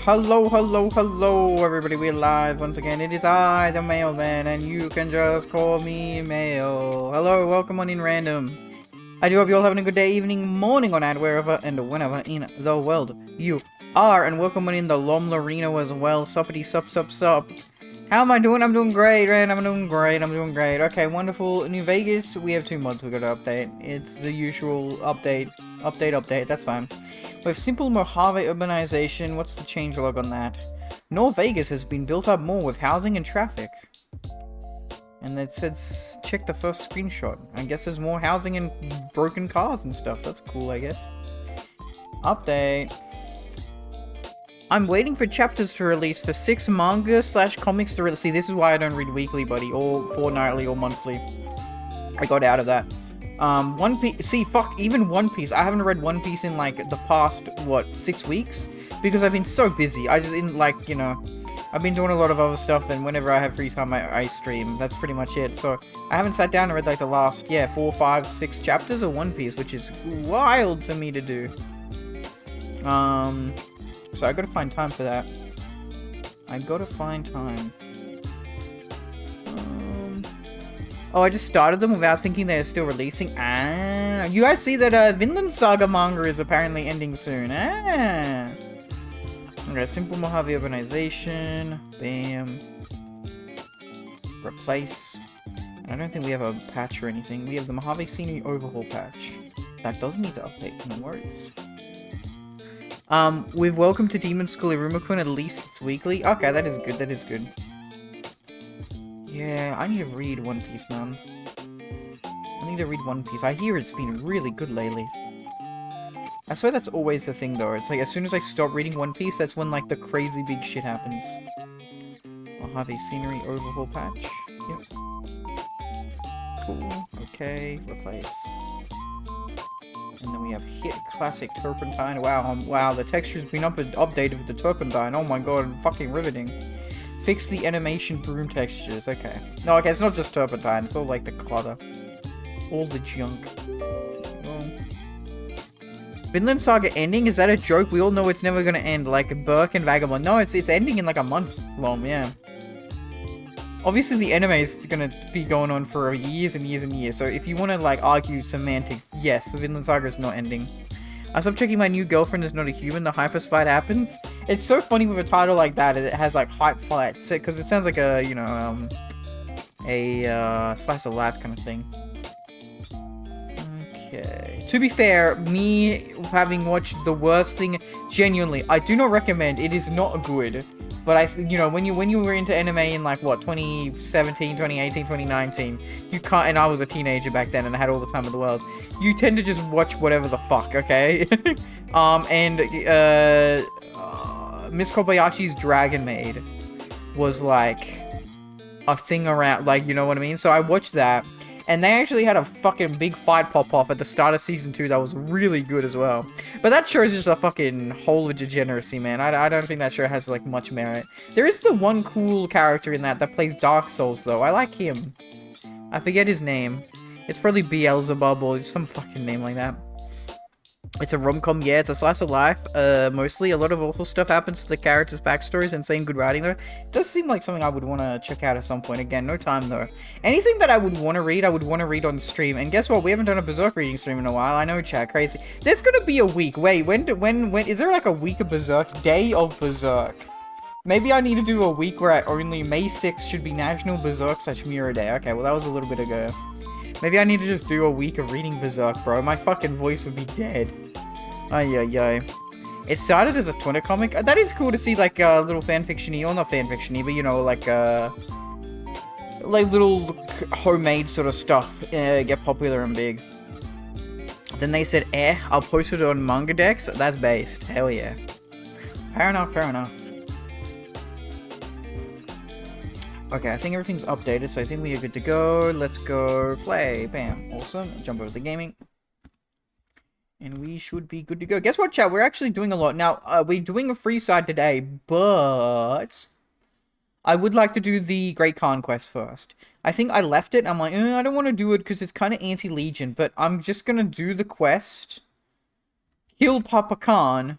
Hello, hello, hello, everybody. We're live once again. It is I, the mailman, and you can just call me Mail. Hello, welcome on in random. I do hope you're all having a good day, evening, morning, or night, wherever and whenever in the world you are. And welcome on in the Lom Larino as well. Suppity, sup. How am I doing? I'm doing great, man. I'm doing great. Okay, wonderful. New Vegas, we have 2 mods we gotta update. It's the usual update. That's fine. We have simple Mojave urbanization. What's the changelog on that? North Vegas has been built up more with housing and traffic. And it says, check the first screenshot. I guess there's more housing and broken cars and stuff. That's cool, I guess. Update. I'm waiting for chapters to release for 6 manga/comics to release. See, this is why I don't read weekly, buddy, or fortnightly or monthly. I got out of that. One Piece. See, fuck, even One Piece. I haven't read One Piece in like the past, what, 6 weeks? Because I've been so busy. I just didn't like, you know, I've been doing a lot of other stuff, and whenever I have free time, I stream. That's pretty much it. So I haven't sat down and read like the last, 4, 5, 6 chapters of One Piece, which is wild for me to do. So I gotta find time for that. I gotta find time. Oh, I just started them without thinking they're still releasing. Ah, you guys see that Vinland Saga manga is apparently ending soon. Ah. Okay, simple Mojave urbanization. Bam. Replace. I don't think we have a patch or anything. We have the Mojave scenery overhaul patch. That does need to update, no worries. With Welcome to Demon School Iruma-kun, at least it's weekly. Okay, that is good. Yeah, I need to read One Piece, man. I hear it's been really good lately. I swear that's always the thing, though. It's like, as soon as I stop reading One Piece, that's when, like, the crazy big shit happens. Mojave scenery overhaul patch. Yep. Cool. Okay, replace. And then we have Hit Classic Turpentine. Wow, the texture's been updated with the Turpentine. Oh my god, fucking riveting. Fix the animation broom textures. Okay. No, okay, it's not just Turpentine. It's all like the clutter. All the junk. Well. Vinland Saga ending? Is that a joke? We all know it's never gonna end. Like Berk and Vagabond. No, it's ending in like a month long, yeah. Obviously the anime is gonna be going on for years and years and years. So if you wanna like argue semantics, yes, Vinland Saga is not ending. I stopped checking my new girlfriend is not a human. The hyper fight happens. It's so funny with a title like that. It has like hype fights because it sounds like a slice of life kind of thing. Okay. To be fair, me having watched the worst thing, genuinely, I do not recommend. It is not good. But when you were into anime in like what 2017, 2018, 2019, you can't. And I was a teenager back then, and I had all the time in the world. You tend to just watch whatever the fuck, okay? Miss Kobayashi's Dragon Maid was like a thing around, like, you know what I mean? So I watched that. And they actually had a fucking big fight pop off at the start of season 2 that was really good as well. But that show is just a fucking hole of degeneracy, man. I don't think that show has, like, much merit. There is the one cool character in that plays Dark Souls, though. I like him. I forget his name. It's probably Beelzebub or some fucking name like that. It's a rom-com, yeah, it's a slice of life, mostly. A lot of awful stuff happens to the characters' backstories, insane good writing, though. It does seem like something I would want to check out at some point. Again, no time, though. Anything that I would want to read on stream. And guess what? We haven't done a Berserk reading stream in a while. I know, chat, crazy. There's gonna be a week. Wait, when, is there like a week of Berserk? Day of Berserk. Maybe I need to do a week where May 6th should be National Berserk/Mura Day. Okay, well, that was a little bit ago. Maybe I need to just do a week of reading Berserk, bro. My fucking voice would be dead. Ay. It started as a Twitter comic. That is cool to see, like, little fanfiction-y, or not fanfiction-y, but, you know, like little homemade sort of stuff get popular and big. Then they said, I'll post it on Manga Dex. That's based. Hell yeah. Fair enough. Okay, I think everything's updated, so I think we are good to go. Let's go play. Bam. Awesome. Jump over to gaming. And we should be good to go. Guess what, chat? We're actually doing a lot. Now, we're doing a free side today, but I would like to do the Great Conquest first. I think I left it. I'm like, I don't want to do it because it's kind of anti-Legion, but I'm just going to do the quest, kill Papa Khan,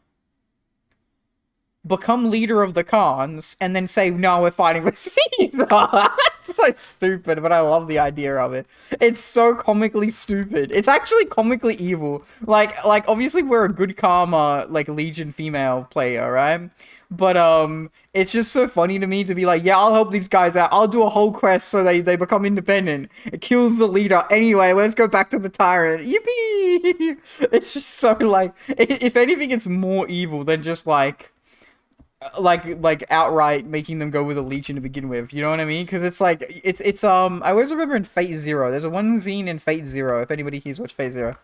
become leader of the Khans, and then say, no, we're fighting with Caesar. That's so stupid, but I love the idea of it. It's so comically stupid. It's actually comically evil. Like obviously we're a good karma, like, Legion female player, right? But, it's just so funny to me to be like, yeah, I'll help these guys out. I'll do a whole quest so they become independent. It kills the leader. Anyway, let's go back to the tyrant. Yippee! It's just so, like, if anything, it's more evil than just, like outright making them go with a Legion to begin with. You know what I mean? Because it's like, it's I always remember in Fate Zero, there's a one scene in Fate Zero, if anybody here's watched Fate Zero,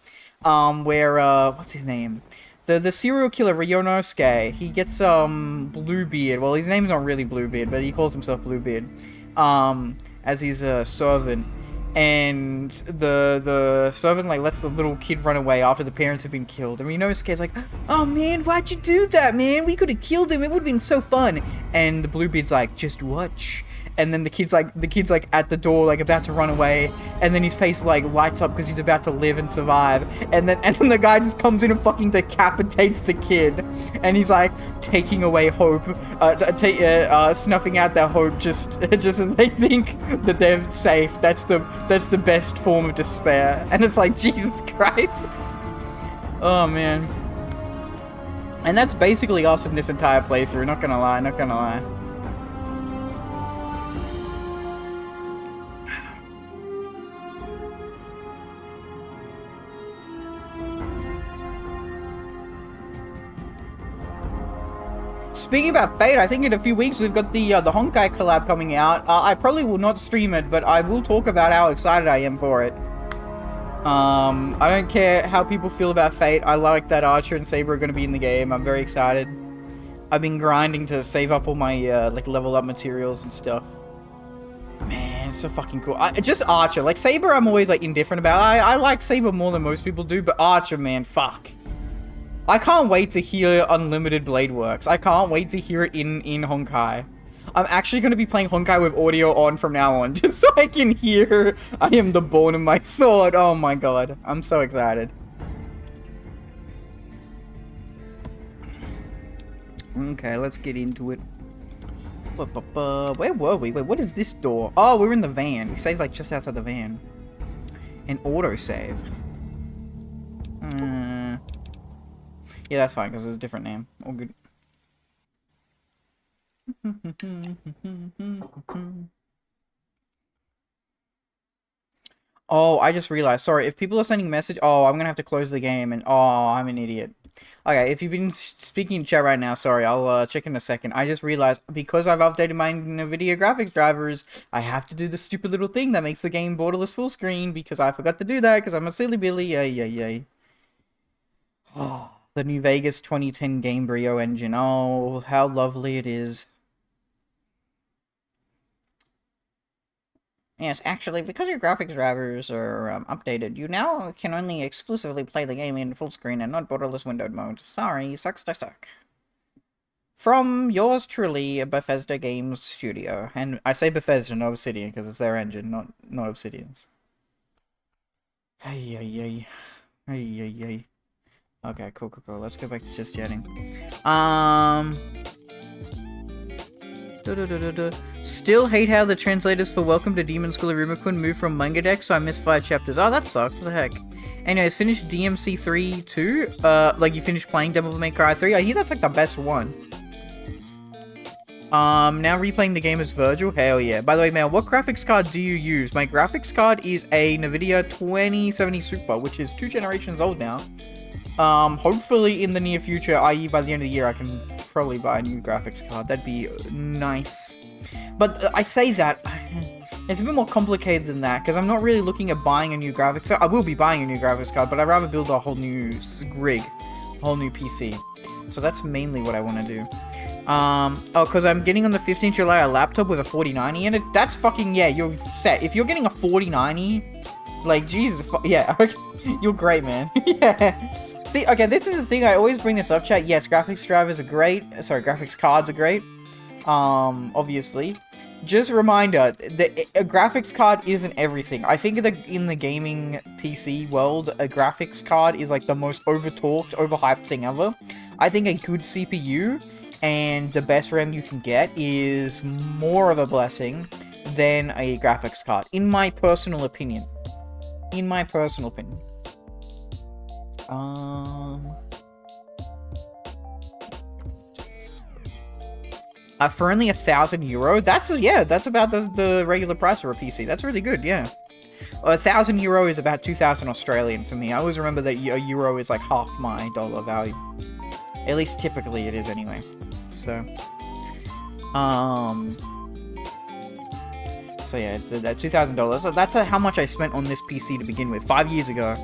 where, what's his name? The serial killer Ryonosuke, he gets, Bluebeard. Well, his name's not really Bluebeard, but he calls himself Bluebeard, as his, servant. And the servant, like, lets the little kid run away after the parents have been killed. And Ryonosuke's like, oh, man, why'd you do that, man? We could have killed him. It would have been so fun. And the Bluebeard's like, just watch. And then the kid's like at the door, like, about to run away, and then his face, like, lights up because he's about to live and survive, and then the guy just comes in and fucking decapitates the kid, and he's like taking away hope, snuffing out their hope just as they think that they're safe. That's the best form of despair, and it's like, Jesus Christ. Oh man. And that's basically us in this entire playthrough. Not gonna lie. Speaking about Fate, I think in a few weeks we've got the Honkai collab coming out. I probably will not stream it, but I will talk about how excited I am for it. I don't care how people feel about Fate. I like that Archer and Saber are going to be in the game. I'm very excited. I've been grinding to save up all my like level up materials and stuff. Man, it's so fucking cool. Just Archer. Like, Saber I'm always like indifferent about. I like Saber more than most people do, but Archer, man, fuck. I can't wait to hear Unlimited Blade Works. I can't wait to hear it in Honkai. I'm actually going to be playing Honkai with audio on from now on, just so I can hear I am the bone of my sword. Oh my god. I'm so excited. Okay, let's get into it. Where were we? Wait, what is this door? Oh, we're in the van. We saved, like, just outside the van. An autosave. Yeah, that's fine, because it's a different name. All good. Oh, I just realized. Sorry, if people are sending message... Oh, I'm going to have to close the game, and... Oh, I'm an idiot. Okay, if you've been speaking in chat right now, sorry, I'll check in a second. I just realized, because I've updated my NVIDIA graphics drivers, I have to do the stupid little thing that makes the game borderless full screen, because I forgot to do that, because I'm a silly billy. Yay. Oh... The new Vegas 2010 Gamebryo engine. Oh, how lovely it is. Yes, actually, because your graphics drivers are updated, you now can only exclusively play the game in full screen and not borderless windowed mode. Sorry, sucks to suck. From yours truly, Bethesda Games Studio. And I say Bethesda, not Obsidian, because it's their engine, not Obsidian's. Hey. Okay, cool. Let's go back to just chatting. Still hate how the translators for Welcome to Demon School Iruma-kun moved from manga deck, so I missed 5 chapters. Oh, that sucks. What the heck? Anyways, finished DMC 3 too? Like, you finished playing Devil May Cry 3? I hear that's, like, the best one. Now replaying the game as Virgil? Hell yeah. By the way, man, what graphics card do you use? My graphics card is a NVIDIA 2070 Super, which is 2 generations old now. Hopefully in the near future, i.e. by the end of the year, I can probably buy a new graphics card. That'd be nice. But I say that, it's a bit more complicated than that, because I'm not really looking at buying a new graphics card. I will be buying a new graphics card, but I'd rather build a whole new rig, a whole new PC. So that's mainly what I want to do. Oh, because I'm getting on the 15th July a laptop with a 4090 in it. That's fucking, yeah, you're set. If you're getting a 4090, like, Jesus, yeah, okay. You're great, man. Yeah. See, okay, this is the thing. I always bring this up, chat. Yes, graphics drivers are great. Sorry, graphics cards are great. Obviously. Just a reminder, a graphics card isn't everything. I think that in the gaming PC world, a graphics card is like the most over-talked, overhyped thing ever. I think a good CPU and the best RAM you can get is more of a blessing than a graphics card, in my personal opinion. For only €1,000, that's about the regular price for a PC. That's really good, yeah. €1,000 is about 2,000 Australian for me. I always remember that a euro is like half my dollar value. At least typically it is anyway. So yeah, that $2,000, that's how much I spent on this PC to begin with, 5 years ago.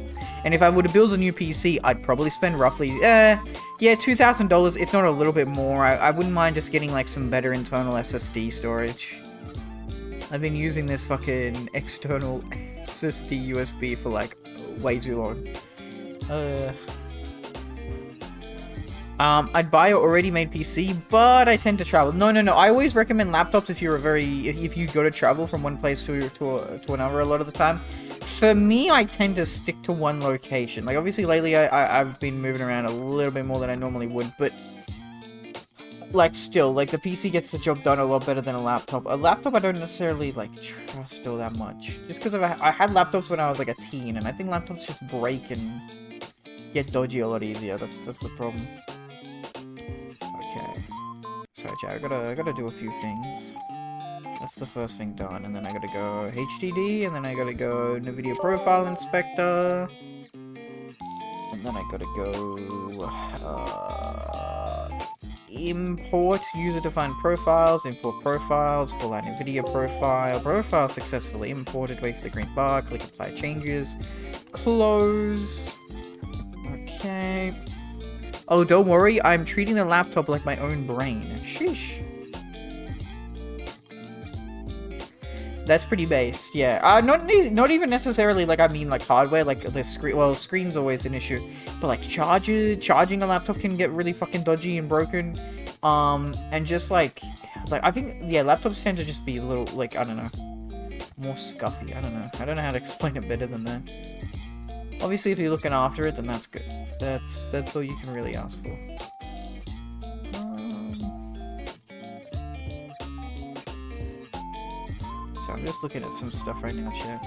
And if I were to build a new PC, I'd probably spend roughly, $2,000, if not a little bit more. I wouldn't mind just getting, like, some better internal SSD storage. I've been using this fucking external SSD USB for, like, way too long. I'd buy an already made PC, but I tend to travel. No. I always recommend laptops if you go to travel from one place to another a lot of the time. For me, I tend to stick to one location. Like, obviously, lately, I've been moving around a little bit more than I normally would, but, like, still, like, the PC gets the job done a lot better than a laptop. A laptop, I don't necessarily, like, trust all that much. Just because I had laptops when I was, like, a teen, and I think laptops just break and get dodgy a lot easier. That's the problem. Okay. Sorry, chat, I gotta do a few things. That's the first thing done, and then I gotta go HDD, and then I gotta go NVIDIA Profile Inspector, and then I gotta go import user-defined profiles, import profiles, full out NVIDIA profile successfully imported, wait for the green bar, click apply changes, close. Okay. Oh, don't worry, I'm treating the laptop like my own brain. Sheesh. That's pretty based, yeah. Not even necessarily, like, I mean, like, hardware, like, the screen, well, screen's always an issue, but, like, charging a laptop can get really fucking dodgy and broken, and just, like, I think, yeah, laptops tend to just be a little, like, I don't know, more scuffy, I don't know how to explain it better than that. Obviously, if you're looking after it, then that's good. That's all you can really ask for. So I'm just looking at some stuff right now, chat.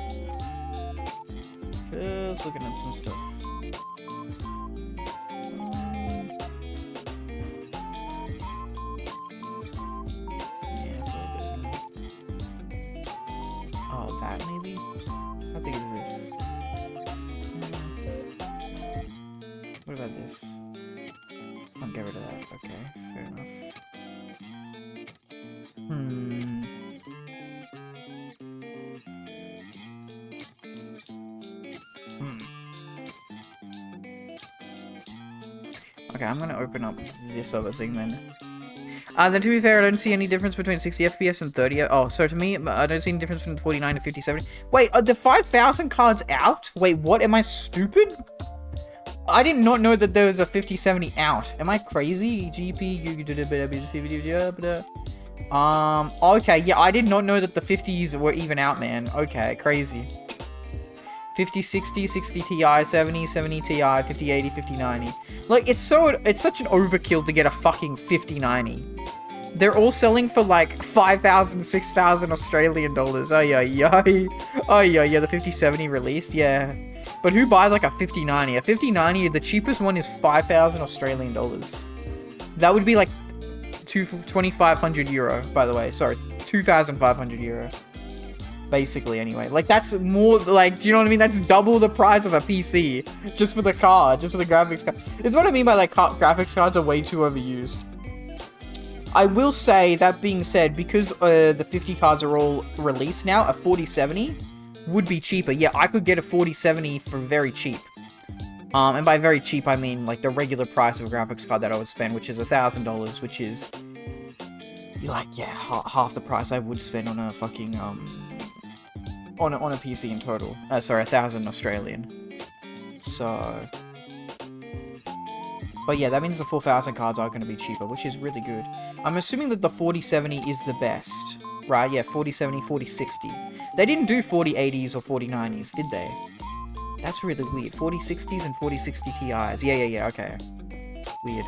Just looking at some stuff. Yeah, it's a little bit. Oh, that maybe? How big is this? What about this? I'll get rid of that. Okay, fair enough. Okay, I'm gonna open up this other thing then. Then to be fair, I don't see any difference between 60 FPS and 30. Oh, so to me, I don't see any difference between 49 and 5070. Wait, are the 5,000 cards out? Wait, what? Am I stupid? I did not know that there was a 5070 out. Am I crazy? Okay, yeah, I did not know that the 50s were even out, man. Okay, crazy. 5060, 60 Ti, 70, 70 Ti, 5080, 5090. Like, it's such an overkill to get a fucking 5090. They're all selling for like 5,000, 6,000 Australian dollars. Oh yeah, the 5070 released, yeah. But who buys like a 5090? A 5090, the cheapest one is 5,000 Australian dollars. That would be like 2,500 euro, by the way. Sorry, 2,500 euro. Basically, anyway. Like, that's more, like, do you know what I mean? That's double the price of a PC. Just for the card, just for the graphics card. It's what I mean by, like, graphics cards are way too overused. I will say, that being said, because the 50 cards are all released now, a 4070 would be cheaper. Yeah, I could get a 4070 for very cheap. And by very cheap, I mean, like, the regular price of a graphics card that I would spend, which is $1,000, which is, like, yeah, half the price I would spend on a fucking, on a PC in total. Sorry, 1,000 Australian. So, but yeah, that means the 4,000 cards are going to be cheaper, which is really good. I'm assuming that the 4070 is the best, right? Yeah, 4070, 4060. They didn't do 4080s or 4090s, did they? That's really weird. 4060s and 4060 Ti's. Yeah, okay. Weird.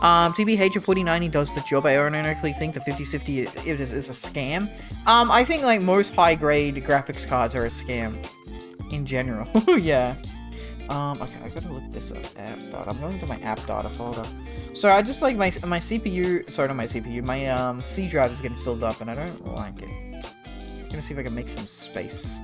TBH of 4090 does the job. I ironically think the 5060 is a scam. I think like most high-grade graphics cards are a scam in general. Yeah. Okay, I gotta look this up. App data. I'm going to my app data folder. So I just like my CPU. Sorry, not my CPU. My C drive is getting filled up, and I don't like it. I'm gonna see if I can make some space.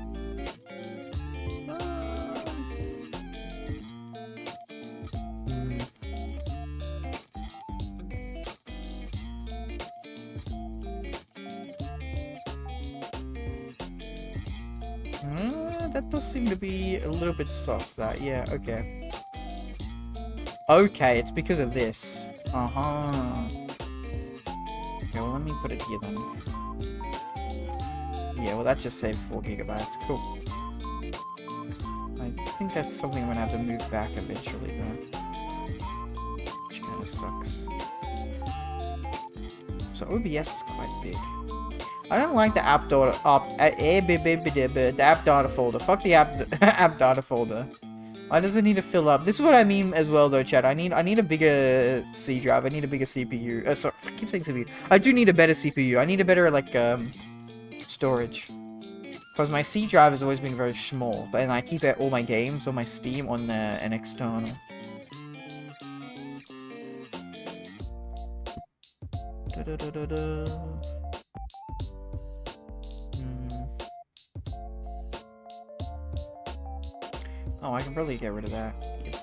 That does seem to be a little bit sus, that. Yeah, okay. Okay, it's because of this. Uh-huh. Okay, well, let me put it here then. Yeah, well, that just saved 4 gigabytes. Cool. I think that's something I'm gonna have to move back eventually, though. Which kind of sucks. So OBS is quite big. I don't like the app data the app data folder. Fuck the app data folder. Why does it need to fill up? This is what I mean as well, though, chat. I need a bigger C drive. I need a bigger CPU. Sorry, I keep saying CPU. I do need a better CPU. I need a better like storage. Because my C drive has always been very small, and I keep all my games on my Steam on an external. Oh, I can probably get rid of that. Yep.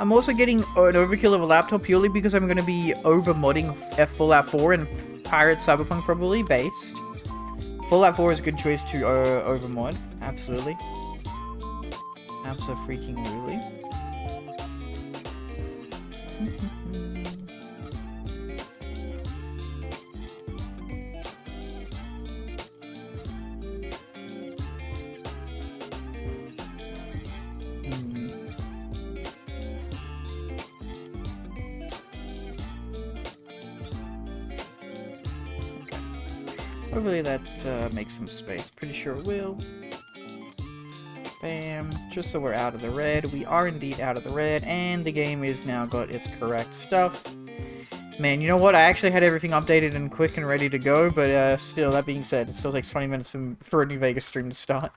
I'm also getting an overkill of a laptop purely because I'm going to be over-modding Fallout 4 and Pirate Cyberpunk probably based. Fallout 4 is a good choice to over-mod. Absolutely. Abso-freaking-really. Hopefully that makes some space. Pretty sure it will. Bam. Just so we're out of the red. We are indeed out of the red, and the game is now got its correct stuff. Man, you know what? I actually had everything updated and quick and ready to go, but still, that being said, it still takes 20 minutes for a New Vegas stream to start.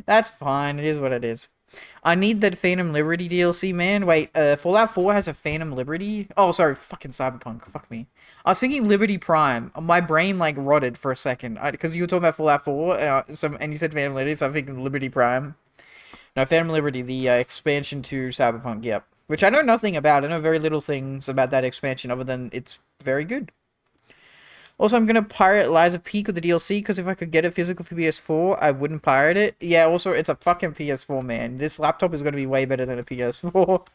That's fine. It is what it is. I need that Phantom Liberty DLC, man. Wait, Fallout 4 has a Phantom Liberty? Oh, sorry, fucking Cyberpunk. Fuck me. I was thinking Liberty Prime. My brain, like, rotted for a second. Because you were talking about Fallout 4, and you said Phantom Liberty, so I'm thinking Liberty Prime. No, Phantom Liberty, the expansion to Cyberpunk, yep. Which I know nothing about. I know very little things about that expansion, other than it's very good. Also, I'm going to pirate Lies of P with the DLC, because if I could get it physical for PS4, I wouldn't pirate it. Yeah, also, it's a fucking PS4, man. This laptop is going to be way better than a PS4.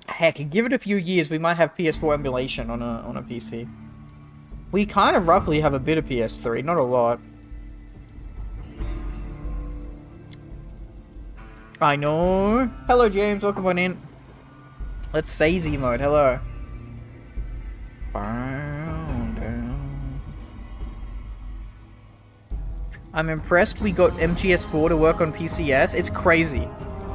Heck, give it a few years, we might have PS4 emulation on a PC. We kind of roughly have a bit of PS3, not a lot. I know. Hello, James. Welcome on in. Let's say Z mode. Hello. I'm impressed we got MGS4 to work on PCS. It's crazy.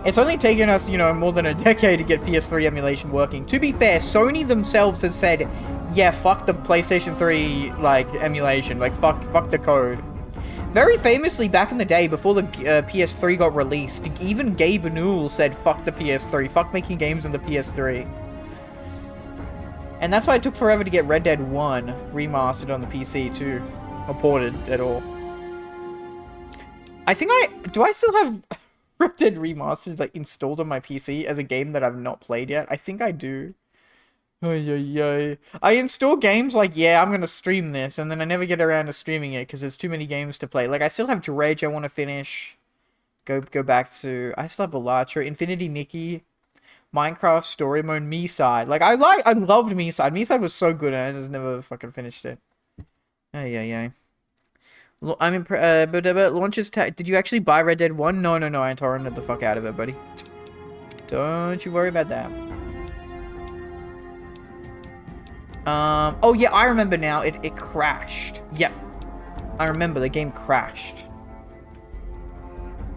It's only taken us, you know, more than a decade to get PS3 emulation working. To be fair, Sony themselves have said, yeah, fuck the PlayStation 3, like, emulation. Like, fuck the code. Very famously, back in the day, before the PS3 got released, even Gabe Newell said, fuck the PS3, fuck making games on the PS3. And that's why it took forever to get Red Dead 1 remastered on the PC, too. Or ported at all. I think do I still have Red Dead Remastered, like, installed on my PC as a game that I've not played yet? I think I do. I install games like, yeah, I'm gonna stream this, and then I never get around to streaming it because there's too many games to play. Like, I still have Dredge I want to finish. Go back to... I still have Elytra, Infinity Nikki, Minecraft Story Mode, Meeside. Like, I loved Meeside. Meeside was so good, and I just never fucking finished it. I'm impressed. But launches did you actually buy Red Dead 1? No, I torrented the fuck out of it, buddy. Don't you worry about that. Oh yeah, I remember now. It crashed. Yep. I remember the game crashed.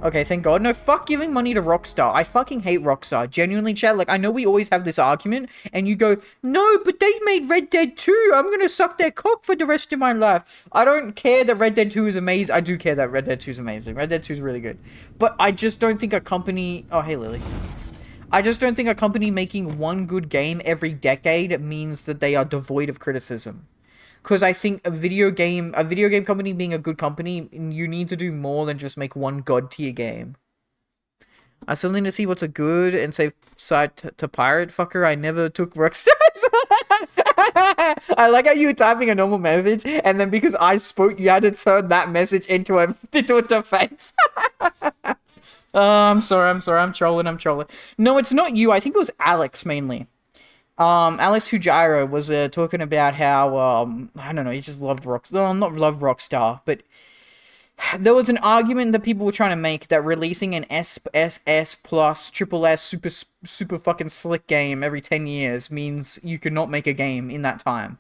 Okay, thank God. No, fuck giving money to Rockstar. I fucking hate Rockstar. Genuinely, chat. Like, I know we always have this argument, and you go, no, but they made Red Dead 2. I'm gonna suck their cock for the rest of my life. I don't care that Red Dead 2 is amazing. I do care that Red Dead 2 is amazing. Red Dead 2 is really good. But I just don't think a company... Oh, hey, Lily. I just don't think a company making one good game every decade means that they are devoid of criticism. Because I think a video game company being a good company, you need to do more than just make one god tier game. I still need to see what's a good and safe site to pirate. Fucker, I never took Rockstars. I like how you were typing a normal message, and then because I spoke, you had to turn that message into a defense. I'm sorry, I'm trolling. No, it's not you. I think it was Alex mainly. Alex Hujiro was talking about how I don't know, he just loved Rockstar. No, not loved Rockstar, but there was an argument that people were trying to make that releasing an SSS plus triple S super fucking slick game every 10 years means you could not make a game in that time.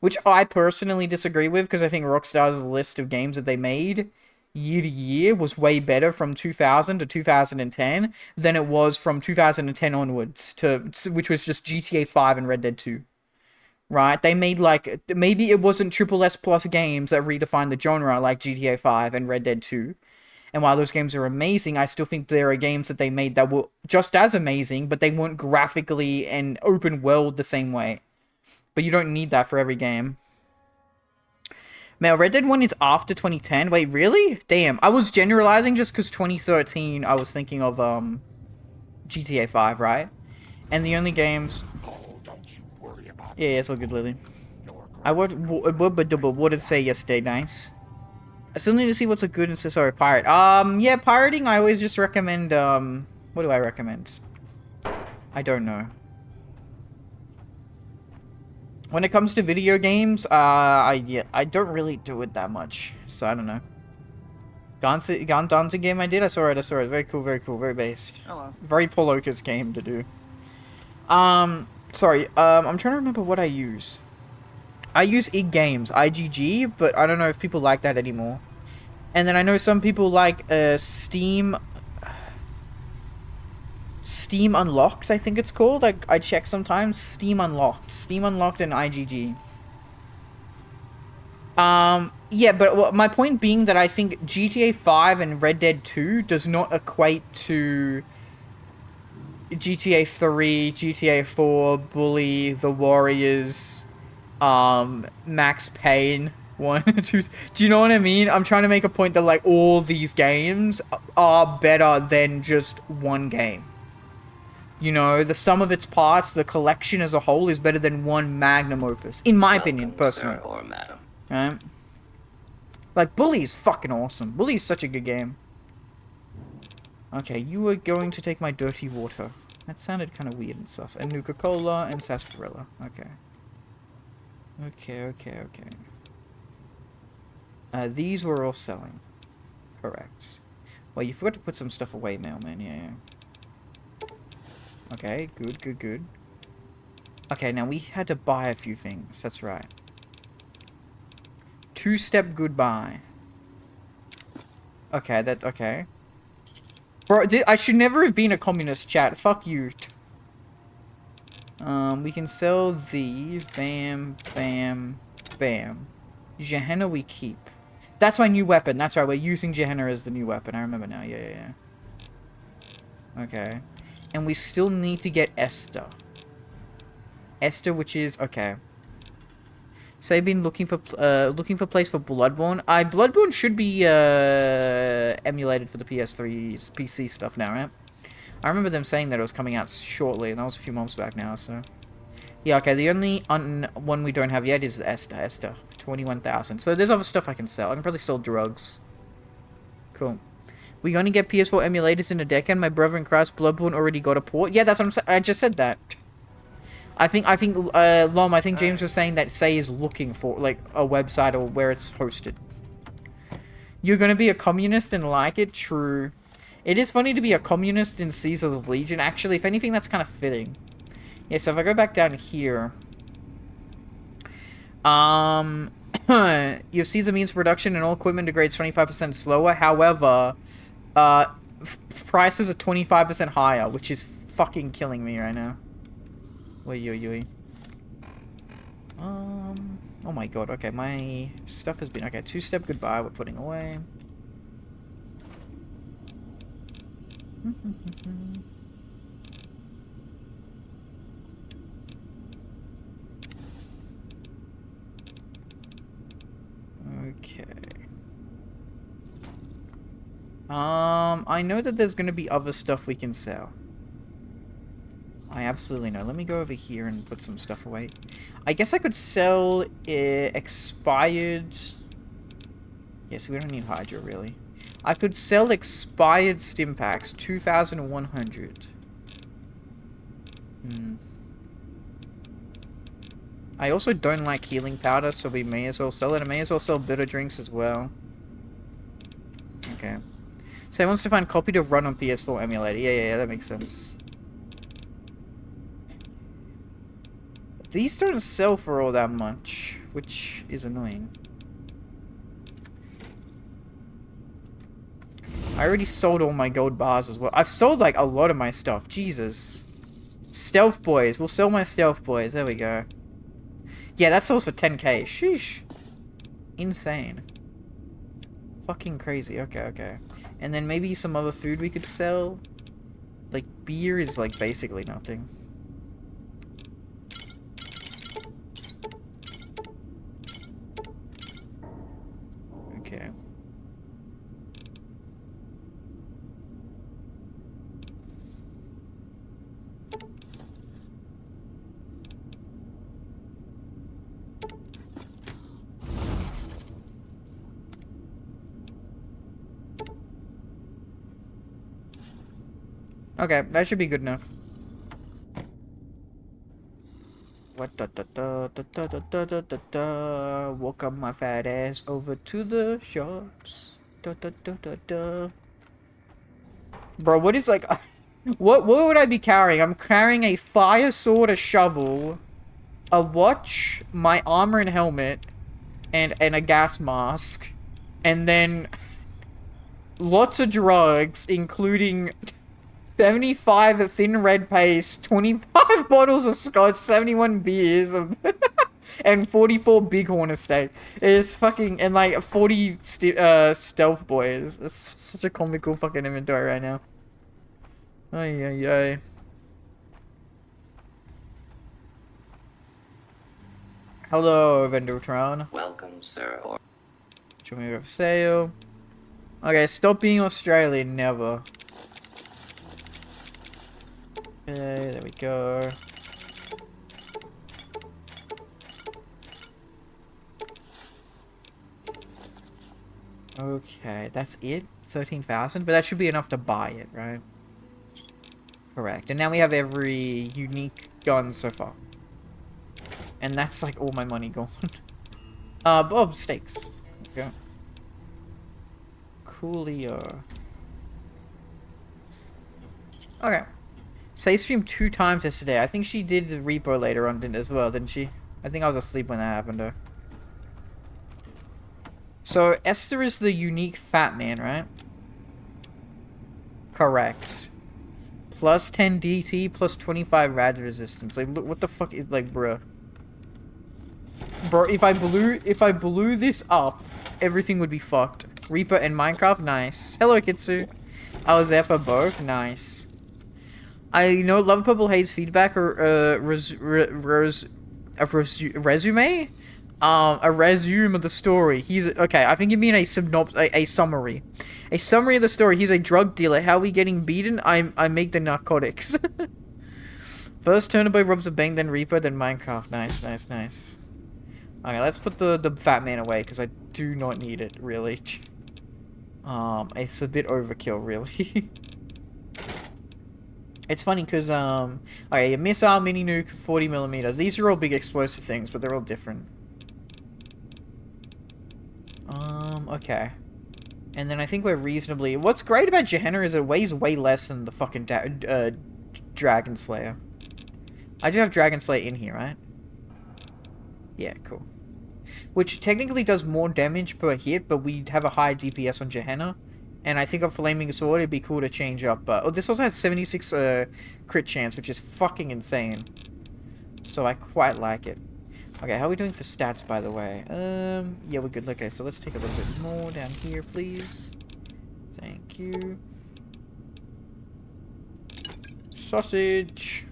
Which I personally disagree with, because I think Rockstar's list of games that they made year to year was way better from 2000 to 2010 than it was from 2010 onwards, which was just GTA 5 and Red Dead 2. Right? They made, like, maybe it wasn't triple S plus games that redefined the genre like GTA 5 and Red Dead 2. And while those games are amazing, I still think there are games that they made that were just as amazing, but they weren't graphically and open world the same way. But you don't need that for every game. Man, Red Dead 1 is after 2010. Wait, really? Damn. I was generalizing just because 2013, I was thinking of, GTA 5, right? And the only games... Yeah, it's all good, Lily. What did it say yesterday? Nice. I still need to see what's a good and sorry, pirate. Yeah, pirating, I always just recommend, what do I recommend? I don't know. When it comes to video games, I don't really do it that much, so I don't know. Gone dancing game I did? I saw it. Very cool, very based. Hello. Very Poloka's game to do. Sorry, I'm trying to remember what I use. I use IG Games, IGG, but I don't know if people like that anymore. And then I know some people like, Steam Unlocked, I think it's called. I check sometimes. Steam Unlocked and IGG. Yeah, but my point being that I think GTA 5 and Red Dead 2 does not equate to GTA 3, GTA 4, Bully, The Warriors, Max Payne 1, 2. Do you know what I mean? I'm trying to make a point that, like, all these games are better than just one game. You know, the sum of its parts, the collection as a whole, is better than one magnum opus. In my opinion, personally. Sir or madam. Right? Like, Bully's fucking awesome. Bully's such a good game. Okay, you were going to take my dirty water. That sounded kind of weird and sus. And Nuka-Cola and Sarsaparilla. Okay. Okay. These were all selling. Correct. Well, you forgot to put some stuff away, mailman. Yeah. Okay, good. Okay, now we had to buy a few things. That's right. Two-step goodbye. Okay, okay. Bro, I should never have been a communist, chat. Fuck you. We can sell these. Bam. Gehenna we keep. That's my new weapon. That's right, we're using Gehenna as the new weapon. I remember now. Yeah. Okay. And we still need to get Esther. Esther, which is... Okay. So I've been looking for place for Bloodborne. Bloodborne should be emulated for the PS3's PC stuff now, right? I remember them saying that it was coming out shortly, and that was a few months back now, so... Yeah, okay, the only one we don't have yet is the Esther. 21,000. So there's other stuff I can sell. I can probably sell drugs. Cool. We only get PS4 emulators in a decade. My brother in Christ, Bloodborne already got a port. Yeah, that's what I'm saying. I just said that. I think Lom, I think James was saying that Say is looking for, like, a website or where it's hosted. You're gonna be a communist and like it? True. It is funny to be a communist in Caesar's Legion. Actually, if anything, that's kind of fitting. Yeah, so if I go back down here... Your season means production and all equipment degrades 25% slower. However, prices are 25% higher, which is fucking killing me right now. Wait, yo. Oh my god, okay, my stuff has been... Okay, two-step goodbye, we're putting away. Okay. I know that there's gonna be other stuff we can sell. I absolutely know. Let me go over here and put some stuff away. I guess I could sell expired... Yes, we don't need Hydra, really. I could sell expired stim packs, 2,100. I also don't like healing powder, so we may as well sell it. I may as well sell bitter drinks as well. Okay. So he wants to find copy to run on PS4 emulator. Yeah, that makes sense. These don't sell for all that much, which is annoying. I already sold all my gold bars as well. I've sold like a lot of my stuff. Jesus. Stealth boys. We'll sell my stealth boys. There we go. Yeah, that sells for 10k. Sheesh. Insane. Fucking crazy. Okay. And then maybe some other food we could sell. Like, beer is like basically nothing. Okay. Okay, that should be good enough. What walk up my fat ass over to the shops. Bro, what is like what would I be carrying? I'm carrying a fire sword, a shovel, a watch, my armor and helmet, and a gas mask. And then lots of drugs, including 75 thin red paste, 25 bottles of scotch, 71 beers, and 44 bighorn estate. It is fucking... And like 40 stealth boys. It's such a comical fucking inventory right now. Ay. Hello, Vendortron. Welcome, sir. Show me for sale. Okay, stop being Australian, never. Okay, there we go. Okay, that's it? 13,000? But that should be enough to buy it, right? Correct. And now we have every unique gun so far. And that's like all my money gone. Bob, steaks. Okay. Coolio. Okay. Say streamed 2 times yesterday. I think she did the repo later on as well, didn't she? I think I was asleep when that happened, though. So, Esther is the unique fat man, right? Correct. Plus 10 DT, plus 25 rad resistance. Like, look, what the fuck is, like, bruh? Bro, if I blew this up, everything would be fucked. Reaper and Minecraft, nice. Hello, Kitsu. I was there for both, nice. I know Love Purple Haze feedback or resume? A resume of the story. He's okay. I think you mean a summary. A summary of the story. He's a drug dealer. How we getting beaten? I make the narcotics. First Turner Boy robs a bank, then Reaper, then Minecraft. Nice. Okay, let's put the fat man away because I do not need it really. It's a bit overkill, really. It's funny because, okay, a missile, mini nuke, 40mm. These are all big explosive things, but they're all different. Okay. And then I think we're reasonably... What's great about Gehenna is it weighs way less than the fucking Dragon Slayer. I do have Dragon Slayer in here, right? Yeah, cool. which technically does more damage per hit, but we have a high DPS on Gehenna. And I think a Flaming Sword, it'd be cool to change up. But oh, this also has 76 crit chance, which is fucking insane. So I quite like it. Okay, how are we doing for stats, by the way? Yeah, we're good. Okay, so let's take a little bit more down here, please. Thank you. Sausage.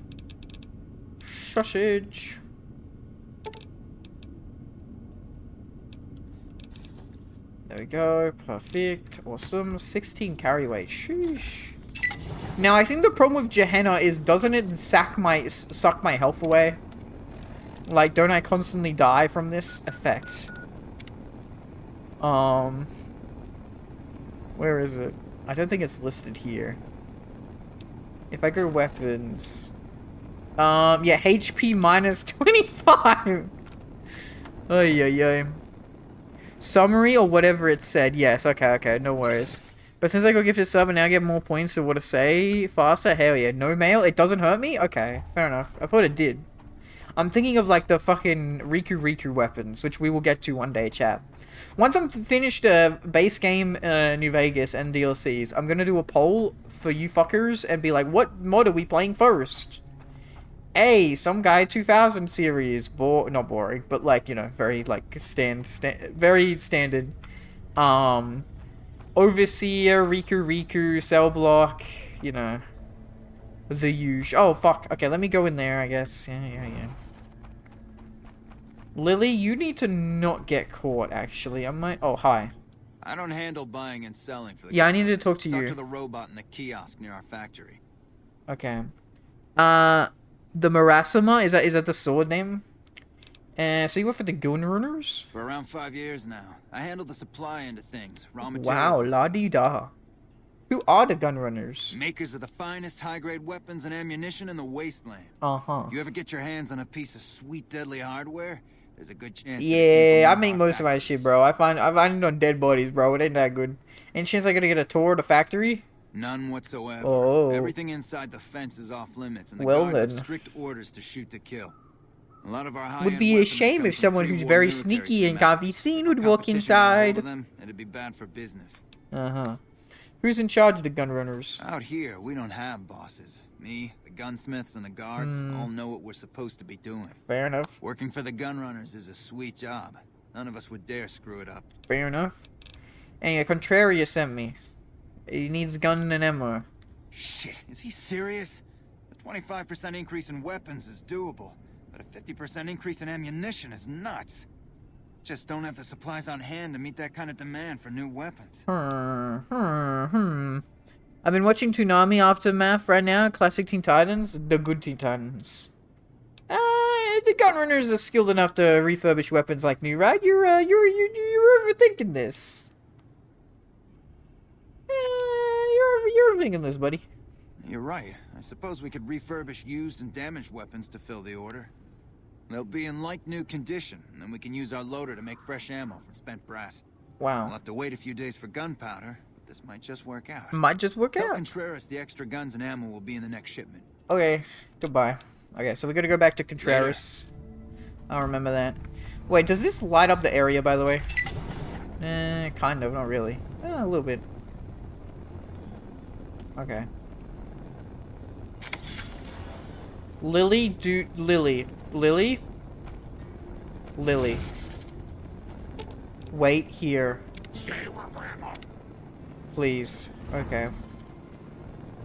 Sausage. There we go. Perfect. Awesome. 16 carry weight. Sheesh. Now, I think the problem with Gehenna is, doesn't it suck my health away? Like, don't I constantly die from this effect? Where is it? I don't think it's listed here. If I go weapons... yeah, HP minus 25! Ay, ay, ay. Summary or whatever it said. Yes, okay, no worries. But since I got gifted sub and now I get more points to what to say faster, hell yeah. No mail? It doesn't hurt me? Okay, fair enough. I thought it did. I'm thinking of like the fucking Riku weapons, which we will get to one day, chat. Once I'm finished base game New Vegas and DLCs, I'm gonna do a poll for you fuckers and be like, what mod are we playing first? A, some guy 2000 series, not boring, but like, you know, very like very standard. Overseer, Riku, Cell Block, you know, the usual. Oh fuck. Okay, let me go in there, I guess. Yeah. Lily, you need to not get caught. Actually, I might. Oh, hi. I don't handle buying and selling for the Yeah, I needed to talk to you. Talk to the robot in the kiosk near our factory. Okay. The Marasima, is that the sword name? So you work for the Gun Runners? For around 5 years now. I handle the supply end of things, raw materials. Wow, la-dee-da. Who are the Gun Runners? Makers of the finest high-grade weapons and ammunition in the wasteland. Uh-huh. You ever get your hands on a piece of sweet, deadly hardware? There's a good chance. Yeah, I make most of my shit, bro. I find it on dead bodies, bro. It ain't that good. Any chance I gotta get a tour of the factory? None whatsoever. Oh. Everything inside the fence is off limits, and the Well, guards then. have strict orders to shoot to kill. A lot of our high-end Would be a weapons shame come if from someone who's pre-war very military sneaky and can't be schematics. seen would If walk competition got a hold inside. of them, it'd be bad for business. Uh-huh. Who's in charge of the Gun Runners? Out here, we don't have bosses. Me, the gunsmiths, and the guards all know what we're supposed to be doing. Fair enough. Working for the gun runners is a sweet job. None of us would dare screw it up. Fair enough. And yeah, Contraria sent me. He needs gun and ammo. Shit, is he serious? A 25% increase in weapons is doable, but a 50% increase in ammunition is nuts. Just don't have the supplies on hand to meet that kind of demand for new weapons. I've been watching Toonami Aftermath right now, classic Teen Titans, the good Teen Titans. The Gun Runners are skilled enough to refurbish weapons like new, right? You're overthinking this. You're overthinking this, buddy. You're right. I suppose we could refurbish used and damaged weapons to fill the order. They'll be in like-new condition, and then we can use our loader to make fresh ammo from spent brass. Wow. We'll have to wait a few days for gunpowder, but this might just work out. Might just work Tell out. Contreras the extra guns and ammo will be in the next shipment. Okay, goodbye. Okay, so we gotta go back to Contreras. I'll remember that. Wait, does this light up the area, by the way? Kind of, not really. A little bit. Okay. Lily. Wait here. Please. Okay.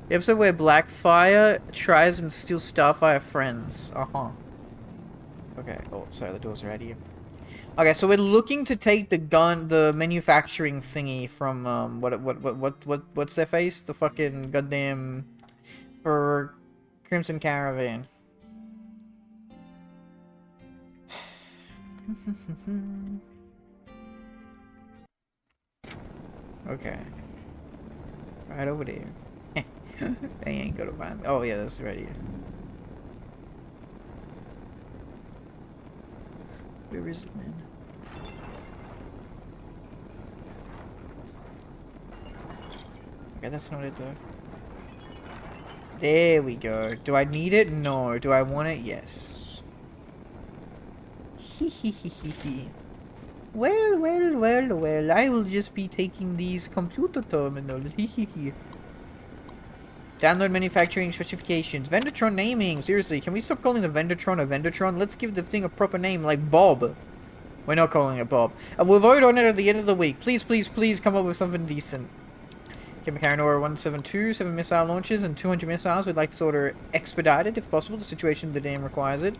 The episode where Blackfire tries and steals Starfire friends. Uh-huh. Okay. Oh, sorry, the doors are out here. Okay, so we're looking to take the manufacturing thingy from, what's their face? The fucking goddamn, for Crimson Caravan. Okay. Right over there. They ain't gonna find me. Oh yeah, that's right here. Where is it, man? Okay, that's not it though. There we go. Do I need it? No. Do I want it? Yes. Hee. Well, I will just be taking these computer terminals. Download manufacturing specifications. Vendertron naming. Seriously, can we stop calling the Vendertron a Vendertron? Let's give the thing a proper name, like Bob. We're not calling it Bob. We'll vote on it at the end of the week. Please, please, please come up with something decent. Okay, McCarran order 172, 7 missile launches and 200 missiles. We'd like this order expedited, if possible. The situation of the dam requires it.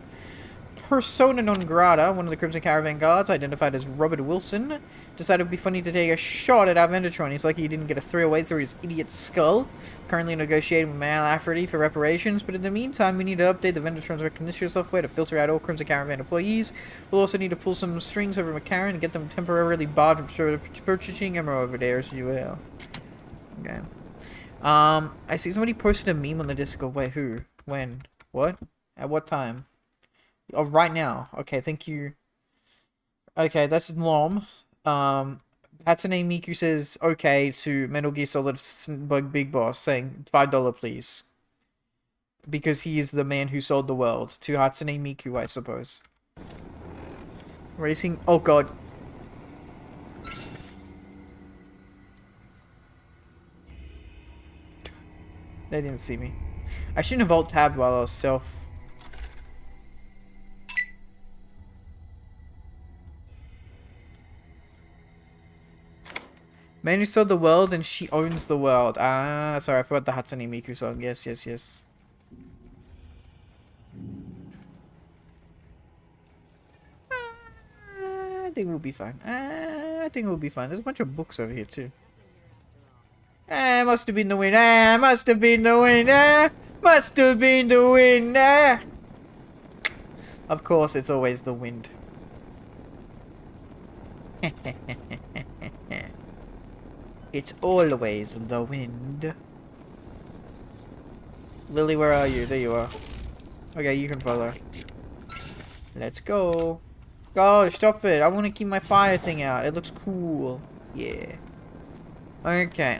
Persona non grata, one of the Crimson Caravan guards, identified as Robert Wilson, decided it would be funny to take a shot at our Vendertron. He's lucky he didn't get a 308 through his idiot skull. Currently negotiating with Mal Afridi for reparations, but in the meantime, we need to update the Vendertron's recognition software to filter out all Crimson Caravan employees. We'll also need to pull some strings over McCarran and get them temporarily barred from purchasing ammo over there as well. Okay. I see somebody posted a meme on the Discord. Wait, who? When? What? At what time? Oh, right now. Okay, thank you. Okay, that's Lom. Hatsune Miku says okay to Metal Gear Solid Big Boss, saying $5 please. Because he is the man who sold the world. To Hatsune Miku, I suppose. Racing. Oh god. They didn't see me. I shouldn't have alt-tabbed while I was self. Man who sold the world and she owns the world. Ah, sorry, I forgot the Hatsune Miku song. Yes, yes, yes. I think we'll be fine. I think we'll be fine. There's a bunch of books over here too. Must have been the wind. Must have been the wind. Must have been the wind. Of course, it's always the wind. It's always the wind. Lily, where are you? There you are. Okay, you can follow. Let's go. Go, stop it. I want to keep my fire thing out. It looks cool. Yeah. Okay,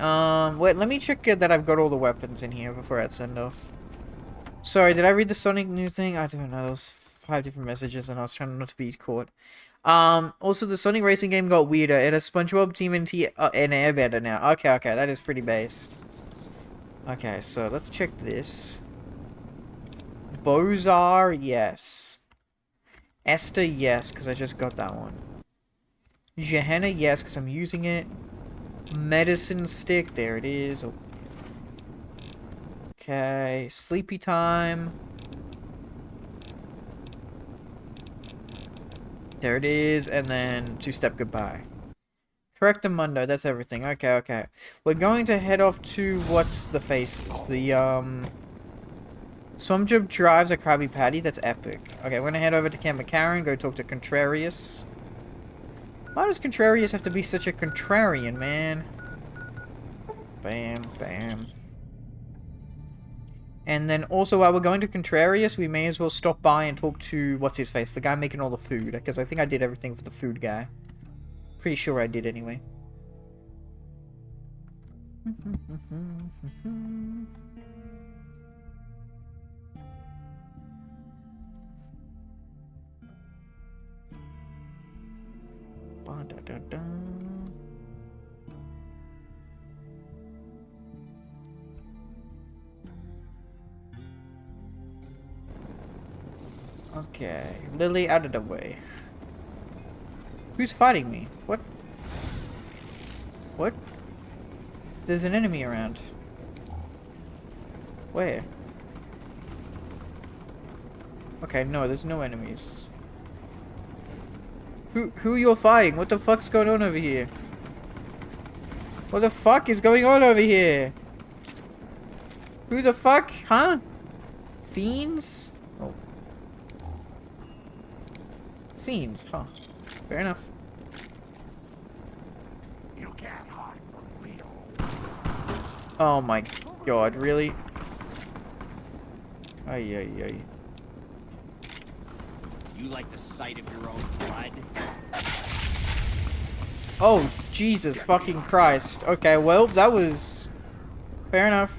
wait, let me check that I've got all the weapons in here before I send off. Sorry, did I read the Sonic new thing? I don't know, there was 5 different messages and I was trying not to be caught. Also the Sonic racing game got weirder. It has SpongeBob, TMNT, and Airbender now. Okay, that is pretty based. Okay, so let's check this. Bozar, yes. Esther, yes, because I just got that one. Johanna, yes, because I'm using it. Medicine stick, there it is. Okay, sleepy time. There it is, and then 2-step goodbye. Correctamundo, that's everything. Okay. We're going to head off to what's the faces? The Swamjob drives a Krabby Patty, that's epic. Okay, we're gonna head over to Camp McCarran, go talk to Contrarius. Why does Contrarius have to be such a contrarian, man? Bam, bam. And then also, while we're going to Contrarius, we may as well stop by and talk to, what's his face, the guy making all the food. Because I think I did everything for the food guy. Pretty sure I did anyway. Ba-da-da-da. Okay, Lily out of the way. Who's fighting me? What? What? There's an enemy around. Where? Okay, no, there's no enemies. Who you're fighting? What the fuck's going on over here? What the fuck is going on over here? Who the fuck? Huh? Fiends? Oh. Fiends, huh? Fair enough. You can't hide from Leo. Oh my god, really? Ay. You like the sight of your own blood? Oh, Jesus fucking Christ. Okay, well, that was... fair enough.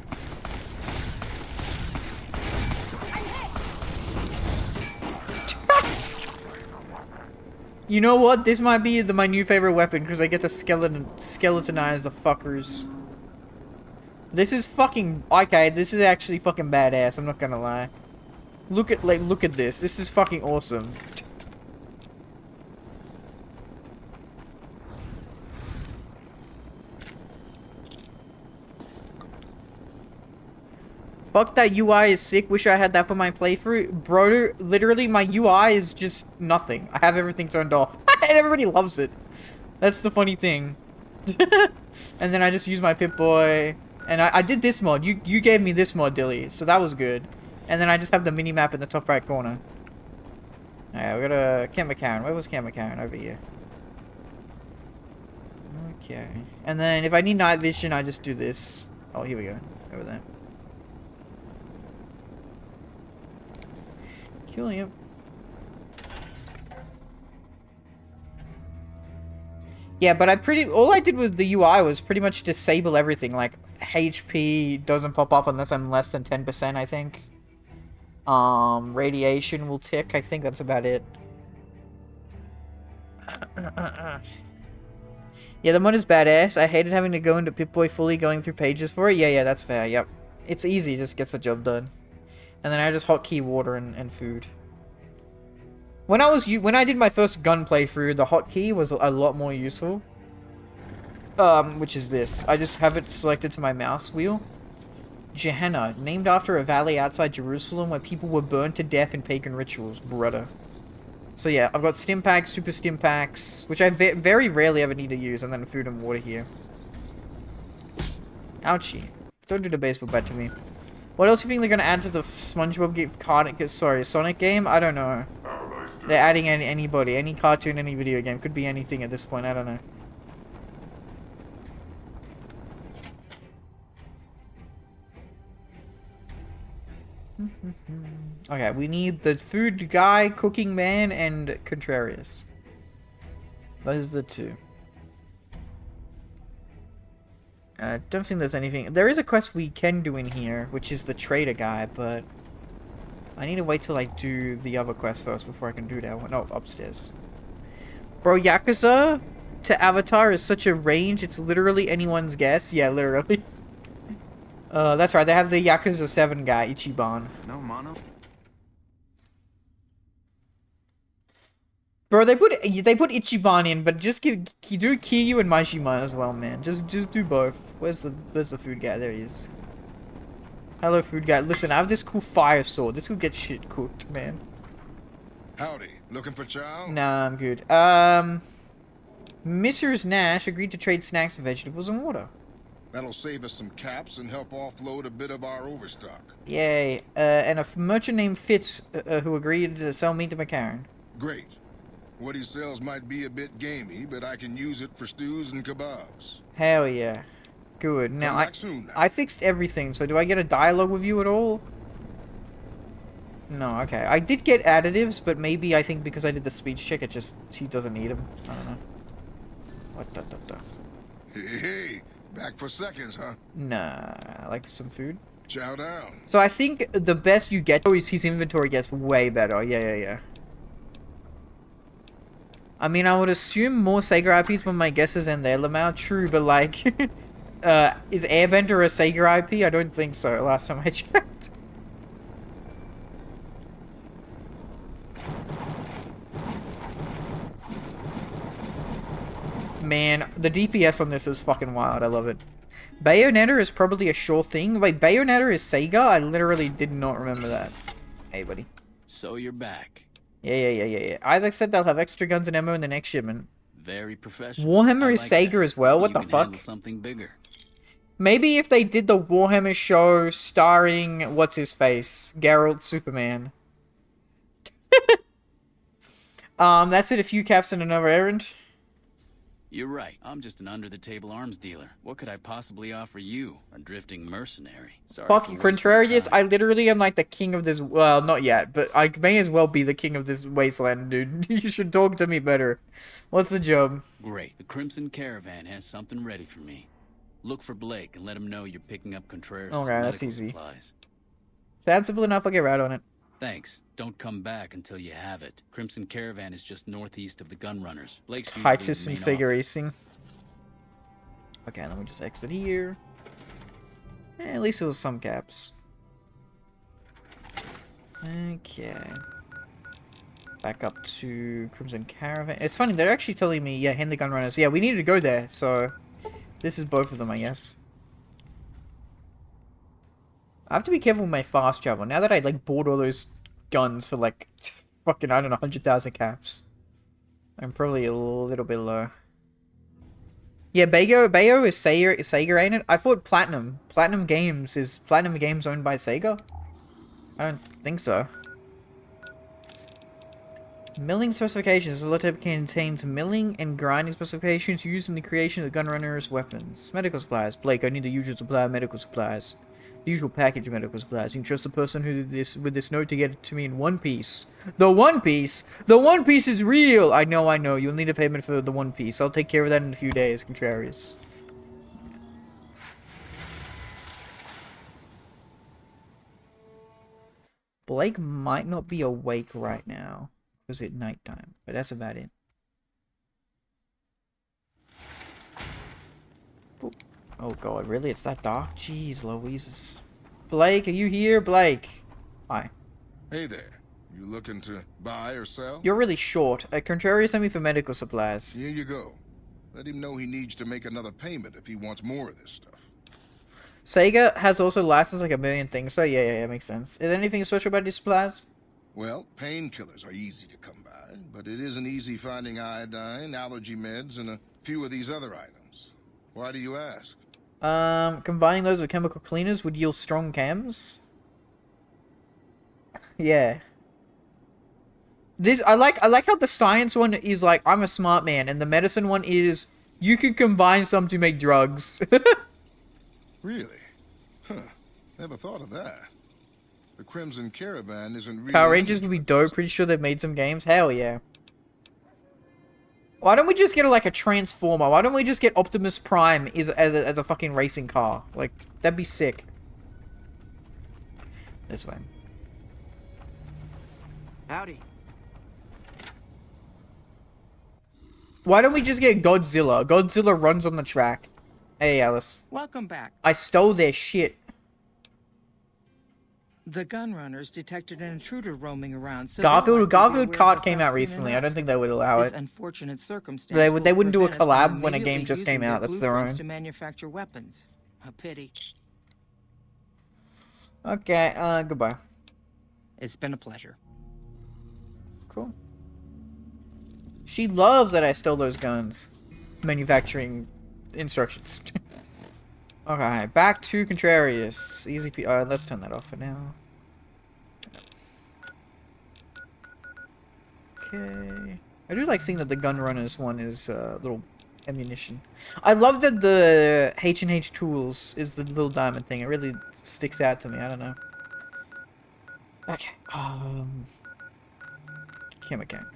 You know what? This might be my new favorite weapon because I get to skeletonize the fuckers. This is fucking okay. This is actually fucking badass. I'm not gonna lie. Look at this. This is fucking awesome. Fuck, that UI is sick. Wish I had that for my playthrough. Bro, literally my UI is just nothing. I have everything turned off. And everybody loves it. That's the funny thing. And then I just use my Pip-Boy. And I did this mod. You gave me this mod, Dilly. So that was good. And then I just have the mini-map in the top right corner. Alright, we got a Camp McCarran. Where was Camp McCarran? Over here. Okay. And then if I need night vision, I just do this. Oh, here we go. Over there. Killing him. Yeah, but all I did with the UI was pretty much disable everything. Like, HP doesn't pop up unless I'm less than 10%, I think. Radiation will tick. I think that's about it. Yeah, the mod is badass. I hated having to go into Pip-Boy fully going through pages for it. Yeah, that's fair. Yep. It's easy. Just gets the job done. And then I just hotkey water and food. When I did my first gun playthrough, the hotkey was a lot more useful. Which is this. I just have it selected to my mouse wheel. Gehenna, named after a valley outside Jerusalem where people were burned to death in pagan rituals. Brother. So yeah, I've got stim packs, super stim packs, which I very rarely ever need to use, and then food and water here. Ouchie. Don't do the baseball bat to me. What else do you think they're gonna add to the SpongeBob Sonic game? I don't know. They're adding anybody, any cartoon, any video game. Could be anything at this point, I don't know. Okay, we need the food guy, cooking man, and Contrarius. Those are the two. I don't think there's anything. There is a quest we can do in here, which is the trader guy, but I need to wait till I do the other quest first before I can do that one. No, upstairs. Bro, Yakuza to Avatar is such a range, it's literally anyone's guess. Yeah, literally. That's right, they have the Yakuza 7 guy, Ichiban. No mono? Bro, they put Ichiban in, but just do Kiryu and Majima as well, man. Just do both. Where's the food guy? There he is. Hello, food guy. Listen, I have this cool fire sword. This could get shit cooked, man. Howdy. Looking for chow? Nah, I'm good. Mrs. Nash agreed to trade snacks, vegetables, and water. That'll save us some caps and help offload a bit of our overstock. Yay. And a merchant named Fitz, who agreed to sell meat to McCarran. Great. What he sells might be a bit gamey, but I can use it for stews and kebabs. Hell yeah. Good. Now, Come back soon now. I fixed everything, so do I get a dialogue with you at all? No, okay. I did get additives, but maybe I think because I did the speech check, he doesn't need them. I don't know. What da da da. Hey, back for seconds, huh? Nah, I like some food. Chow down. So I think the best you get is his inventory gets way better. Yeah. I mean, I would assume more Sega IPs, but my guess is in there. Lamau, true, but like, is Airbender a Sega IP? I don't think so, last time I checked. Man, the DPS on this is fucking wild. I love it. Bayonetta is probably a sure thing. Wait, Bayonetta is Sega? I literally did not remember that. Hey, buddy. So you're back. Yeah. Isaac said they'll have extra guns and ammo in the next shipment. Very professional. Warhammer I is like Sega that. as well. What You the can fuck? handle something bigger. Maybe if they did the Warhammer show starring what's his face, Geralt Superman. That's it. A few caps and another errand. You're right. I'm just an under-the-table arms dealer. What could I possibly offer you, a drifting mercenary? Sorry Fuck for you, wasting Contrarius. time. I literally am like the king of this. Well, not yet, but I may as well be the king of this wasteland, dude. You should talk to me better. What's the job? Great. The Crimson Caravan has something ready for me. Look for Blake and let him know you're picking up Contreras' Okay, that's medical easy. supplies. Sounds simple enough. I'll get right on it. Thanks. Don't come back until you have it. Crimson Caravan is just northeast of the Gunrunners. Blake's usually Titus the and main Sega office. Racing. Okay, let me just exit here. At least it was some caps. Okay. Back up to Crimson Caravan. It's funny, they're actually telling me, yeah, Henley Gunrunners. Yeah, we needed to go there, so this is both of them, I guess. I have to be careful with my fast travel. Now that I, like, bought all those guns for, like, fucking, I don't know, 100,000 caps. I'm probably a little bit low. Yeah, Bayo is Sega, ain't it? I thought Platinum Games owned by Sega? I don't think so. Milling specifications. The letter contains milling and grinding specifications used in the creation of the Gunrunner's weapons. Medical supplies. Blake, I need the usual supply of medical supplies. The usual package of medical supplies. You can trust the person who did this with this note to get it to me in one piece. The One Piece? The One Piece is real! I know. You'll need a payment for the One Piece. I'll take care of that in a few days, Contrarius. Blake might not be awake right now. Was it nighttime? But that's about it. Boop. Oh god, really? It's that dark? Jeez Louises. Blake, are you here? Blake. Hi. Hey there. You looking to buy or sell? You're really short. Contrarius sent me for medical supplies. Here you go. Let him know he needs to make another payment if he wants more of this stuff. Sega has also licensed like a million things, so yeah, makes sense. Is there anything special about these supplies? Well, painkillers are easy to come by, but it isn't easy finding iodine, allergy meds, and a few of these other items. Why do you ask? Combining those with chemical cleaners would yield strong chems. Yeah. I like how the science one is like, I'm a smart man, and the medicine one is, you can combine some to make drugs. Really? Huh. Never thought of that. The Crimson Caravan isn't really... Power Rangers would be dope. Pretty sure they've made some games. Hell yeah. Why don't we just get like a Transformer? Why don't we just get Optimus Prime as a fucking racing car? Like, that'd be sick. This way. Howdy. Why don't we just get Godzilla? Godzilla runs on the track. Hey, Alice. Welcome back. I stole their shit. The Gunrunners detected an intruder roaming around. So Garfield Kart came out recently. I don't think they would allow this it. unfortunate circumstance. They wouldn't do a will prevent us from collab when a game immediately just came using out. That's their own. blueprints to manufacture weapons. A pity. Okay, goodbye. It's been a pleasure. Cool. She loves that I stole those guns. Manufacturing instructions. Okay, back to Contrarius. Easy let's turn that off for now. Okay. I do like seeing that the Gunrunners one is little ammunition. I love that the H&H tools is the little diamond thing. It really sticks out to me. I don't know. Okay. Kemakan.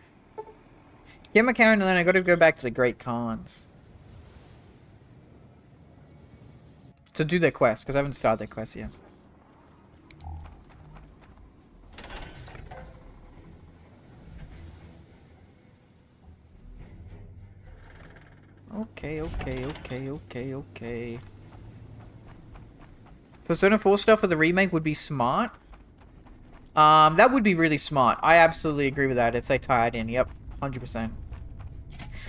Kemakan, and then I gotta go back to the Great Khans. To do their quest, because I haven't started their quest yet. Okay. Persona 4 stuff for the remake would be smart. That would be really smart. I absolutely agree with that if they tie it in. Yep, 100%.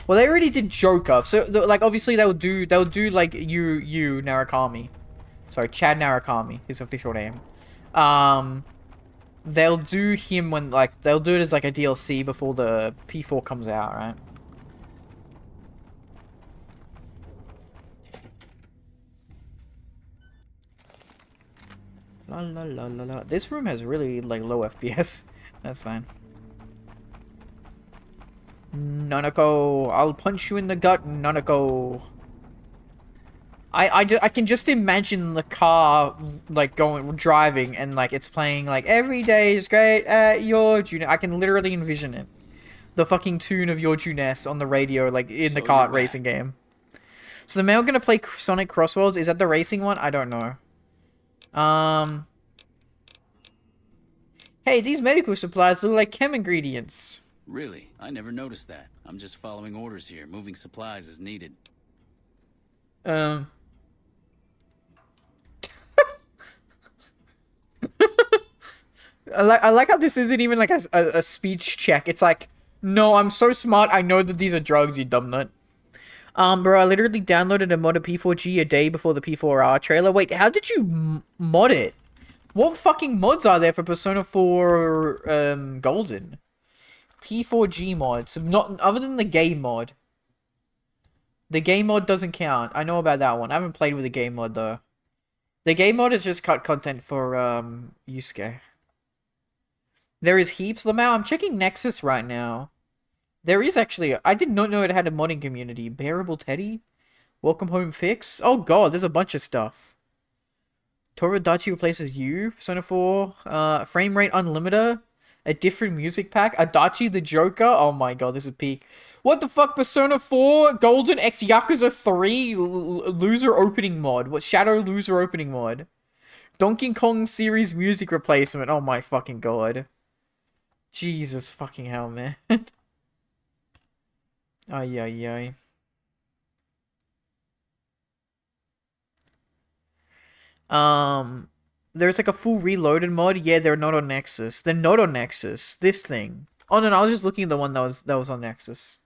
Well, they already did Joker, so like obviously they'll do like you Narukami. Sorry, Chad Narukami, his official name. They'll do him when like they'll do it as like a DLC before the P4 comes out, right? La. This room has really like low FPS. That's fine. Nanako, I'll punch you in the gut, Nanako. I can just imagine the car like driving and like it's playing like every day is great at your June. I can literally envision it. The fucking tune of your Juness on the radio like in the kart racing game. So the male gonna play Sonic Crossworlds. Is that the racing one? I don't know. Hey, these medical supplies look like chem ingredients. Really? I never noticed that. I'm just following orders here, moving supplies as needed. Um. I like how this isn't even like a speech check. It's like, no, I'm so smart. I know that these are drugs, you dumb nut. Bro, I literally downloaded a mod of P4G a day before the P4R trailer. Wait, how did you mod it? What fucking mods are there for Persona 4 Golden? P4G mods, not other than the game mod. The game mod doesn't count. I know about that one. I haven't played with the game mod though. The game mod is just cut content for Yusuke. There is heaps, Lamau. I'm checking Nexus right now. There is actually... I did not know it had a modding community. Bearable Teddy? Welcome Home Fix? Oh god, there's a bunch of stuff. Tomodachi replaces you. Persona 4. Frame Rate Unlimited. A different music pack. Adachi the Joker. Oh my god, this is peak. What the fuck? Persona 4 Golden X Yakuza 3 loser opening mod. What? Shadow loser opening mod. Donkey Kong series music replacement. Oh my fucking god. Jesus fucking hell, man. Ay, ay, ay. There's like a full reloaded mod. Yeah, they're not on Nexus. They're not on Nexus. This thing. Oh no, I was just looking at the one that was on Nexus.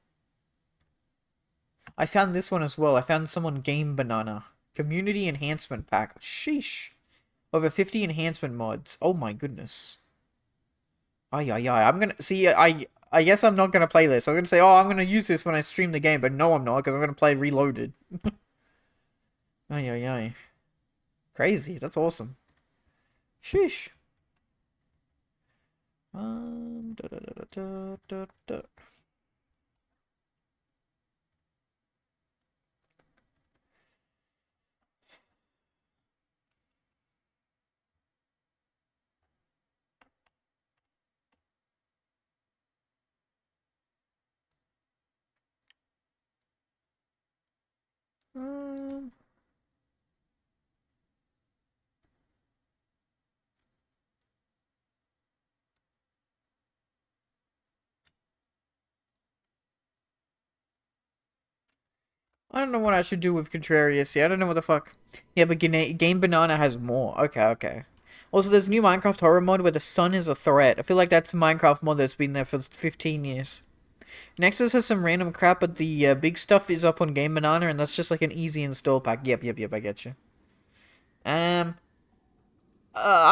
I found this one as well. I found some on Game Banana. Community Enhancement Pack. Sheesh. Over 50 enhancement mods. Oh my goodness. Ay, ay, ay. I'm gonna... See, I guess I'm not gonna play this. I'm gonna say, oh, I'm gonna use this when I stream the game, but no, I'm not, because I'm gonna play Reloaded. Ay, ay, ay. Crazy. That's awesome. Sheesh. Da, da, da, da, da, da. I don't know what I should do with Contrarius here. I don't know what the fuck. Yeah, but Game Banana has more. Okay, okay. Also, there's a new Minecraft horror mod where the sun is a threat. I feel like that's a Minecraft mod that's been there for 15 years. Nexus has some random crap, but the big stuff is up on Game Banana, and that's just like an easy install pack. Yep, I get you. I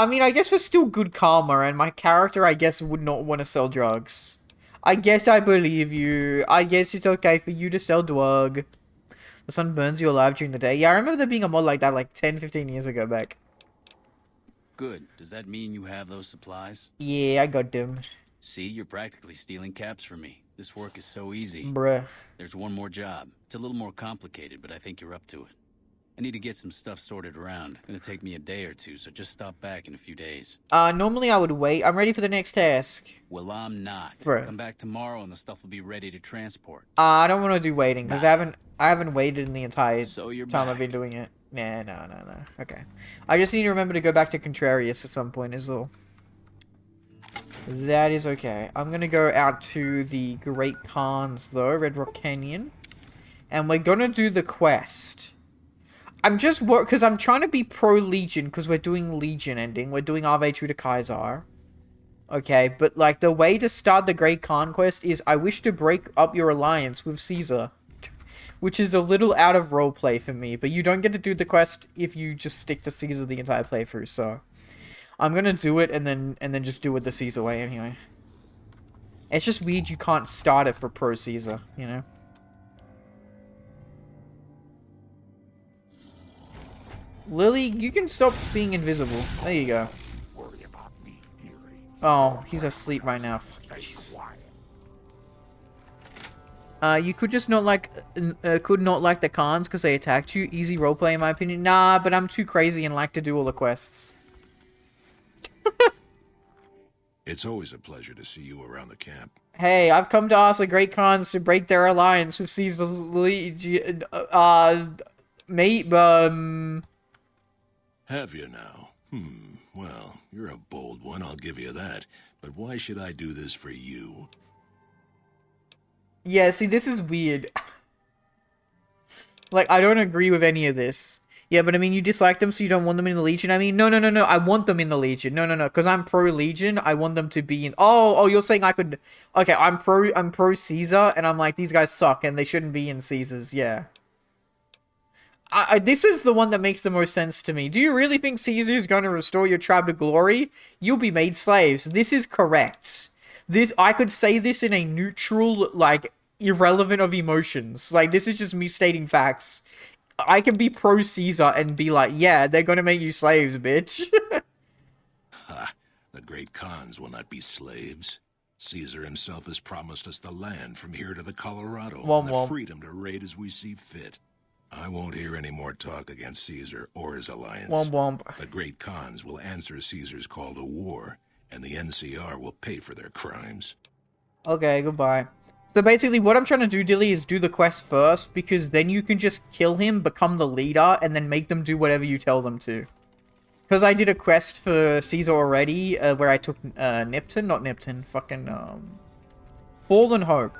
mean, I guess we're still good karma, and my character, I guess, would not want to sell drugs. I guess I believe you. I guess it's okay for you to sell drug. The sun burns you alive during the day. Yeah, I remember there being a mod like that like 10, 15 years ago back. Good. Does that mean you have those supplies? Yeah, I got them. See, you're practically stealing caps from me. This work is so easy. Bruh. There's one more job. It's a little more complicated, but I think you're up to it. I need to get some stuff sorted around. It's gonna take me a day or two, so just stop back in a few days. Normally I would wait. I'm ready for the next task. Well, I'm not. Bruh. Come back tomorrow and the stuff will be ready to transport. I don't want to do waiting, because I haven't waited in the entire So you're time back. I've been doing it. Nah, no. Okay. I just need to remember to go back to Contrarius at some point is all. That is okay. I'm gonna go out to the Great Khans, though, Red Rock Canyon. And we're gonna do the quest. I'm just because I'm trying to be pro-Legion, because we're doing Legion ending. We're doing Ave True to Kaiser. Okay, but, like, the way to start the Great Khan quest is, I wish to break up your alliance with Caesar. Which is a little out of roleplay for me, but you don't get to do the quest if you just stick to Caesar the entire playthrough, so... I'm gonna do it, and then just do it the Caesar way, anyway. It's just weird you can't start it for Pro Caesar, you know? Lily, you can stop being invisible. There you go. Oh, he's asleep right now. Jeez. You could just not like, could not like the Khans because they attacked you. Easy roleplay in my opinion. Nah, but I'm too crazy and like to do all the quests. It's always a pleasure to see you around the camp. Hey, I've come to ask the Great Khans to break their alliance with Caesar's Legion. Mate, Have you now? Well, you're a bold one, I'll give you that. But why should I do this for you? Yeah, see, this is weird. Like, I don't agree with any of this. Yeah, but I mean, you dislike them, so you don't want them in the Legion. I mean, no, I want them in the Legion. No, because I'm pro Legion. I want them to be in. Oh, you're saying I could. Okay, I'm pro Caesar, and I'm like, these guys suck, and they shouldn't be in Caesars. Yeah. This is the one that makes the most sense to me. Do you really think Caesar is going to restore your tribe to glory? You'll be made slaves. This is correct. I could say this in a neutral, like, irrelevant of emotions. Like, this is just me stating facts. I can be pro Caesar and be like, yeah, they're gonna make you slaves, bitch. Ha! The great Khans will not be slaves. Caesar himself has promised us the land from here to the Colorado, and the freedom to raid as we see fit. I won't hear any more talk against Caesar or his alliance. The great Khans will answer Caesar's call to war, and the NCR will pay for their crimes. Okay, goodbye. So basically, what I'm trying to do, Dilly, is do the quest first, because then you can just kill him, become the leader, and then make them do whatever you tell them to. Because I did a quest for Caesar already, where I took Fallen Hope.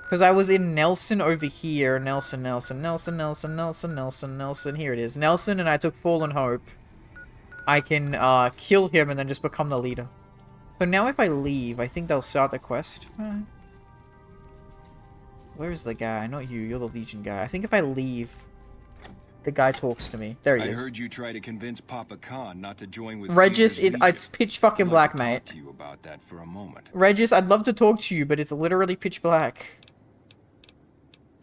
Because I was in Nelson over here. Nelson. Here it is. Nelson, and I took Fallen Hope. I can kill him and then just become the leader. So now if I leave, I think they'll start the quest. Where's the guy? Not you. You're the Legion guy. I think if I leave, the guy talks to me. There he is. I heard you try to convince Papa Khan not to join with Regis, it's pitch fucking black, mate. To you about that for a moment. Regis, I'd love to talk to you, but it's literally pitch black.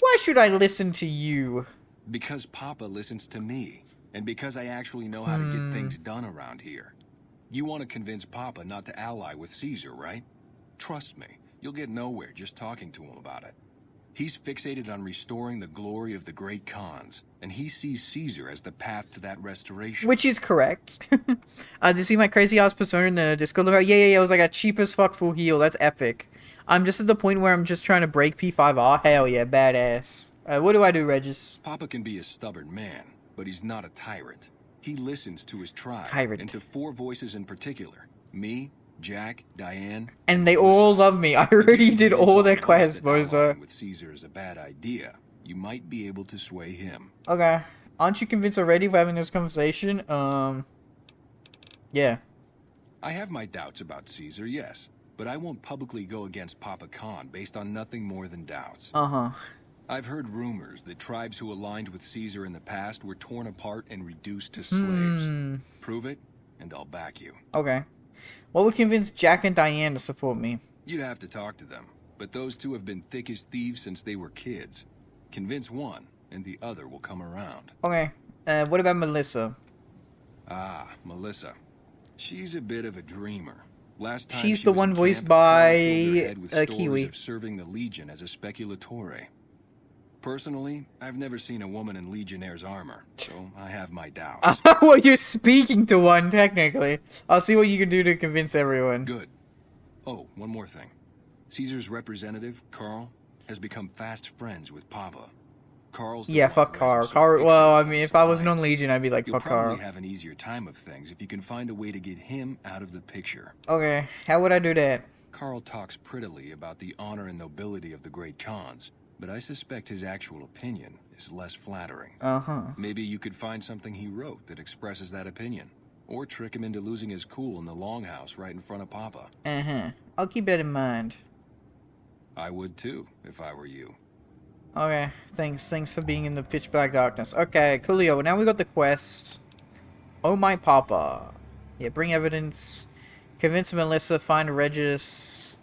Why should I listen to you? Because Papa listens to me, and because I actually know how to get things done around here. You want to convince Papa not to ally with Caesar, right? Trust me, you'll get nowhere just talking to him about it. He's fixated on restoring the glory of the great Khans, and he sees Caesar as the path to that restoration. Which is correct. Did you see my crazy ass persona in the Discord? Yeah, it was like a cheap as fuck full heal. That's epic. I'm just at the point where I'm just trying to break P5R. Hell yeah, badass. What do I do, Regis? Papa can be a stubborn man, but he's not a tyrant. He listens to his tribe, and to 4 voices in particular. Me, Jack, Diane... And they all love me. I already did all their quests, bozo. With Caesar is a bad idea. You might be able to sway him. Okay. Aren't you convinced already for having this conversation? Yeah. I have my doubts about Caesar, yes. But I won't publicly go against Papa Khan based on nothing more than doubts. I've heard rumors that tribes who aligned with Caesar in the past were torn apart and reduced to slaves. Prove it, and I'll back you. Okay. What would convince Jack and Diane to support me? You'd have to talk to them, but those two have been thick as thieves since they were kids. Convince one, and the other will come around. Okay. What about Melissa? Ah, Melissa. She's a bit of a dreamer. Last time she's the one voiced by Kiwi. Of serving the Legion as a speculatore. Personally, I've never seen a woman in Legionnaire's armor, so I have my doubts. Well, you're speaking to one, technically. I'll see what you can do to convince everyone. Good. Oh, one more thing. Caesar's representative, Carl, has become fast friends with Papa. Carl's fuck Carl. Well, I mean, if I was non-Legion, I'd be like, fuck Carl. You'll probably have an easier time of things if you can find a way to get him out of the picture. Okay, how would I do that? Carl talks prettily about the honor and nobility of the great Khans, but I suspect his actual opinion is less flattering. Maybe you could find something he wrote that expresses that opinion. Or trick him into losing his cool in the longhouse right in front of Papa. I'll keep that in mind. I would too, if I were you. Okay, thanks for being in the pitch black darkness. Okay, coolio, now we got the quest. Oh my Papa. Yeah, bring evidence. Convince Melissa, find Regis.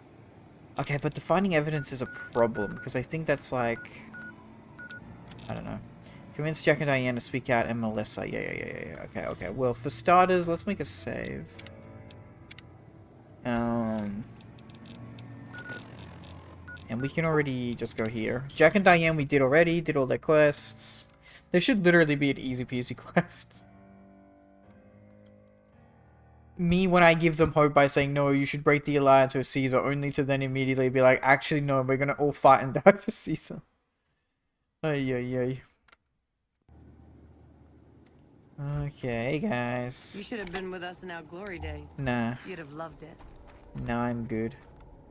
Okay, but the finding evidence is a problem, because I think that's like... I don't know. Convince Jack and Diane to speak out, and Melissa. Yeah. Okay. Well, for starters, let's make a save. And we can already just go here. Jack and Diane we did already, did all their quests. There should literally be an easy peasy quest. Me, when I give them hope by saying, no, you should break the alliance with Caesar, only to then immediately be like, actually, no, we're gonna all fight and die for Caesar. Ay. Okay, guys. You should have been with us in our glory days. Nah. You'd have loved it. Nah, I'm good.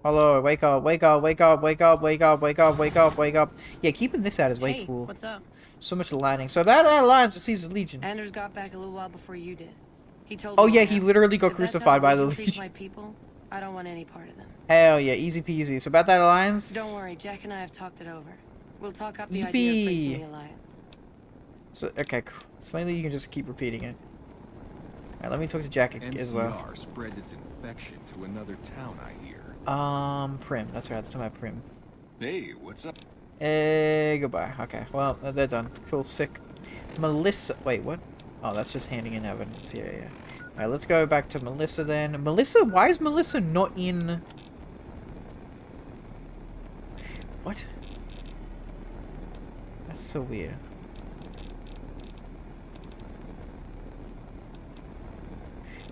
Hello, wake up, wake up, wake up, wake up, wake up, wake up, wake up, wake up. Yeah, keeping this out is way Hey, cool. what's up? So much lighting. So that aligns with Caesar's Legion. Anders got back a little while before you did. He told Oh me yeah, all he that. literally got If that's crucified how by the Legion treats Legion. my people, I don't want any part of them. Hell yeah, easy peasy. So about that alliance. Don't worry, Jack and I have talked it over. We'll talk up the idea of Yippee. breaking the alliance. So okay, cool. It's funny that you can just keep repeating it. Alright, let me talk to Jack as well. NCR spreads its infection to another town, I hear. Prim. That's right. That's my Prim. Hey, what's up? Goodbye. Okay, well, they're done. Cool, sick. Melissa. Wait, what? Oh, that's just handing in evidence. Yeah, yeah. Alright, let's go back to Melissa then. Melissa? Why is Melissa not in... What? That's so weird.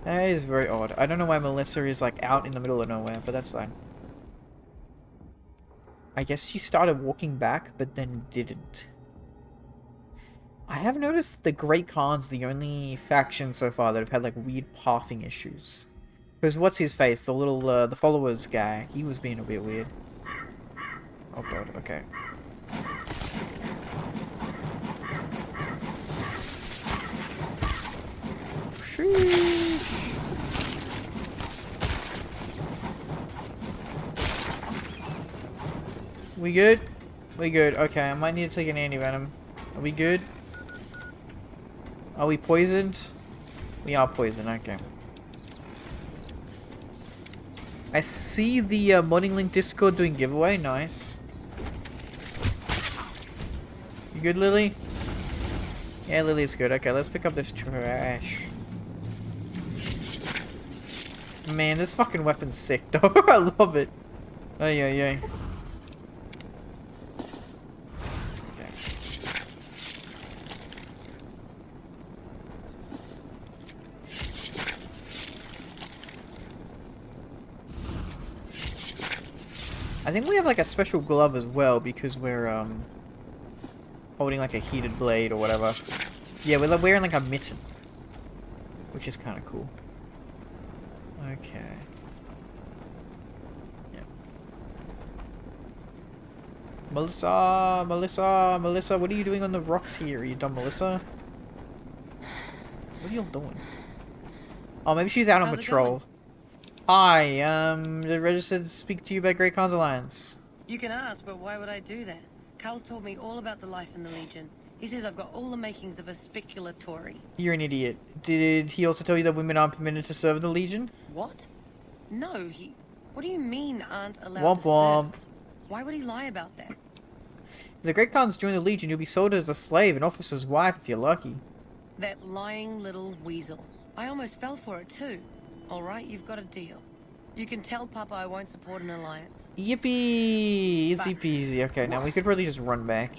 That is very odd. I don't know why Melissa is like out in the middle of nowhere, but that's fine. I guess she started walking back, but then didn't. I have noticed that the Great Khan's the only faction so far that have had like weird pathing issues. Because what's his face? The little, the followers guy. He was being a bit weird. Oh god, okay. Sheesh. We good? We good. Okay, I might need to take an anti-venom. Are we good? Are we poisoned? We are poisoned, okay. I see the Modding Link Discord doing giveaway. Nice. You good, Lily? Yeah, Lily's good. Okay, let's pick up this trash. Man, this fucking weapon's sick, though. I love it. Oh, yeah, yeah. Okay. I think we have like a special glove as well because we're holding like a heated blade or whatever. Yeah, we're wearing like a mitten, which is kind of cool. Okay. Yep. Melissa, Melissa, what are you doing on the rocks here? Are you done, Melissa? What are y'all doing? Oh, maybe she's out on How's it patrol. going? Hi, they're registered to speak to you about Great Khan's Alliance. You can ask, but why would I do that? Cal told me all about the life in the Legion. He says I've got all the makings of a spicular Tory. You're an idiot. Did he also tell you that women aren't permitted to serve in the Legion? What? No, he... What do you mean aren't allowed Womp to womp. serve? Why would he lie about that? If the Great Khans join the Legion, you'll be sold as a slave, an officer's wife if you're lucky. That lying little weasel. I almost fell for it too. Alright, you've got a deal. You can tell Papa I won't support an alliance. Yippee! Easy peasy. Okay, now we could really just run back.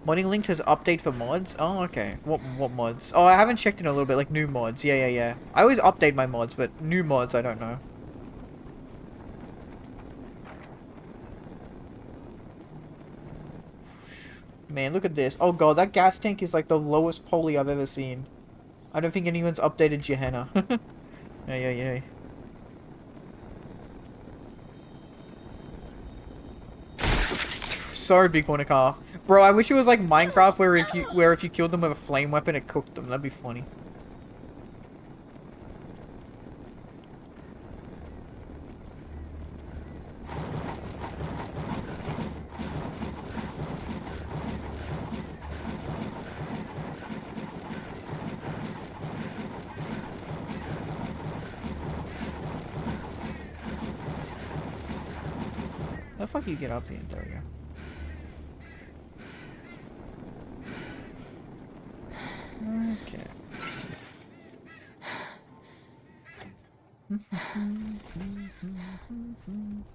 Modding Link has update for mods? Oh, okay. What mods? Oh, I haven't checked in a little bit, like new mods. Yeah. I always update my mods, but new mods, I don't know. Man, look at this. Oh god, that gas tank is like the lowest poly I've ever seen. I don't think anyone's updated Gehenna. Yeah. Sorry, big corner calf. Bro, I wish it was like Minecraft where if you killed them with a flame weapon it cooked them. That'd be funny. How the fuck do you get up here? There we go. Okay.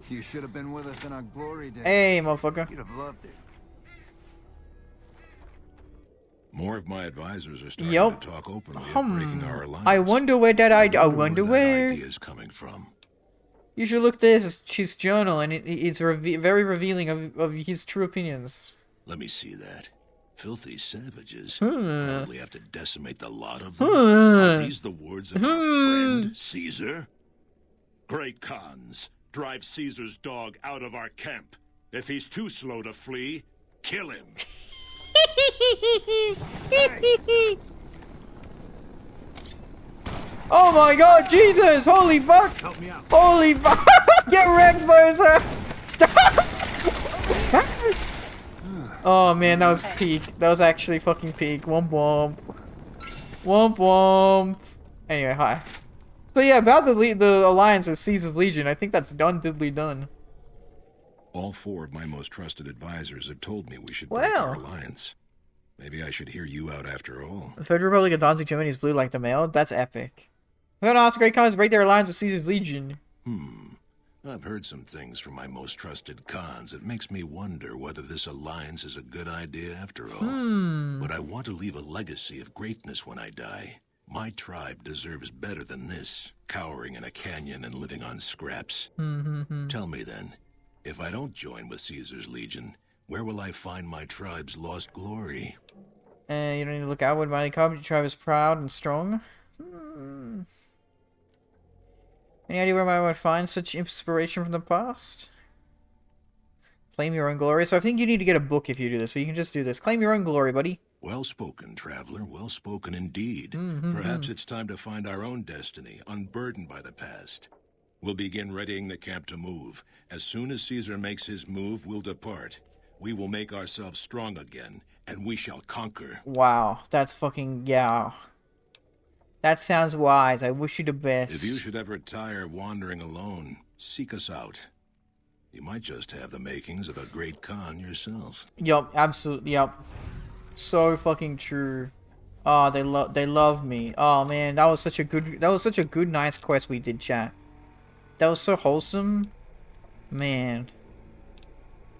You should have been with us in our glory days. Hey, motherfucker. You'd have loved it. More of my advisors are starting Yup. to talk openly about breaking our alliance. I wonder where that I wonder that where. idea is coming from. You should look this. His journal, and it's very revealing of his true opinions. Let me see that. Filthy savages. Hmm. Probably have to decimate the lot of them. Are these the words of our friend, Caesar? Great Khans, drive Caesar's dog out of our camp. If he's too slow to flee, kill him. Oh my god, Jesus! Holy fuck! Help me out. Holy fuck! Get wrecked, Bosa! Oh man, that was peak. That was actually fucking peak. Womp womp. Womp womp. Anyway, hi. So yeah, about the alliance of Caesar's Legion, I think that's done diddly done. All 4 of my most trusted advisors have told me we should break our alliance. Maybe I should hear you out after all. The Federal Republic of Danzig, Germany is blue like the mail. That's epic. I'm gonna ask the Great Khans to break their alliance with Caesar's Legion. I've heard some things from my most trusted Khans that makes me wonder whether this alliance is a good idea after all. But I want to leave a legacy of greatness when I die. My tribe deserves better than this, cowering in a canyon and living on scraps. Tell me then, if I don't join with Caesar's Legion, where will I find my tribe's lost glory? You don't need to look outward, mighty cub. Your tribe is proud and strong. Any idea where I would find such inspiration from the past? Claim your own glory. So I think you need to get a book if you do this. So you can just do this. Claim your own glory, buddy. Well spoken, traveler. Well spoken indeed. Perhaps it's time to find our own destiny, unburdened by the past. We'll begin readying the camp to move. As soon as Caesar makes his move, we'll depart. We will make ourselves strong again, and we shall conquer. Wow, that's fucking, yeah. That sounds wise. I wish you the best. If you should ever tire of wandering alone, seek us out. You might just have the makings of a great Khan yourself. Yup, absolutely, yup. So fucking true. Oh, they love me. Oh man, that was such a good nice quest we did, chat. That was so wholesome. Man.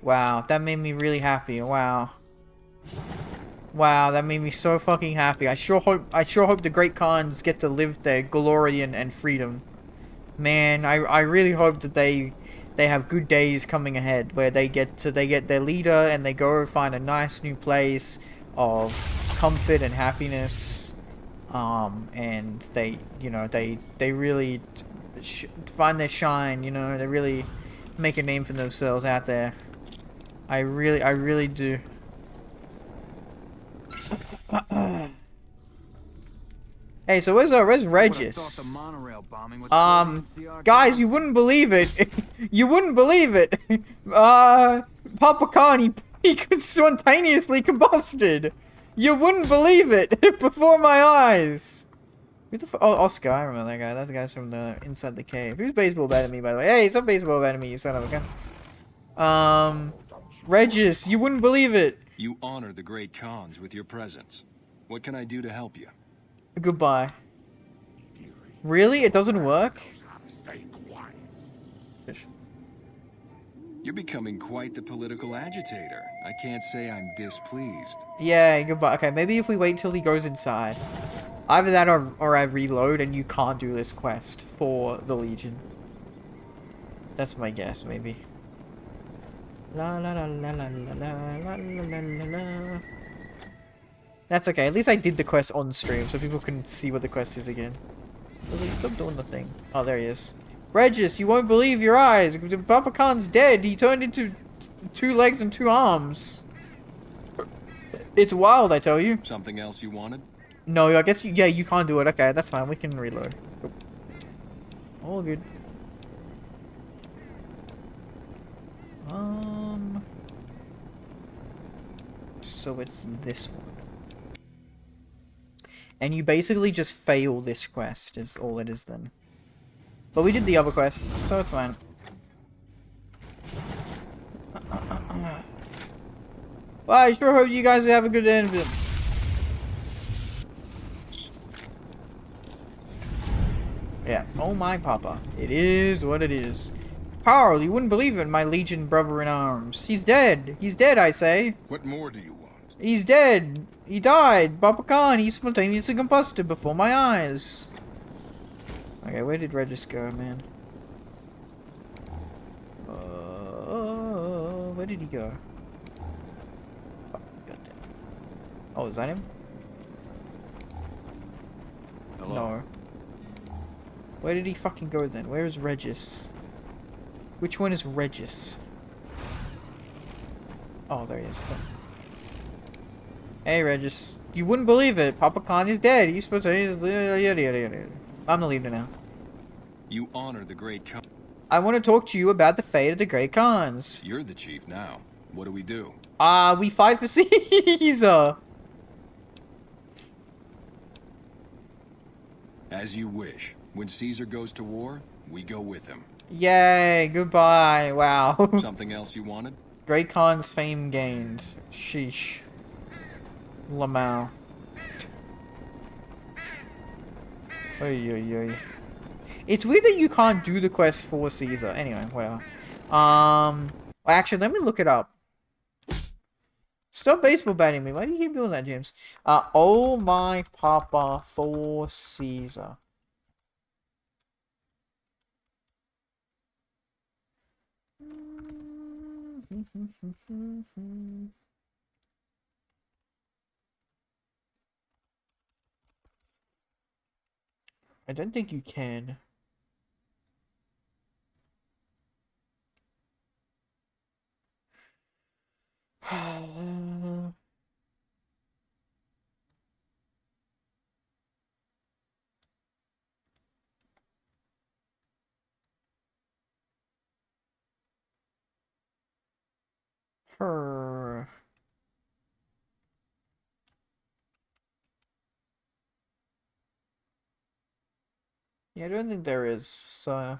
Wow, that made me really happy. Wow. Wow, that made me so fucking happy. I sure hope the Great Khans get to live their glory and freedom. Man, I really hope that they have good days coming ahead where they get their leader and they go find a nice new place of comfort and happiness. And they, you know, they really find their shine, you know, they really make a name for themselves out there. I really do. Hey, so where's Regis? Guys, you wouldn't believe it. You wouldn't believe it. Papa Khan, he spontaneously combusted. You wouldn't believe it before my eyes. Who the oh, Oscar, I remember that guy. That's the guy's from the inside the cave. Who's baseball batting me, by the way? Hey, it's a baseball batting me, you son of a gun. Regis, you wouldn't believe it. You honor the Great Khans with your presence. What can I do to help you? Goodbye. Really? It doesn't work? Fish. You're becoming quite the political agitator. I can't say I'm displeased. Yeah, goodbye. Okay, maybe if we wait till he goes inside. Either that or I reload and you can't do this quest for the Legion. That's my guess, maybe. La la la la la la la la la la. That's okay. At least I did the quest on stream so people can see what the quest is again. Will he stop doing the thing? Oh, there he is. Regis, you won't believe your eyes. Papa Khan's dead. He turned into 2 legs and 2 arms. It's wild, I tell you. Something else you wanted? No, I guess yeah, you can't do it. Okay, that's fine. We can reload. All good. So it's this one. And you basically just fail this quest, is all it is then. But we did the other quests, so it's fine. Well, I sure hope you guys have a good end of it. Yeah, oh my papa. It is what it is. Carl, you wouldn't believe it, my Legion brother in arms. He's dead. He's dead, I say. What more do you want? He's dead. He died. Papa Khan, he spontaneously combusted before my eyes. Okay, where did Regis go, man? Where did he go? Oh, goddamn. Oh, is that him? Hello. No. Where did he fucking go then? Where is Regis? Which one is Regis? Oh, there he is. Cool. Hey, Regis. You wouldn't believe it. Papa Khan is dead. He's supposed to... Yada, yada, yada. I'm the leader now. You honor the Great Khan. I want to talk to you about the fate of the Great Khans. You're the chief now. What do we do? We fight for Caesar. As you wish. When Caesar goes to war, we go with him. Yay, goodbye. Wow. Something else you wanted? Great Khan's fame gained. Sheesh. Lamau. Oy, oy, oy. It's weird that you can't do the quest for Caesar. Anyway, whatever. Actually, let me look it up. Stop baseball batting me. Why do you keep doing that, James? Oh my papa for Caesar. I don't think you can. Her. Yeah, I don't think there is, so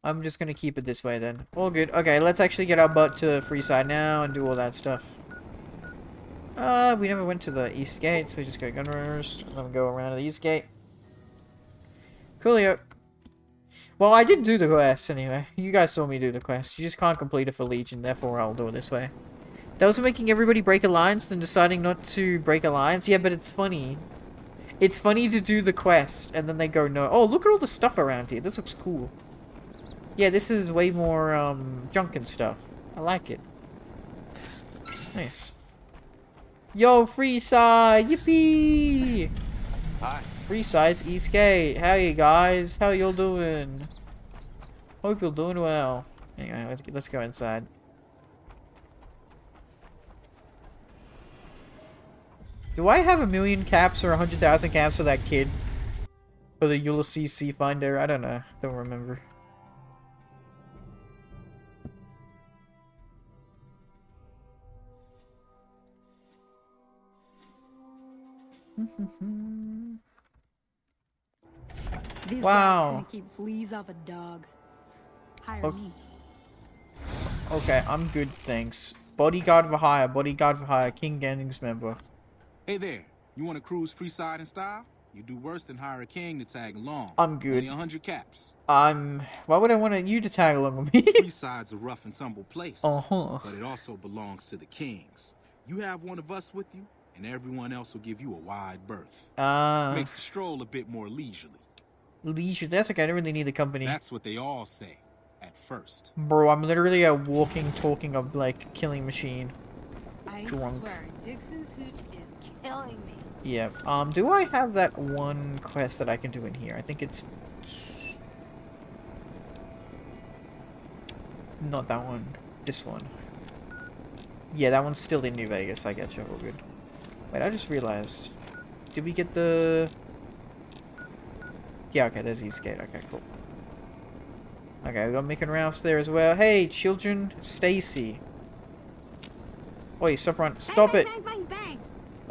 I'm just gonna keep it this way then. All good. Okay, let's actually get our butt to Freeside now and do all that stuff. We never went to the East Gate, so we just go Gunrunners, and then go around to the East Gate. Coolio. Well, I did do the quest anyway. You guys saw me do the quest. You just can't complete it for Legion, therefore I'll do it this way. That was making everybody break alliance, then deciding not to break alliance. Yeah, but it's funny. It's funny to do the quest, and then they go, no. Oh, look at all the stuff around here. This looks cool. Yeah, this is way more, junk and stuff. I like it. Nice. Yo, Freeside! Yippee! Hi. Freeside's East Gate. How you guys? How y'all doing? Hope you're doing well. Anyway, let's go inside. Do I have 1,000,000 caps or 100,000 caps for that kid? For the Ulysses Sea Finder? I don't know. Don't remember. This Wow. guy's gonna keep fleas off a dog. Hire Okay. me. Okay, I'm good, thanks. Bodyguard for hire, King Ganning's member. Hey there, you want to cruise Freeside in style? You do worse than hire a king to tag along. I'm good. Only 100 caps. Why would I want you to tag along with me? Freeside's a rough and tumble place. Uh-huh. But it also belongs to the kings. You have one of us with you, and everyone else will give you a wide berth. Makes the stroll a bit more leisurely. Leisure, that's okay, I don't really need the company. That's what they all say, at first. Bro, I'm literally a walking, talking of, like, killing machine. I Drunk. swear, Dixon's hooch is killing me. Yeah, do I have that one quest that I can do in here? I think it's... Not that one. This one. Yeah, that one's still in New Vegas, I get you, all good. Wait, I just realized. Did we get the... Yeah, okay, there's Eastgate, okay, cool. Okay, we got Mick and Ralph's there as well. Hey, children, Stacy. Oi, stop run, stop it! Bang, bang, bang, bang.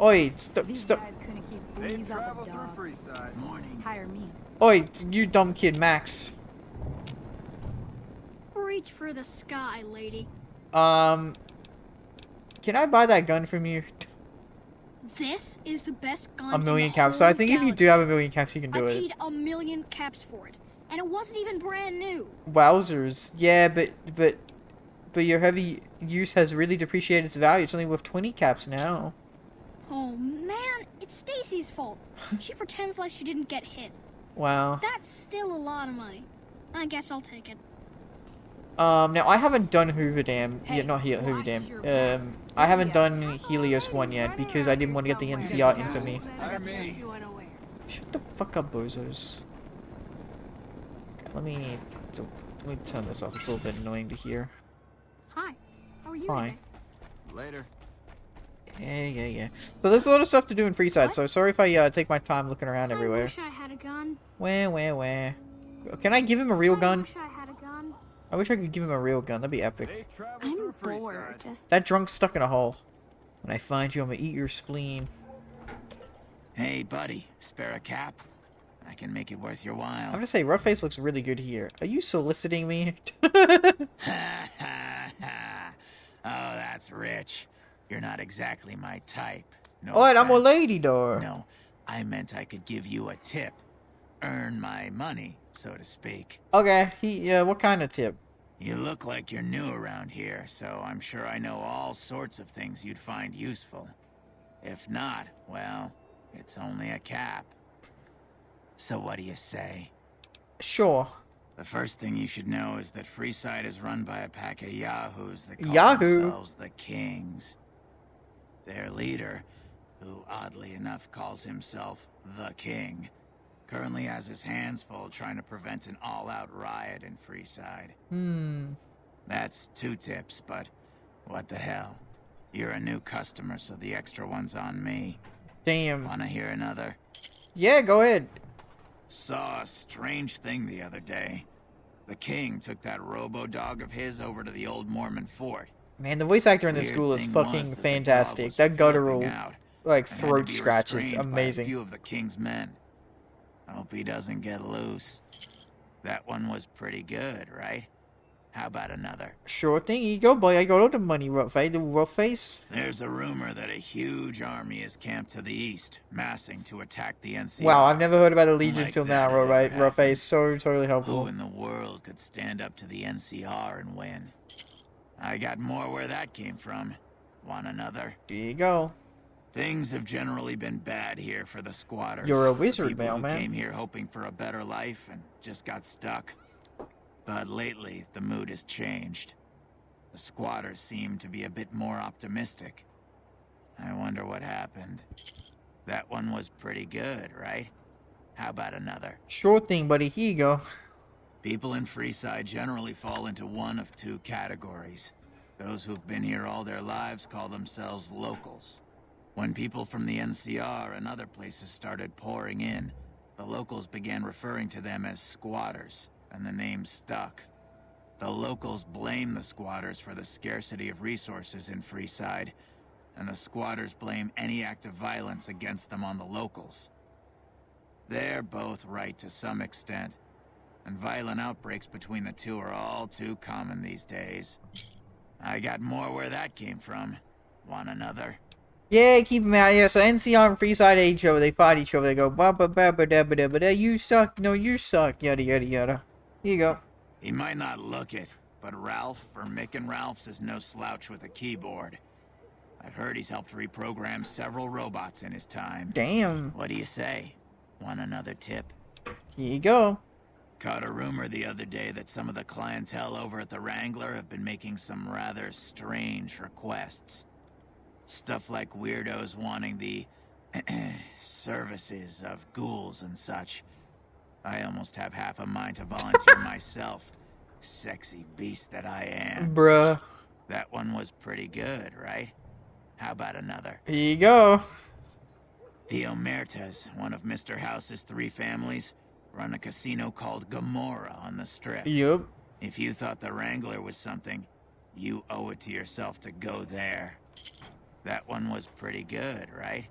Oi, stop, These stop. guys couldn't keep fleas off a dog. Freeside. Morning. Hire me. Oi, you dumb kid, Max. Reach for the sky, lady. Can I buy that gun from you? This is the best gun. 1,000,000 in the caps. So I whole think if you do galaxy. have 1,000,000 caps, you can do I it. paid 1,000,000 caps for it, and it wasn't even brand new. Wowzers. Yeah, but your heavy use has really depreciated its value. It's only worth 20 caps now. Oh man, it's Stacy's fault. She pretends like she didn't get hit. Wow. That's still a lot of money. I guess I'll take it. Now I haven't done Hoover Dam yet, not here, Hoover Dam. I haven't done Helios 1 yet because I didn't want to get the NCR infamy. Shut the fuck up, bozos. Let me turn this off. It's a little bit annoying to hear. Hi. How are you? Hi. Later. Yeah. So there's a lot of stuff to do in Freeside, so sorry if I take my time looking around everywhere. I wish I had a gun. Where? Can I give him a real gun? I wish I had a gun. I wish I could give him a real gun. That'd be epic. I'm bored. That drunk's stuck in a hole. When I find you, I'm gonna eat your spleen. Hey, buddy. Spare a cap? I can make it worth your while. I'm gonna say, Rudface looks really good here. Are you soliciting me? Oh, that's rich. You're not exactly my type. No Alright, I'm a offense. lady, though. No, I meant I could give you a tip. Earn my money, so to speak. Okay, what kind of tip? You look like you're new around here, so I'm sure I know all sorts of things you'd find useful. If not, well, it's only a cap. So what do you say? Sure. The first thing you should know is that Freeside is run by a pack of yahoos that call Yahoo. themselves the Kings. Their leader, who oddly enough calls himself the King, currently has his hands full trying to prevent an all-out riot in Freeside. That's 2 tips, but what the hell? You're a new customer, so the extra one's on me. Damn. Wanna hear another? Yeah, go ahead. Saw a strange thing the other day. The King took that robo-dog of his over to the old Mormon fort. Man, the voice actor in this Weird school is thing fucking was that the dog fantastic. was That guttural, flipping out like, and had to throat be scratch is restrained by a amazing. few of the King's men. Hope he doesn't get loose. That one was pretty good, right? How about another? Sure thing, here you go, boy. I got all the money, Rough-Face. The Rough-Face. There's a rumor that a huge army is camped to the east, massing to attack the NCR. Wow, I've never heard about a Legion Like till that now, had ever right? happened. Rough-Face, so totally Who helpful. in the world could stand up to the NCR and win? I got more where that came from. Want another? Here you go. Things have generally been bad here for the squatters. You're a wizard, People who mailman. came here hoping for a better life and just got stuck. But lately, the mood has changed. The squatters seem to be a bit more optimistic. I wonder what happened. That one was pretty good, right? How about another? Sure thing, buddy. Here you go. People in Freeside generally fall into one of 2 categories. Those who've been here all their lives call themselves locals. When people from the NCR and other places started pouring in, the locals began referring to them as squatters, and the name stuck. The locals blame the squatters for the scarcity of resources in Freeside, and the squatters blame any act of violence against them on the locals. They're both right to some extent, and violent outbreaks between the two are all too common these days. I got more where that came from. Want another? Yeah, keep them out. Yeah, so NCR and Freeside hate each other. They fight each other. They go, ba ba ba ba da ba da ba da. You suck. No, you suck. Yada yada yada. Here you go. He might not look it, but Ralph for Mick and Ralph's is no slouch with a keyboard. I've heard he's helped reprogram several robots in his time. Damn. What do you say? Want another tip? Here you go. Caught a rumor the other day that some of the clientele over at the Wrangler have been making some rather strange requests. Stuff like weirdos wanting the services of ghouls and such. I almost have half a mind to volunteer myself. Sexy beast that I am. Bruh. That one was pretty good, right? How about another? Here you go. The Omertas, one of Mr. House's 3 families, run a casino called Gomorrah on the Strip. Yup. If you thought the Wrangler was something, you owe it to yourself to go there. That one was pretty good, right?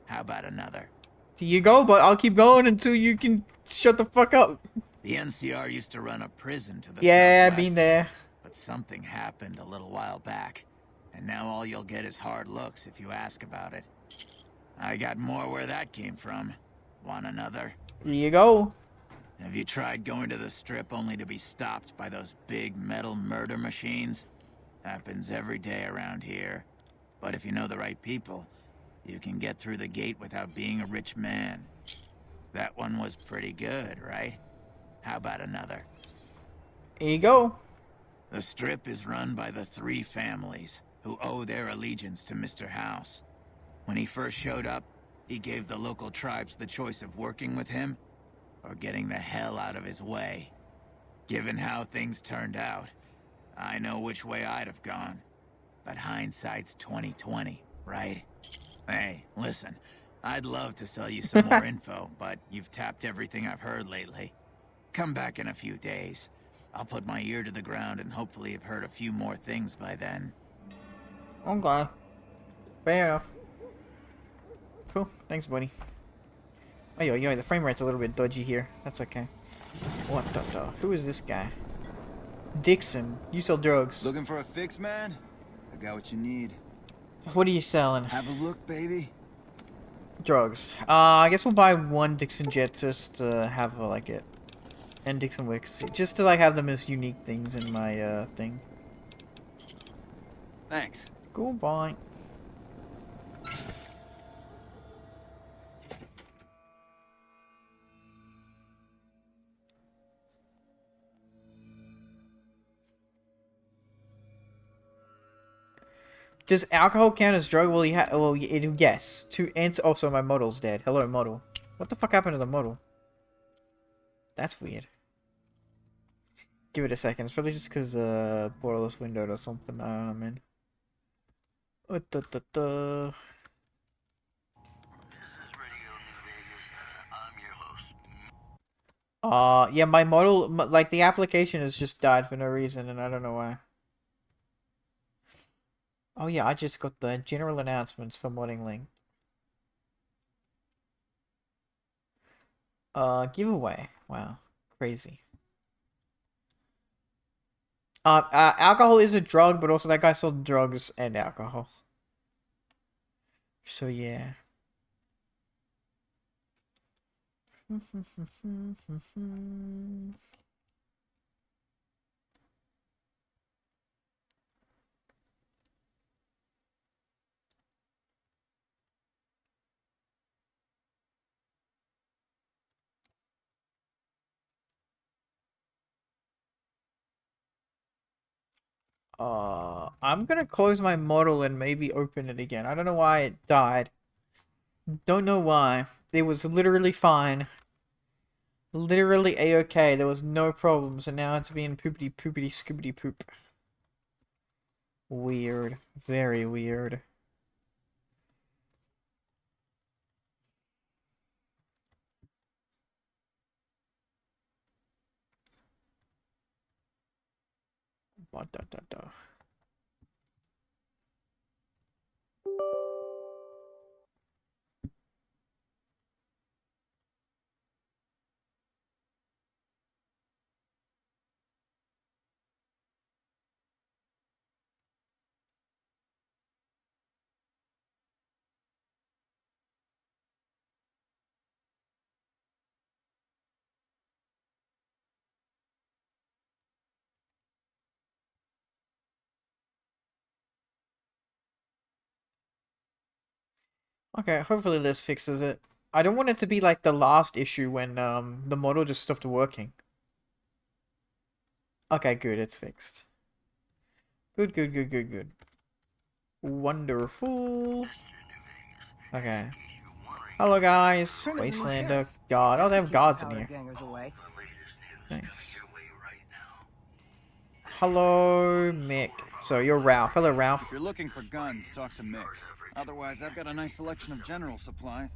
How about another? Here you go, but I'll keep going until you can shut the fuck up. The NCR used to run a prison to the Yeah, I've southwest, been there. but something happened a little while back, and now all you'll get is hard looks if you ask about it. I got more where that came from. Want another? Here you go. Have you tried going to the Strip only to be stopped by those big metal murder machines? Happens every day around here. But if you know the right people, you can get through the gate without being a rich man. That one was pretty good, right? How about another? Here you go. The Strip is run by the 3 families who owe their allegiance to Mr. House. When he first showed up, he gave the local tribes the choice of working with him or getting the hell out of his way. Given how things turned out, I know which way I'd have gone. But hindsight's 20/20, right? Hey, listen, I'd love to sell you some more info, but you've tapped everything I've heard lately. Come back in a few days. I'll put my ear to the ground and hopefully have heard a few more things by then. Okay. Fair enough. Cool. Thanks, buddy. Oh, yo, the frame rate's a little bit dodgy here. That's okay. What the? Who is this guy? Dixon. You sell drugs. Looking for a fix, man? I got what you need. What are you selling? Have a look, baby. Drugs. I guess we'll buy 1 Dixon Jet just to have like it. And Dixon Wicks. Just to like have the most unique things in my thing. Thanks. Goodbye. Does alcohol count as drug? Well, yes. To answer. Also, my model's dead. Hello, model. What the fuck happened to the model? That's weird. Give it a second. It's probably just because borderless windowed or something. I don't know, man. Yeah, my model, like the application has just died for no reason, and I don't know why. Oh yeah, I just got the general announcements for modding link. Giveaway. Wow, crazy. Alcohol is a drug, but also that guy sold drugs and alcohol. So yeah. I'm gonna close my model and maybe open it again. I don't know why it died. Don't know why. It was literally fine. Literally a-okay. There was no problems, and now it's being poopity poopity scoopity poop. Weird. Very weird. What da. Okay, hopefully this fixes it. I don't want it to be like the last issue when the model just stopped working. Okay, good, it's fixed. Good. Wonderful. Okay. Hello guys, Wastelander, God. Oh, they have guards in here. Nice. Hello, Mick. So you're Ralph. Hello, Ralph. If you're looking for guns, talk to Mick. Otherwise, I've got a nice selection of general supplies.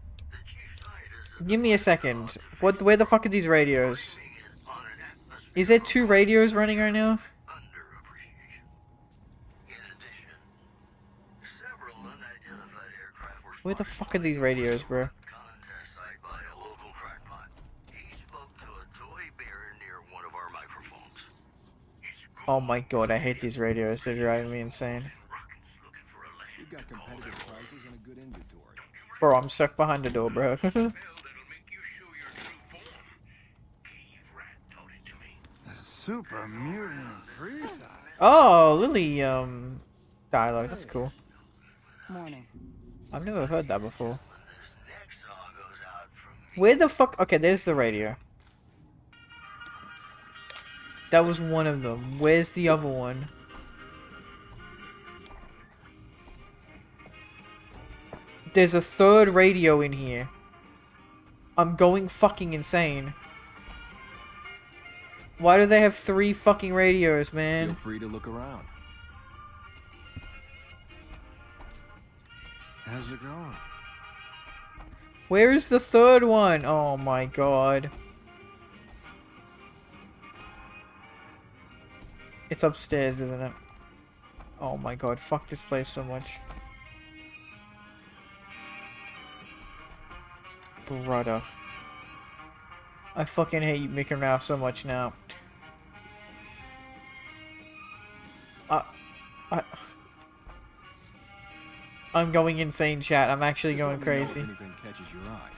Give me a second. Where the fuck are these radios? Is there 2 radios running right now? Where the fuck are these radios, bro? Oh my god, I hate these radios. They're driving me insane. Bro, I'm stuck behind the door, bro. Super mutant freeze. Oh, Lily, dialogue. That's cool. Morning. I've never heard that before. Where the fuck? Okay, there's the radio. That was one of them. Where's the other one? There's a third radio in here. I'm going fucking insane. Why do they have 3 fucking radios, man? Feel free to look around. How's it going? Where is the third one? Oh my god. It's upstairs, isn't it? Oh my god, fuck this place so much. Brother. I fucking hate Mickey Ralph so much now. I'm going insane, chat. I'm actually going crazy. If anything catches your eye.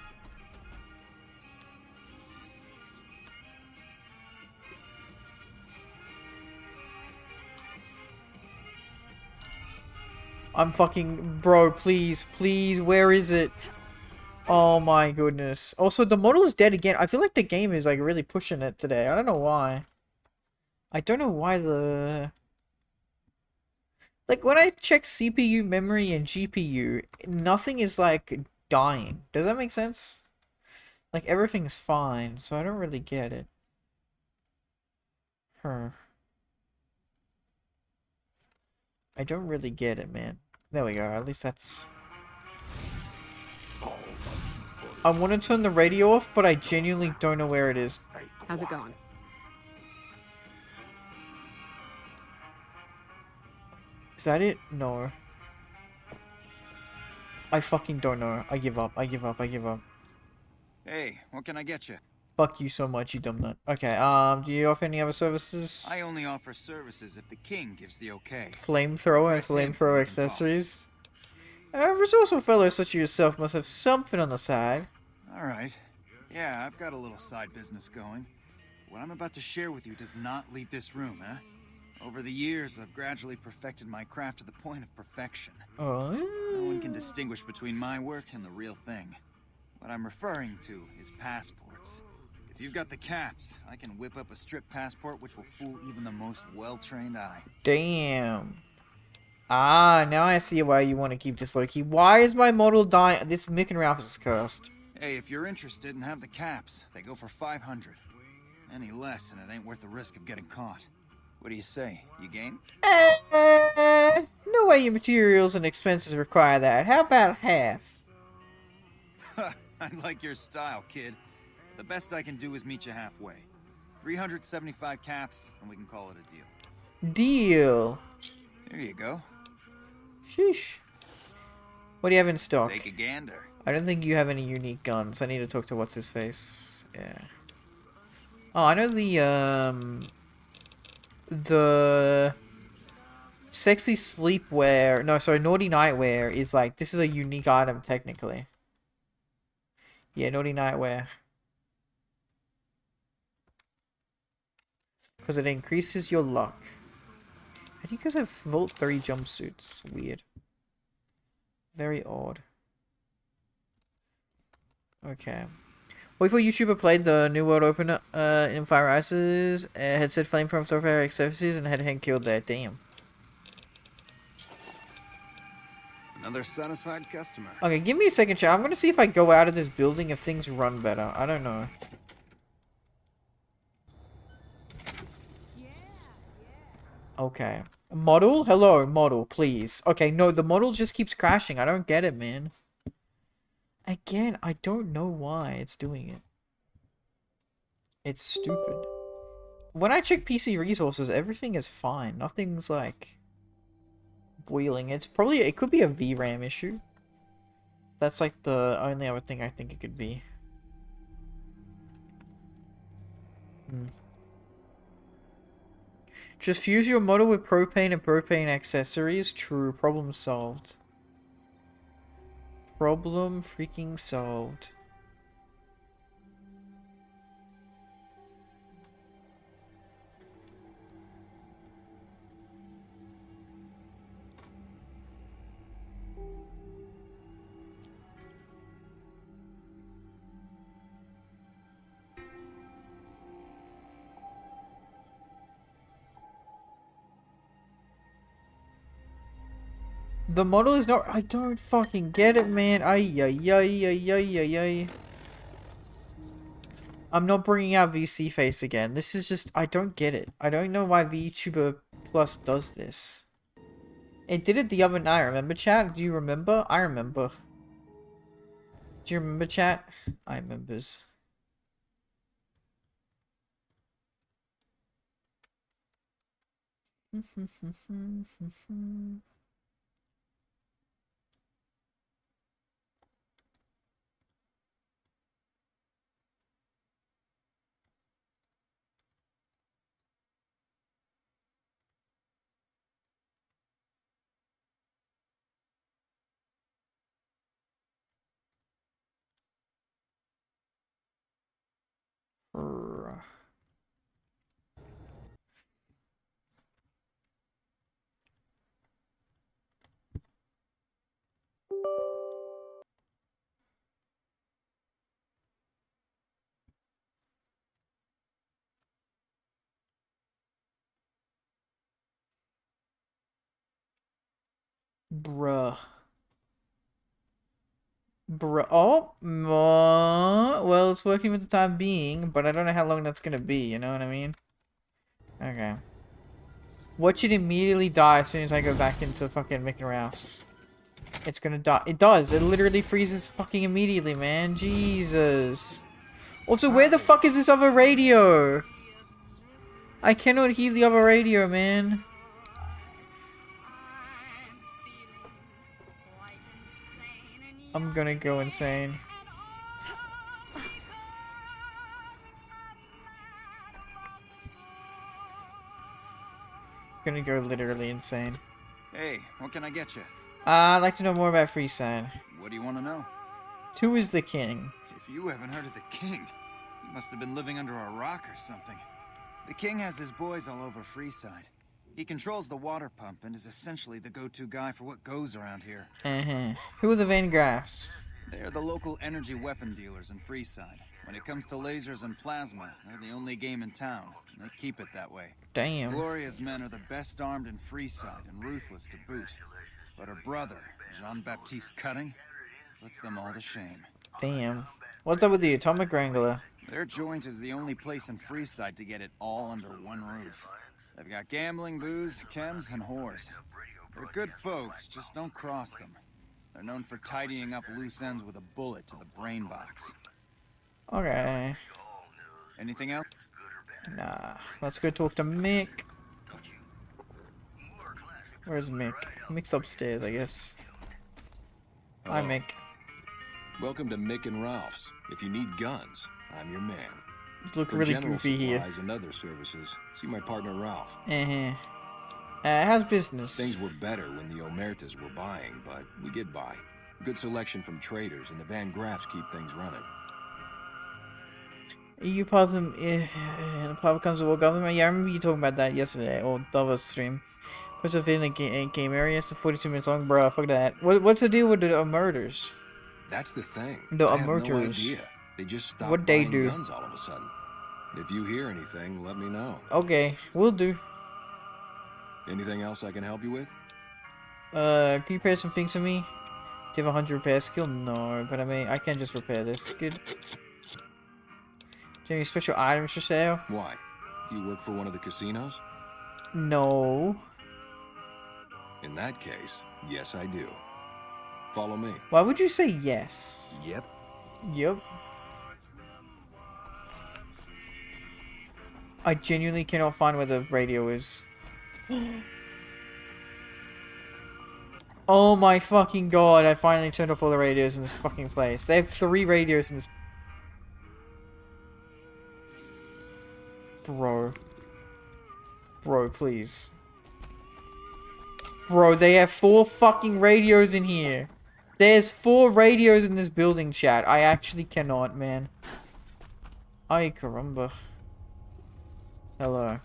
I'm fucking... Bro, please, please, where is it? Oh my goodness. Also, the model is dead again. I feel like the game is like really pushing it today. I don't know why. I don't know why the... Like, when I check CPU, memory, and GPU, nothing is, like, dying. Does that make sense? Like, everything's fine, so I don't really get it. I don't really get it, man. There we go, at least that's... I want to turn the radio off, but I genuinely don't know where it is. How's it going? Is that it? No. I fucking don't know. I give up. I give up. I give up. Hey, what can I get you? Fuck you so much, you dumb nut. Okay, do you offer any other services? I only offer services if the king gives the okay. Flamethrower and flamethrower accessories? Resourceful fellows such as yourself must have something on the side. Alright. Yeah, I've got a little side business going. What I'm about to share with you does not leave this room, eh? Over the years, I've gradually perfected my craft to the point of perfection. Oh. No one can distinguish between my work and the real thing. What I'm referring to is passports. If you've got the caps, I can whip up a strip passport which will fool even the most well-trained eye. Damn. Ah, now I see why you want to keep this low-key. Why is my model dying? This Mick and Ralph is cursed. Hey, if you're interested and have the caps, they go for 500. Any less, and it ain't worth the risk of getting caught. What do you say? You game? No way your materials and expenses require that. How about half? I like your style, kid. The best I can do is meet you halfway. 375 caps, and we can call it a deal. Deal. There you go. Sheesh. What do you have in stock? Take a gander. I don't think you have any unique guns. I need to talk to what's-his-face. Yeah. Oh, I know the sexy sleepwear, no, sorry, naughty nightwear is like, this is a unique item technically. Yeah, naughty nightwear. Because it increases your luck. How do you guys have Vault 3 jumpsuits? Weird. Very odd. Okay. What if a YouTuber played the New World Opener in Fire Ices, had said flame from thoroughfare accessories, and had killed there? Damn. Another satisfied customer. Okay, give me a second, chat. I'm gonna see if I go out of this building if things run better. I don't know. Okay. Model? Hello, model, please. Okay, no, the model just keeps crashing. I don't get it, man. Again, I don't know why it's doing it. It's stupid. When I check PC resources, everything is fine. Nothing's, like, boiling. It's probably, it could be a VRAM issue. That's, like, the only other thing I think it could be. Just fuse your model with propane and propane accessories. True. Problem solved. Problem freaking solved. The model is not... I don't fucking get it, man. Ay, ay, ay, ay, ay, ay, ay. I'm not bringing out VC Face again. This is just... I don't get it. I don't know why VTuber Plus does this. It did it the other night, remember, chat? Do you remember? I remember. Do you remember, chat? I remembers. Bruh. Bruh. Oh, well, it's working for the time being, but I don't know how long that's gonna be, you know what I mean? Okay. Watch it immediately die as soon as I go back into fucking Mickey Mouse. It's gonna die. It does. It literally freezes fucking immediately, man. Jesus. Also, where the fuck is this other radio? I cannot hear the other radio, man. I'm gonna go insane. Gonna go literally insane. Hey, what can I get you? I'd like to know more about Freeside. What do you want to know? Who is the king? If you haven't heard of the king, you must have been living under a rock or something. The king has his boys all over Freeside. He controls the water pump and is essentially the go-to guy for what goes around here. Who are the Van Graffs? They're the local energy weapon dealers in Freeside. When it comes to lasers and plasma, they're the only game in town, and they keep it that way. Damn. Gloria's men are the best armed in Freeside and ruthless to boot. But her brother, Jean-Baptiste Cutting, puts them all to shame. Damn. What's up with the Atomic Wrangler? Their joint is the only place in Freeside to get it all under one roof. They've got gambling, booze, chems, and whores. They're good folks, just don't cross them. They're known for tidying up loose ends with a bullet to the brain box. Okay. Anything else? Nah. Let's go talk to Mick. Where's Mick? Mick's upstairs, I guess. Hi, Mick. Welcome to Mick and Ralph's. If you need guns, I'm your man. You look really goofy here. And other services, see my partner Ralph. How's business? Things were better when the Omertas were buying, but we get by. Good selection from traders, and the Van Graffs keep things running. EU part of the power comes to world government. Yeah, I remember you talking about that yesterday, or the other stream. Puts it in a game area. It's 42 minutes long, bro. Fuck that. What's the deal with the murders? That's the thing. The I have no murders. idea. They just stopped What they buying do? guns all of a sudden. If you hear anything, let me know. Okay, we'll do. Anything else I can help you with? Can you repair some things for me? Do you have 100 repair skill? No, but I mean, I can just repair this. Good. Do you have any special items for sale? Why? Do you work for one of the casinos? No. In that case, yes I do. Follow me. Why would you say yes? Yep. Yep. I genuinely cannot find where the radio is. Oh my fucking god, I finally turned off all the radios in this fucking place. They have 3 radios in this... Bro. Bro, please. Bro, they have 4 fucking radios in here. There's 4 radios in this building, chat. I actually cannot, man. Ay, caramba. Hello.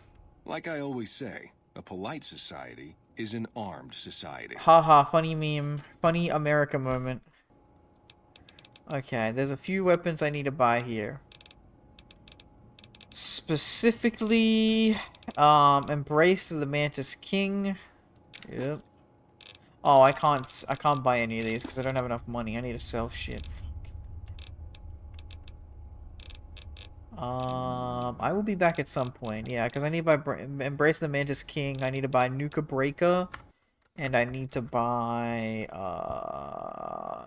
Like I always say, a polite society is an armed society. Haha, funny meme. Funny America moment. Okay, there's a few weapons I need to buy here. Specifically, Embrace of the Mantis King. Yep. Oh, I can't buy any of these because I don't have enough money. I need to sell shit. I will be back at some point. Yeah, because I need to buy Embrace the Mantis King. I need to buy Nuka Breaker. And I need to buy,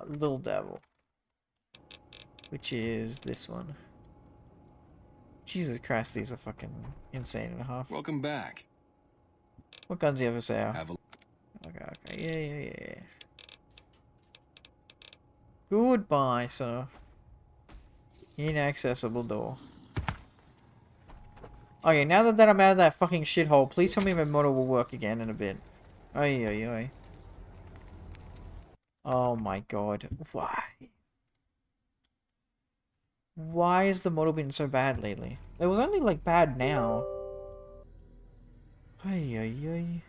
Little Devil. Which is this one. Jesus Christ, these are fucking insane and a half. Welcome back. What guns do you have for sale? Have a Okay, yeah. Goodbye, sir. Inaccessible door. Okay, now that I'm out of that fucking shithole, please tell me my motor will work again in a bit. Ay. Oh my god. Why? Why has the model been so bad lately? It was only like bad now. Ay.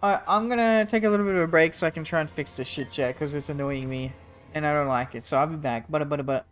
Alright, I'm gonna take a little bit of a break so I can try and fix this shit, chat, because it's annoying me. And I don't like it, so I'll be back. But.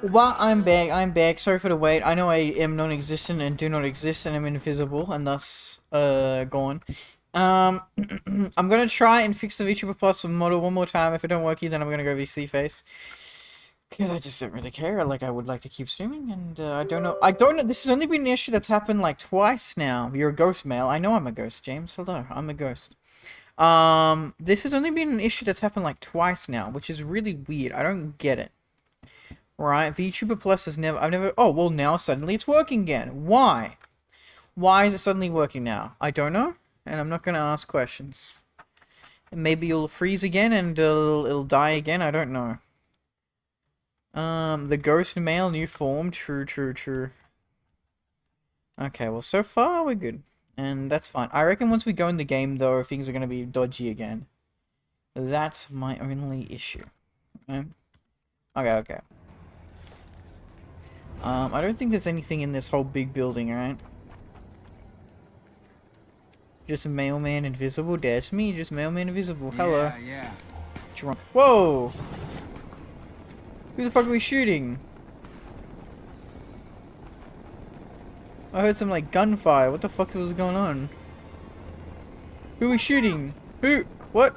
Well, I'm back. Sorry for the wait. I know I am non-existent and do not exist and I'm invisible and thus, gone. I'm gonna try and fix the VTuber Plus model one more time. If it don't work here, then I'm gonna go VC face. Because I just don't really care. Like, I would like to keep streaming and, I don't know. This has only been an issue that's happened, like, twice now. You're a ghost male. I know I'm a ghost, James. Hello, I'm a ghost. This has only been an issue that's happened, like, twice now, which is really weird. I don't get it. Right, VTuber Plus has never, oh, well now suddenly it's working again. Why? Why is it suddenly working now? I don't know, and I'm not gonna ask questions. And maybe it'll freeze again and it'll die again, I don't know. The ghost male new form, true. Okay, well so far we're good. And that's fine. I reckon once we go in the game though, things are gonna be dodgy again. That's my only issue. Okay. I don't think there's anything in this whole big building, right? Just a mailman invisible? That's me, just mailman invisible. Hello. Yeah. Drunk. Whoa! Who the fuck are we shooting? I heard some, like, gunfire. What the fuck was going on? Who are we shooting? Who? What?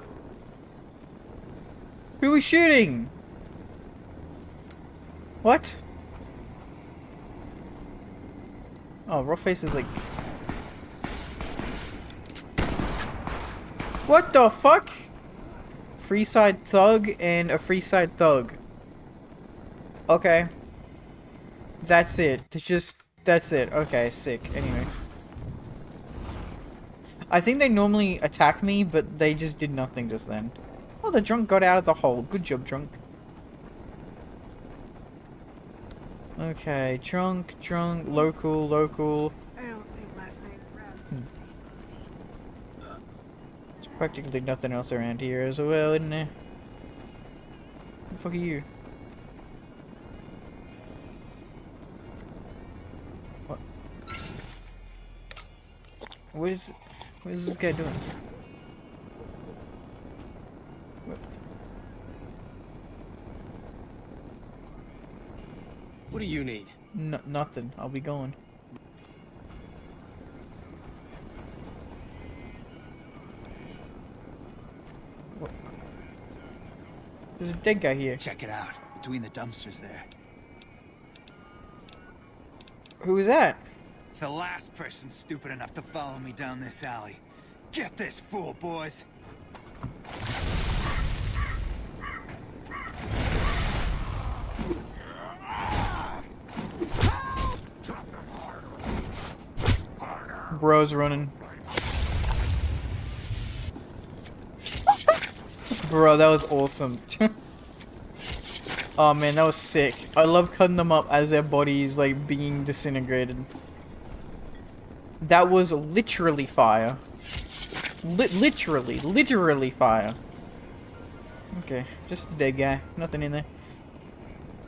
Who are we shooting? What? Oh, Rawface is like... What the fuck? Freeside thug and a freeside thug. Okay. That's it. That's it. Okay, sick. Anyway. I think they normally attack me, but they just did nothing just then. Oh, the drunk got out of the hole. Good job, drunk. Okay, drunk, local. I don't think last night's rats. There's practically nothing else around here as well, isn't there? Who the fuck are you? What? What is this guy doing? What do you need? Nothing. I'll be going. What? There's a dead guy here. Check it out. Between the dumpsters there. Who is that? The last person stupid enough to follow me down this alley. Get this fool, boys. Bro's running. Bro, that was awesome. Oh man, that was sick. I love cutting them up as their bodies like being disintegrated. That was literally fire. Literally fire. Okay, just a dead guy. Nothing in there.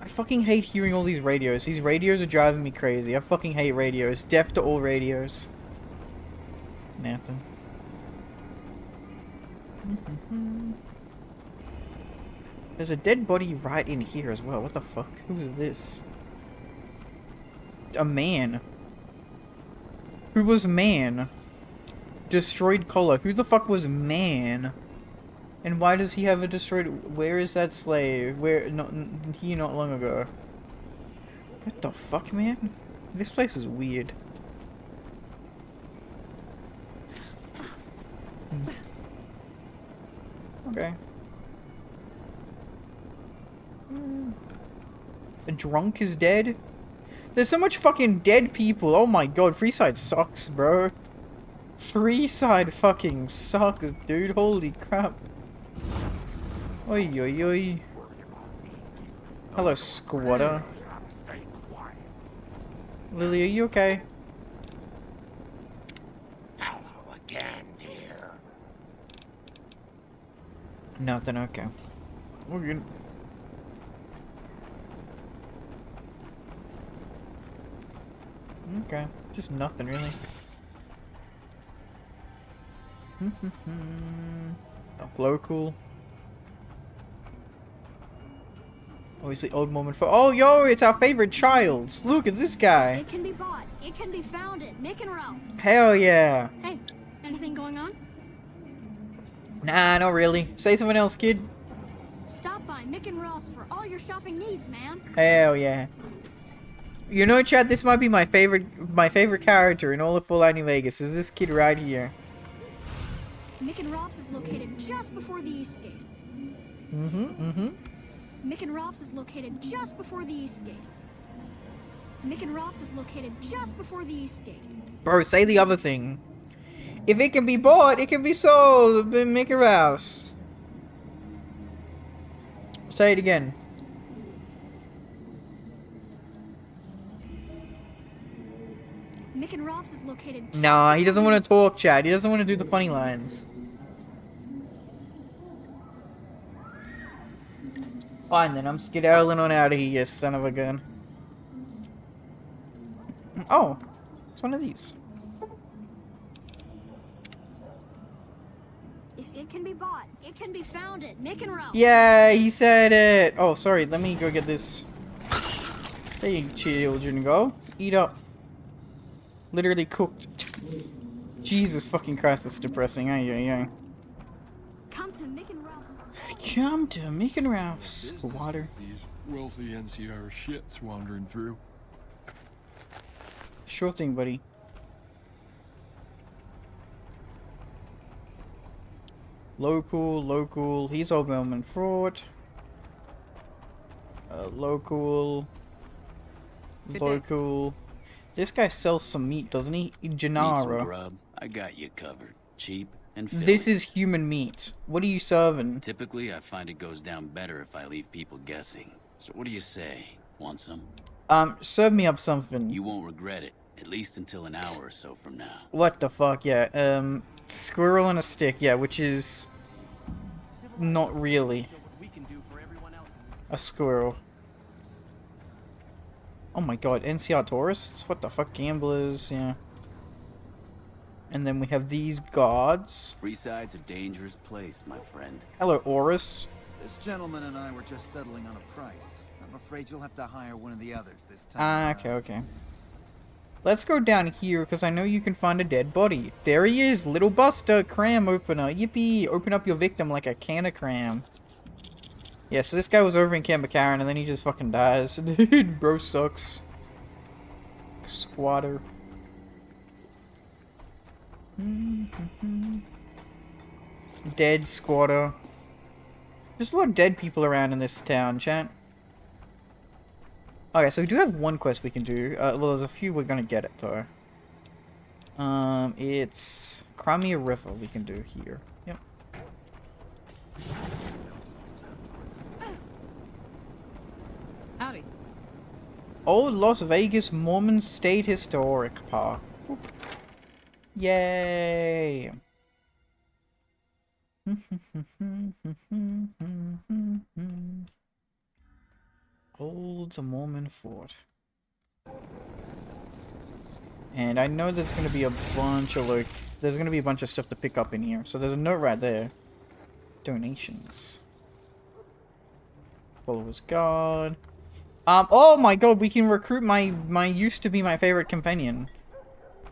I fucking hate hearing all these radios. These radios are driving me crazy. I fucking hate radios. Deaf to all radios. Nothing. There's a dead body right in here as well. What the fuck? Who is this? A man. Who was man? Destroyed collar. Who the fuck was man? And why does he have a destroyed... Where is that slave? Where... Not long ago. What the fuck, man? This place is weird. Okay. A drunk is dead? There's so much fucking dead people. Oh my god, Freeside sucks, bro. Freeside fucking sucks, dude. Holy crap. Oi, oi, oi. Hello, squatter. Lily, are you okay? Hello again, dear. Nothing, okay. We're good. Okay, just nothing really. Oh, local. Obviously, old moment for. Oh, yo, it's our favorite child. Look, it's this guy. It can be bought. It can be found at Mick and Ralph's. Hell yeah. Hey, anything going on? Nah, not really. Say something else, kid. Stop by Mick and Ralph's for all your shopping needs, man. Hell yeah. You know, Chad, this might be my favorite character in all of Fallout New Vegas. Is this kid right here? Mick and Ralph's is located just before the East Gate. Mick and Ralph's is located just before the East Gate. Mick and Ralph's is located just before the East Gate. Bro, say the other thing. If it can be bought, it can be sold. Mick and Ralph's. Say it again. Mick and Ralph's is located. Nah, he doesn't want to talk, Chad. He doesn't want to do the funny lines. Fine then, I'm skedaddling on out of here, you son of a gun. Oh, it's one of these. If it can be bought, it can be found at Mick and Ralph's. Yeah, he said it. Oh, sorry, let me go get this. There you children go. Eat up. Literally cooked. Jesus fucking Christ, that's depressing. Ay, ay, ay. Come to Mick and Ralph's. Come to Mick and Ralph's. Water. These wealthy NCR shits wandering through. Sure thing, buddy. Local. He's Old Melman Fort. Local. This guy sells some meat, doesn't he? Gennaro. Grub. I got you covered. Cheap and filling. This is human meat. What are you serving? Typically, I find it goes down better if I leave people guessing. So what do you say? Want some? Serve me up something. You won't regret it. At least until an hour or so from now. What the fuck, yeah. Squirrel on a stick, yeah, which is not really a squirrel. Oh my god, NCR tourists? What the fuck, gamblers, yeah. And then we have these gods. Freeside's a dangerous place, my friend. Hello, Oris. This gentleman and I were just settling on a price. I'm afraid you'll have to hire one of the others this time. Ah, okay. Let's go down here, because I know you can find a dead body. There he is, Little Buster, cram opener. Yippee! Open up your victim like a can of cram. Yeah, so this guy was over in Camp McCarran, and then he just fucking dies. Dude, bro sucks. Squatter. Dead squatter. There's a lot of dead people around in this town, chat. Okay, so we do have one quest we can do. Well, there's a few we're gonna get it, though. It's Crimea River we can do here. Yep. Howdy. Old Las Vegas Mormon State Historic Park. Whoop. Yay! Old Mormon Fort. And I know there's gonna be a bunch of there's gonna be a bunch of stuff to pick up in here. So there's a note right there. Donations. Followers God. Oh my god, we can recruit my used to be my favorite companion.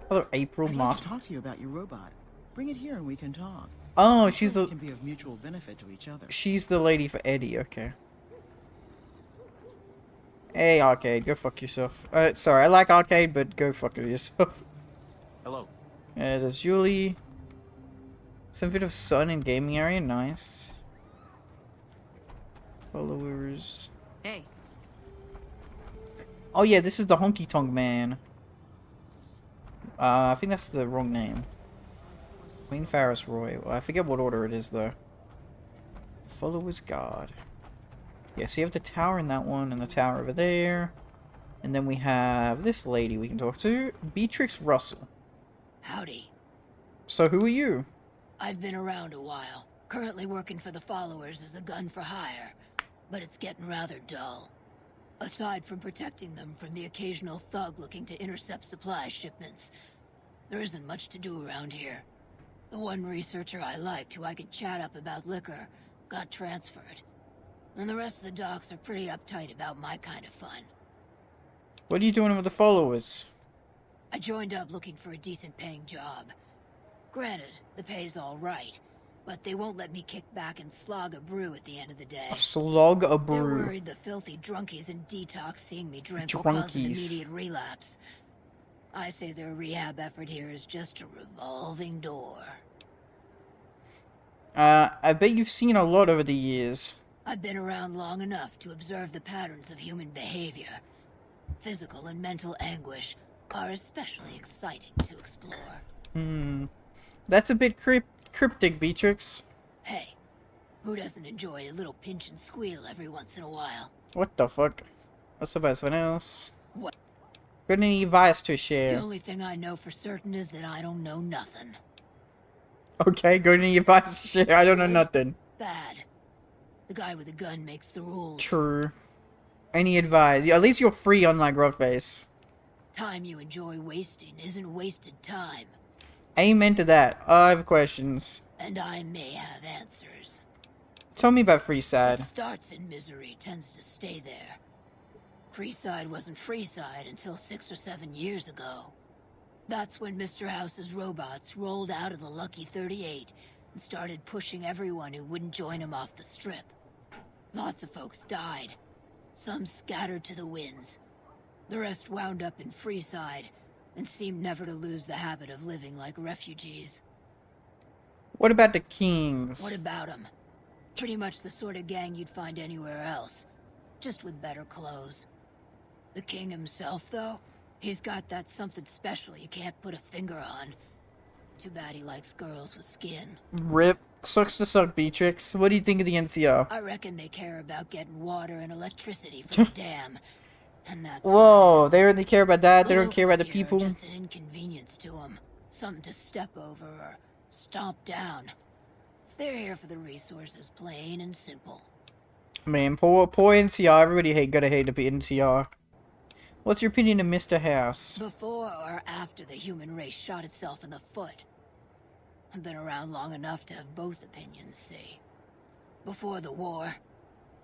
Hello, April I'd like Mott. to talk to you about your robot. Bring it here and we can talk. Oh, she's the... can be of mutual benefit to each other. She's the lady for Eddie, okay. Hey, Arcade, go fuck yourself. Sorry, I like Arcade, but go fuck yourself. Hello. There's Julie. Some bit of sun in gaming area, nice. Followers. Hey. Oh yeah, this is the Honky Tonk Man. I think that's the wrong name. Queen Faris Roy. Well, I forget what order it is though. Followers Guard. Yeah, so you have the tower in that one and the tower over there. And then we have this lady we can talk to. Beatrix Russell. Howdy. So who are you? I've been around a while. Currently working for the Followers as a gun for hire. But it's getting rather dull. Aside from protecting them from the occasional thug looking to intercept supply shipments, there isn't much to do around here. The one researcher I liked, who I could chat up about liquor, got transferred. And the rest of the docs are pretty uptight about my kind of fun. What are you doing with the Followers? I joined up looking for a decent paying job. Granted, the pay's all right, but they won't let me kick back and slog a brew at the end of the day. A slog a brew. They're worried the filthy drunkies in detox seeing me drink will cause an immediate relapse. I say their rehab effort here is just a revolving door. I bet you've seen a lot over the years. I've been around long enough to observe the patterns of human behavior. Physical and mental anguish are especially exciting to explore. That's a bit cryptic, Beatrix. Hey, who doesn't enjoy a little pinch and squeal every once in a while? What the fuck? What's about someone else? What? Got any advice to share? The only thing I know for certain is that I don't know nothing. Okay, got any advice to share? I don't know nothing. Bad. The guy with the gun makes the rules. True. Any advice? At least you're free, unlike Roadface. Time you enjoy wasting isn't wasted time. Amen to that. I have questions. And I may have answers. Tell me about Freeside. What starts in misery tends to stay there. Freeside wasn't Freeside until 6 or 7 years ago. That's when Mr. House's robots rolled out of the Lucky 38 and started pushing everyone who wouldn't join him off the strip. Lots of folks died. Some scattered to the winds. The rest wound up in Freeside and seemed never to lose the habit of living like refugees. What about the Kings? What about them? Pretty much the sort of gang you'd find anywhere else, just with better clothes. The King himself, though, he's got that something special you can't put a finger on. Too bad he likes girls with skin. Rip. Sucks to suck, Beatrix. What do you think of the NCR? I reckon they care about getting water and electricity from the dam. And that's whoa, they only care about that? They don't care about the people? Just an inconvenience to them. Something to step over or stomp down. They're here for the resources, plain and simple. Man, poor NCR. Everybody gotta hate the NCR. What's your opinion of Mr. House? Before or after the human race shot itself in the foot? I've been around long enough to have both opinions, see. Before the war,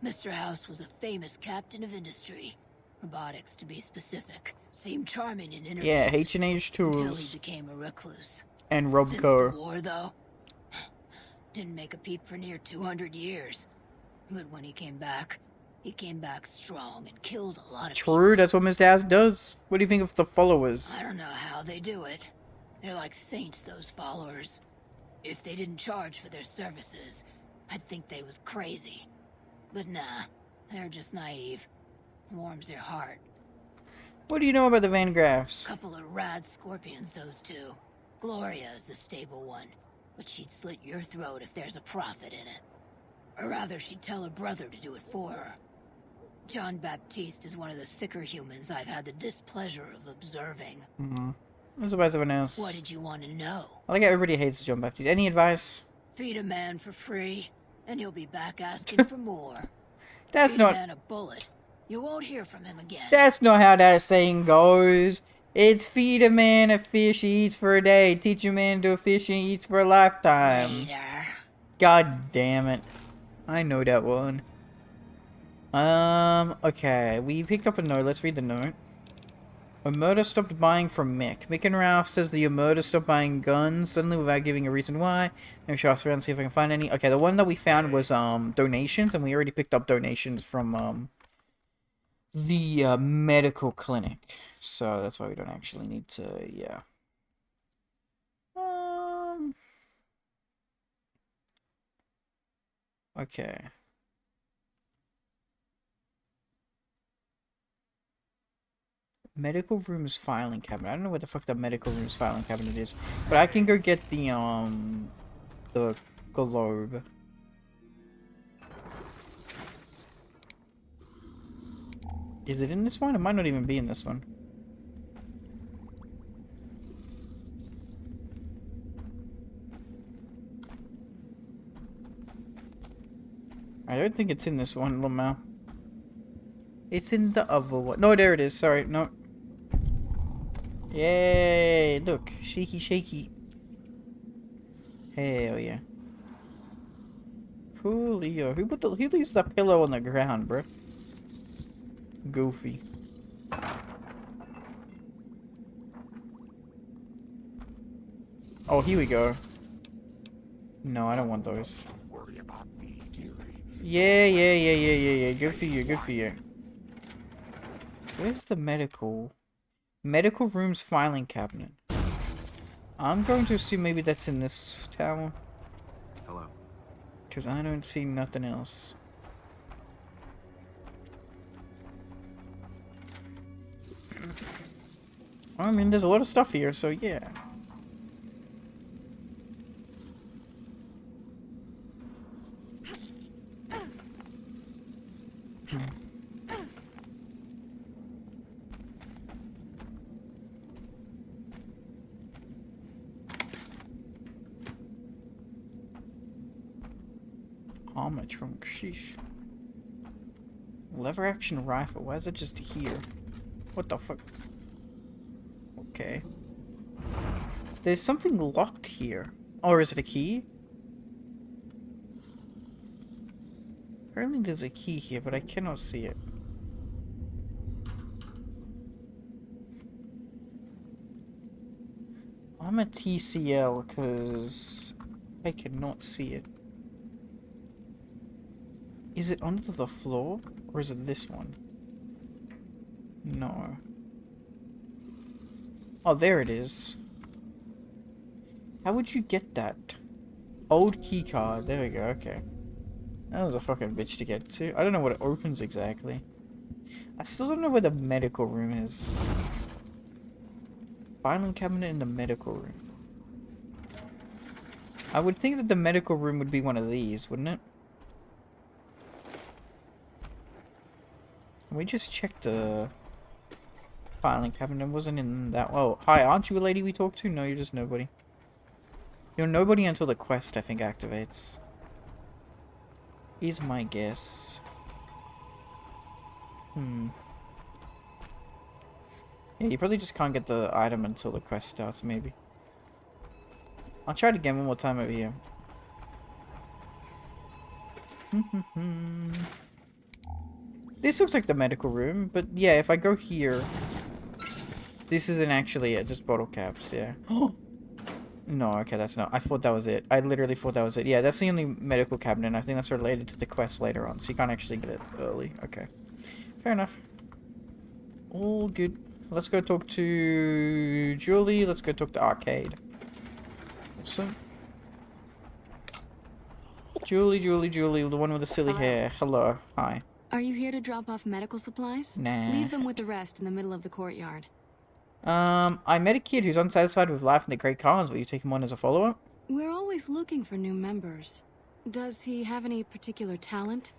Mr. House was a famous captain of industry. Robotics, to be specific. Seemed charming in interviews. Yeah, H&H Until he Tools. became a recluse. And Since Robco. the war, though, didn't make a peep for near 200 years. But when he came back strong and killed a lot of people. True, that's what Mr. House does. What do you think of the Followers? I don't know how they do it. They're like saints, those Followers. If they didn't charge for their services, I'd think they was crazy. But nah, they're just naive. Warms their heart. What do you know about the Van Graffs? Couple of rad scorpions, those two. Gloria is the stable one, but she'd slit your throat if there's a profit in it. Or rather, she'd tell her brother to do it for her. John Baptiste is one of the sicker humans I've had the displeasure of observing. What's about someone else? What did you want to know? I like how everybody hates John Baptiste. Any advice? Feed a man for free, and he'll be back asking for more. That's Feed not... a man a bullet. You won't hear from him again. That's not how that saying goes. It's feed a man a fish he eats for a day. Teach a man to fish he eats for a lifetime. Later. God damn it. I know that one. Okay. We picked up a note. Let's read the note. Omerta stopped buying from Mick. Mick and Ralph says the Omerta stopped buying guns suddenly without giving a reason why. Maybe she'll ask around and see if I can find any. Okay, the one that we found was donations, and we already picked up donations from the medical clinic. So that's why we don't actually need to, yeah. Okay. Medical room's filing cabinet. I don't know what the fuck the medical room's filing cabinet is, but I can go get the globe. Is it in this one? It might not even be in this one. I don't think it's in this one, Lamau. It's in the other one. No, there it is. Sorry, no. Yay! Look, shaky, shaky. Hell yeah. Coolio. Who leaves that pillow on the ground, bro? Goofy. Oh, here we go. No, I don't want those. Yeah. Good for you, good for you. Where's the medical room's filing cabinet? I'm going to assume maybe that's in this tower. Hello. Because I don't see nothing else. I mean, there's a lot of stuff here, so yeah. Armor trunk, sheesh. Lever action rifle, why is it just here? What the fuck? Okay. There's something locked here. Or is it a key? Apparently there's a key here, but I cannot see it. I'm a TCL because I cannot see it. Is it under the floor? Or is it this one? No. Oh, there it is. How would you get that? Old key card. There we go, okay. That was a fucking bitch to get to. I don't know what it opens exactly. I still don't know where the medical room is. Filing cabinet in the medical room. I would think that the medical room would be one of these, wouldn't it? We just checked the filing cabinet. It wasn't in that. Oh, hi, aren't you a lady we talked to? No, you're just nobody. You're nobody until the quest, I think, activates. Is my guess. Yeah, you probably just can't get the item until the quest starts, maybe. I'll try it again one more time over here. This looks like the medical room, but yeah, if I go here... This isn't actually it, just bottle caps, yeah. No, okay, that's not... I thought that was it. I literally thought that was it. Yeah, that's the only medical cabinet, and I think that's related to the quest later on, so you can't actually get it early. Okay. Fair enough. All good. Let's go talk to Julie. Let's go talk to Arcade. Awesome. Julie, the one with the silly hair. Hello. Hi. Are you here to drop off medical supplies? Nah. Leave them with the rest in the middle of the courtyard. I met a kid who's unsatisfied with life in the Great Khans. Will you take him on as a follower? We're always looking for new members. Does he have any particular talent?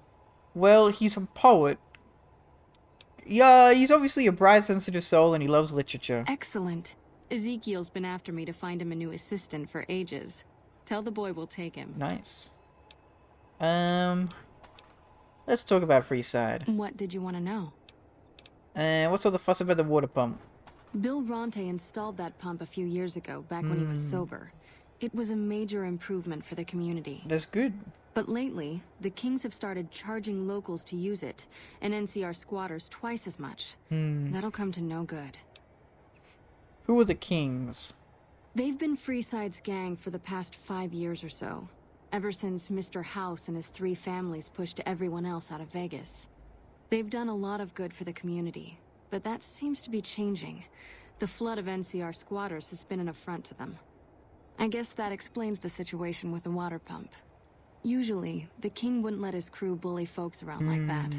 Well, he's a poet. Yeah, he's obviously a bright, sensitive soul, and he loves literature. Excellent. Ezekiel's been after me to find him a new assistant for ages. Tell the boy we'll take him. Nice. Let's talk about Freeside. What did you want to know? What's all the fuss about the water pump? Bill Ronte installed that pump a few years ago, back when he was sober. It was a major improvement for the community. That's good. But lately, the Kings have started charging locals to use it, and NCR squatters twice as much. That'll come to no good. Who are the Kings? They've been Freeside's gang for the past 5 years or so. Ever since Mr. House and his 3 families pushed everyone else out of Vegas. They've done a lot of good for the community, but that seems to be changing. The flood of NCR squatters has been an affront to them. I guess that explains the situation with the water pump. Usually, the king wouldn't let his crew bully folks around like that.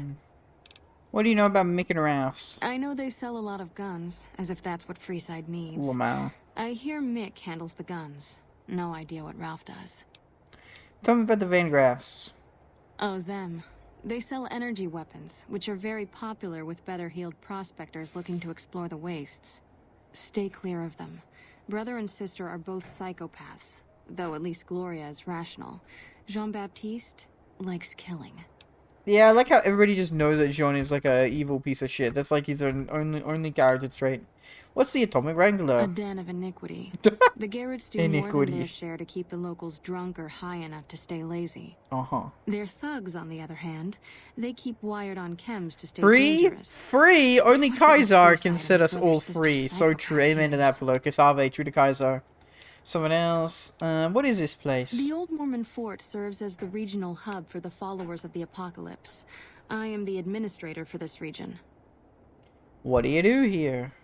What do you know about Mick and Ralph's? I know they sell a lot of guns, as if that's what Freeside needs. Wow. I hear Mick handles the guns. No idea what Ralph does. Tell me about the Van Graffs. Oh, them. They sell energy weapons, which are very popular with better-heeled prospectors looking to explore the wastes. Stay clear of them. Brother and sister are both psychopaths, though at least Gloria is rational. Jean-Baptiste likes killing. Yeah, I like how everybody just knows that Jean is like a evil piece of shit. That's like his only character trait. What's the Atomic Wrangler? A den of iniquity. The Garretts do more than their share to keep the locals drunk or high enough to stay lazy. Their thugs, on the other hand, they keep wired on chems to stay dangerous. Free? Only Kaiser can set us all free. So true. Amen to that, Pelocus. Ave, true to Kaiser. Someone else. What is this place? The Old Mormon Fort serves as the regional hub for the followers of the Apocalypse. I am the administrator for this region. What do you do here?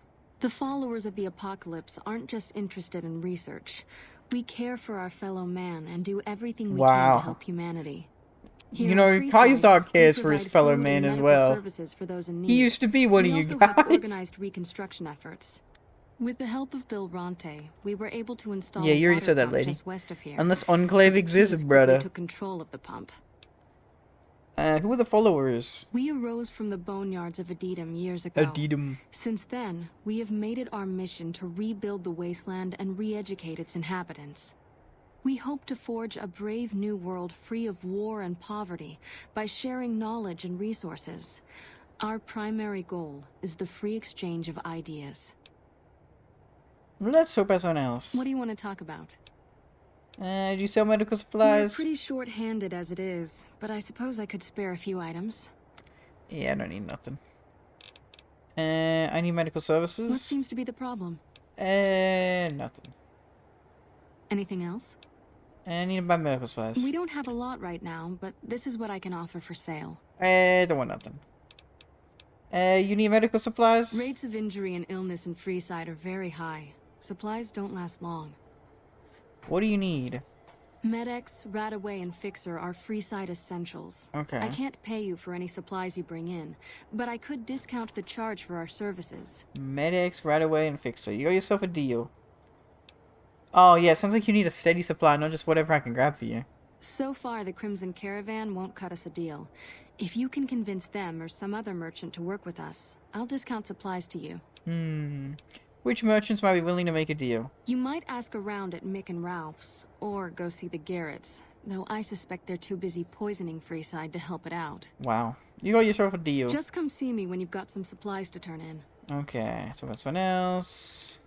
The followers of the Apocalypse aren't just interested in research. We care for our fellow man and do everything we can to help humanity. You know, Kaiser cares for his fellow man as well. He used to be one of you guys. We also have organized reconstruction efforts. With the help of Bill Ronte, we were able to install you already said that, lady. just west of here. Unless Enclave exists, brother. Took control of the pump. Who are the followers? We arose from the boneyards of Adidam years ago. Adidam. Since then, we have made it our mission to rebuild the wasteland and re-educate its inhabitants. We hope to forge a brave new world free of war and poverty by sharing knowledge and resources. Our primary goal is the free exchange of ideas. Let's hope that's someone else. What do you want to talk about? Do you sell medical supplies? We're pretty short-handed as it is, but I suppose I could spare a few items. Yeah, I don't need nothing. I need medical services. What seems to be the problem? Nothing. Anything else? I need to buy medical supplies. We don't have a lot right now, but this is what I can offer for sale. Don't want nothing. You need medical supplies? Rates of injury and illness in Freeside are very high. Supplies don't last long. What do you need? Med-X, Radaway, and Fixer are Freeside essentials. Okay. I can't pay you for any supplies you bring in, but I could discount the charge for our services. Med-X, Radaway, and Fixer. You got yourself a deal. Oh, yeah, sounds like you need a steady supply, not just whatever I can grab for you. So far, the Crimson Caravan won't cut us a deal. If you can convince them or some other merchant to work with us, I'll discount supplies to you. Which merchants might be willing to make a deal? You might ask around at Mick and Ralph's, or go see the Garretts, though I suspect they're too busy poisoning Freeside to help it out. Wow. You got yourself a deal. Just come see me when you've got some supplies to turn in. Okay, so that's someone else.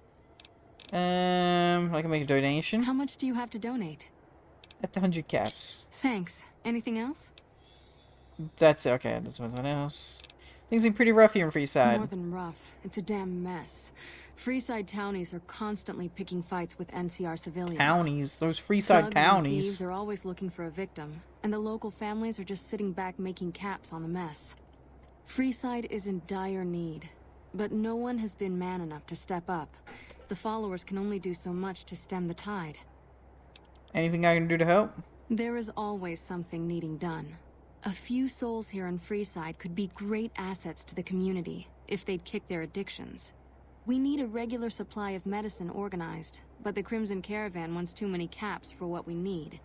I can make a donation. How much do you have to donate? At the 100 caps. Thanks. Anything else? That's okay, that's someone else. Things seem pretty rough here in Freeside. More than rough. It's a damn mess. Freeside townies are constantly picking fights with NCR civilians. Townies? Those Freeside townies? Thieves are always looking for a victim, and the local families are just sitting back making caps on the mess. Freeside is in dire need, but no one has been man enough to step up. The followers can only do so much to stem the tide. Anything I can do to help? There is always something needing done. A few souls here in Freeside could be great assets to the community if they'd kick their addictions. We need a regular supply of medicine organized, but the Crimson Caravan wants too many caps for what we need.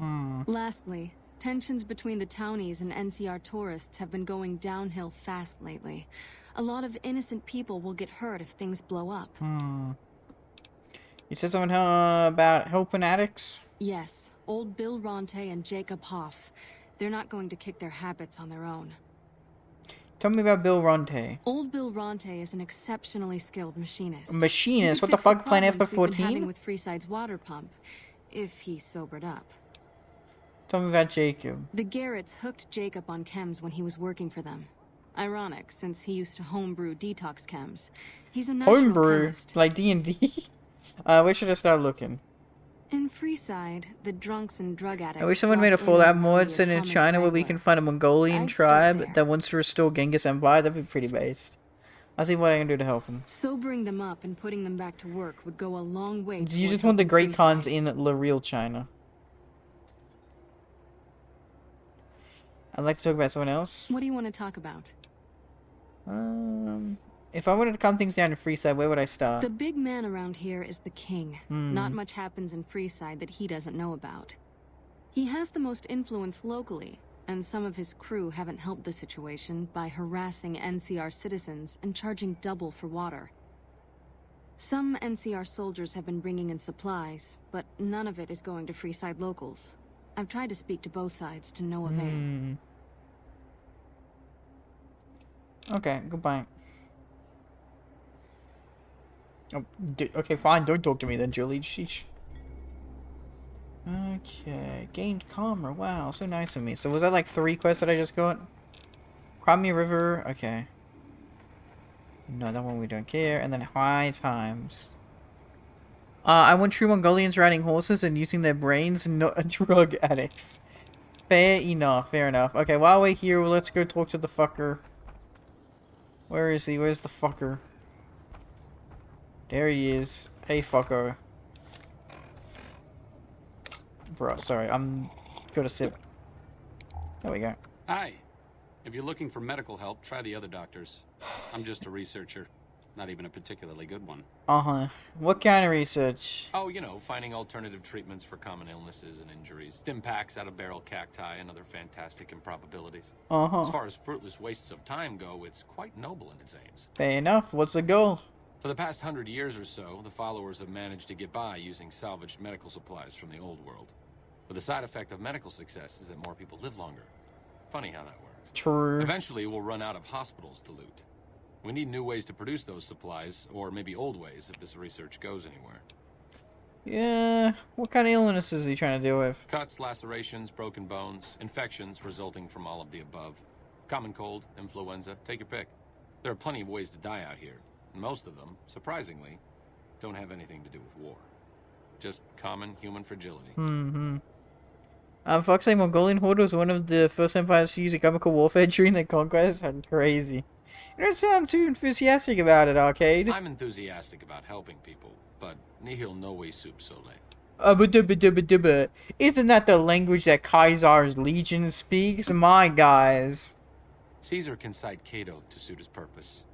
Lastly, tensions between the townies and NCR tourists have been going downhill fast lately. A lot of innocent people will get hurt if things blow up. You said something about helping addicts? Yes, old Bill Ronte and Jacob Hoff. They're not going to kick their habits on their own. Tell me about Bill Ronte. Old Bill Ronte is an exceptionally skilled machinist. Machinist? What the fuck? Playing FF14? With Freeside's water pump, if he sobered up. Tell me about Jacob. The Garretts hooked Jacob on chems when he was working for them. Ironic, since he used to homebrew detox chems. He's a natural homebrew? chemist. Like D&D? Where should I start looking? In Freeside, the drunks and drug addicts. I wish someone made a Fallout mod set in China where we can find a Mongolian tribe that wants to restore Genghis Empire. That'd be pretty based. I'll see what I can do to help them. Sobering them up and putting them back to work would go a long way. You just want the Great Khans in the real China. I'd like to talk about someone else. What do you want to talk about? If I wanted to calm things down in Freeside, where would I start? The big man around here is the king. Not much happens in Freeside that he doesn't know about. He has the most influence locally, and some of his crew haven't helped the situation by harassing NCR citizens and charging double for water. Some NCR soldiers have been bringing in supplies, but none of it is going to Freeside locals. I've tried to speak to both sides to no avail. Okay, goodbye. Oh, okay, fine. Don't talk to me then, Julie. Sheesh. Okay, gained karma. Wow, so nice of me. So was that like 3 quests that I just got? Crimea River. Okay. No, that one we don't care. And then High Times. I want true Mongolians riding horses and using their brains, not drug addicts. Fair enough. Fair enough. Okay, while we're here, let's go talk to the fucker. Where is he? Where's the fucker? There he is. Hey, fucker. Bro, sorry, I'm gonna sip. There we go. Hi. If you're looking for medical help, try the other doctors. I'm just a researcher. Not even a particularly good one. Uh-huh. What kind of research? Oh, you know, finding alternative treatments for common illnesses and injuries. Stim packs out of barrel cacti and other fantastic improbabilities. Uh-huh. As far as fruitless wastes of time go, it's quite noble in its aims. Fair enough. What's the goal? For the past 100 years or so, the followers have managed to get by using salvaged medical supplies from the old world. But the side effect of medical success is that more people live longer. Funny how that works. True. Eventually, we'll run out of hospitals to loot. We need new ways to produce those supplies, or maybe old ways if this research goes anywhere. Yeah, what kind of illness is he trying to deal with? Cuts, lacerations, broken bones, infections resulting from all of the above. Common cold, influenza, take your pick. There are plenty of ways to die out here, and most of them, surprisingly, don't have anything to do with war. Just common human fragility. Fox saying Mongolian Horde was one of the first empires to use a chemical warfare during their conquest? That's crazy. You don't sound too enthusiastic about it, Arcade. I'm enthusiastic about helping people, but nihil noe sub sole. Isn't that the language that Caesar's legion speaks? My guys. Caesar can cite Cato to suit his purpose.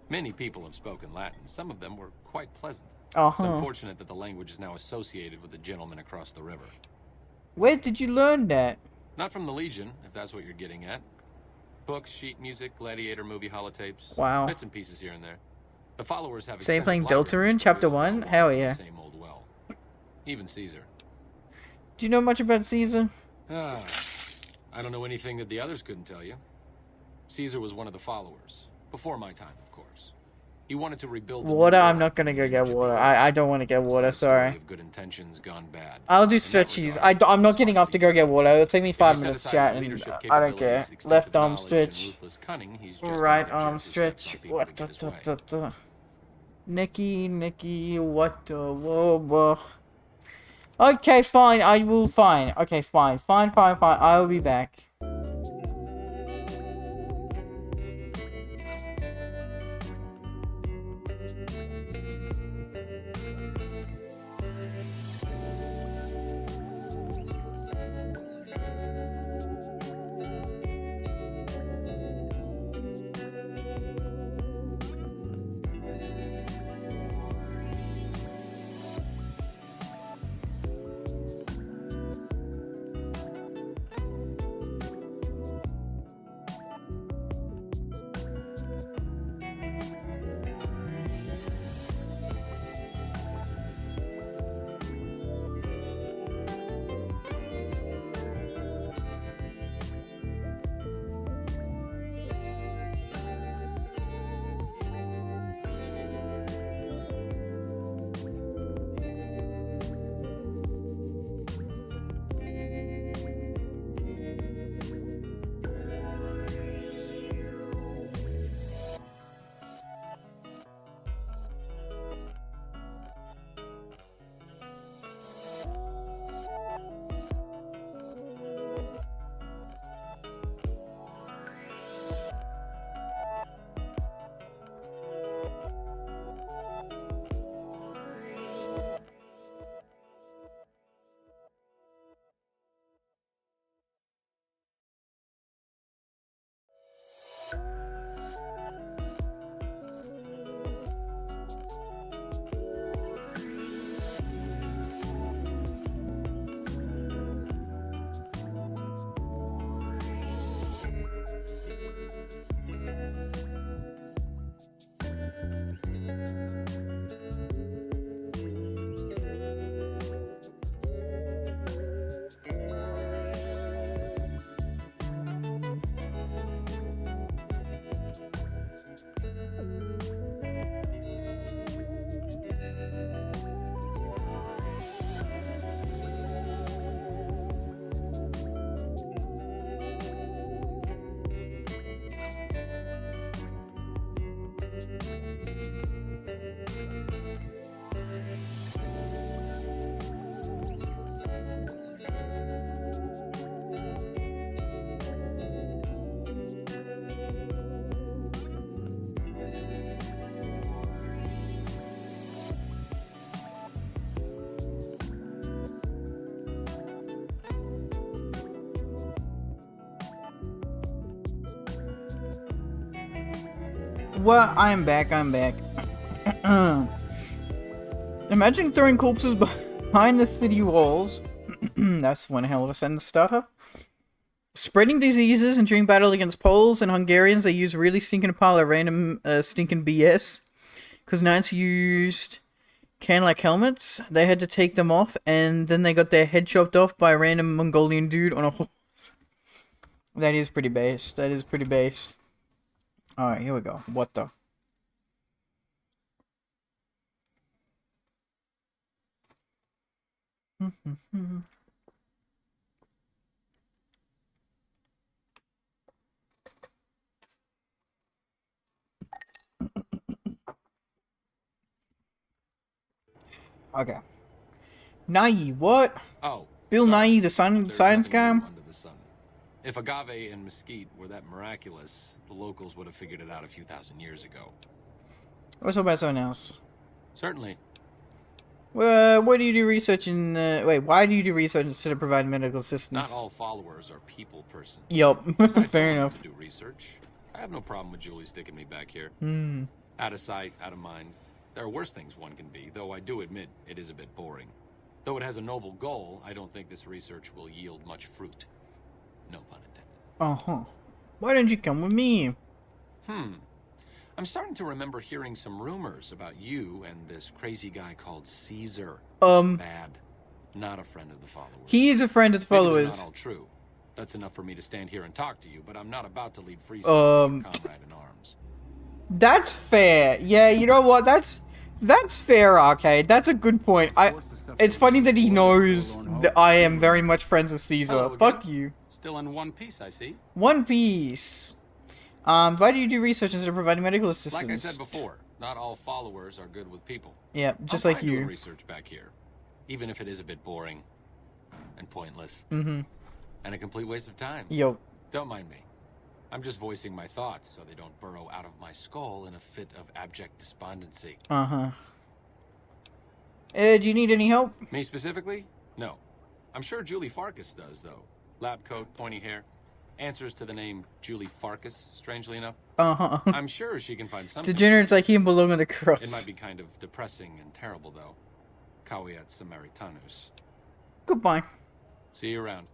Many people have spoken Latin. Some of them were quite pleasant. It's unfortunate that the language is now associated with the gentleman across the river. Where did you learn that? Not from the Legion, if that's what you're getting at. Books, sheet music, gladiator movie holotapes. Wow. Bits and pieces here and there. The followers have Same playing Deltarune, Chapter 1? Hell yeah. Same old well. Even Caesar. Do you know much about Caesar? I don't know anything that the others couldn't tell you. Caesar was one of the followers. Before my time, of course. He wanted to rebuild water. I'm not gonna go get water. I don't want to get water. Sorry. Good intentions gone bad. I'll do stretchies. I'm not getting up to go get water. It'll take me 5 minutes chatting. I don't care. Left arm stretch. Right arm stretch. What? Nikki. What? Whoa. Okay, fine. I will. Fine. Okay, fine. I will be back. Well, I'm back. Imagine throwing corpses behind the city walls. That's one hell of a sentence starter. Spreading diseases, and during battle against Poles and Hungarians, they use really stinking pile of random stinking BS. Because Knights used can-like helmets, they had to take them off, and then they got their head chopped off by a random Mongolian dude on a horse. That is pretty based. Alright, here we go. What the? Okay. Nighy, what? Oh. Bill Nighy, the science guy? If Agave and Mesquite were that miraculous, the locals would have figured it out a few thousand years ago. What's about something else? Certainly. What do you do research in, wait, why do you do research instead of providing medical assistance? Not all followers are people persons. Yup, fair enough. Do research. I have no problem with Julie sticking me back here. Hmm. Out of sight, out of mind. There are worse things one can be, though I do admit it is a bit boring. Though it has a noble goal, I don't think this research will yield much fruit. No pun intended. Uh-huh. Why don't you come with me? I'm starting to remember hearing some rumors about you and this crazy guy called Caesar. Bad. Not a friend of the followers. He is a friend of the followers. Maybe they're not all true. That's enough for me to stand here and talk to you, but I'm not about to leave Freeside with your comrade in arms. That's fair. Yeah, you know what? That's fair, Arcade. That's a good point. It's funny that he knows that I am very much friends with Caesar. Fuck you. Still in one piece, I see. One Piece. Why do you do research instead of providing medical assistance? Like I said before, not all followers are good with people. Yeah, just I'm like fine you. doing research back here, even if it is a bit boring and pointless. Mm-hmm. And a complete waste of time. Yo. Don't mind me. I'm just voicing my thoughts so they don't burrow out of my skull in a fit of abject despondency. Uh-huh. Do you need any help? Me specifically? No. I'm sure Julie Farkas does, though. Lab coat, pointy hair. Answers to the name Julie Farkas, strangely enough. Uh-huh. I'm sure she can find something. Degenerates like him belong on the cross. It might be kind of depressing and terrible, though. Caveat Samaritanus. Goodbye. See you around.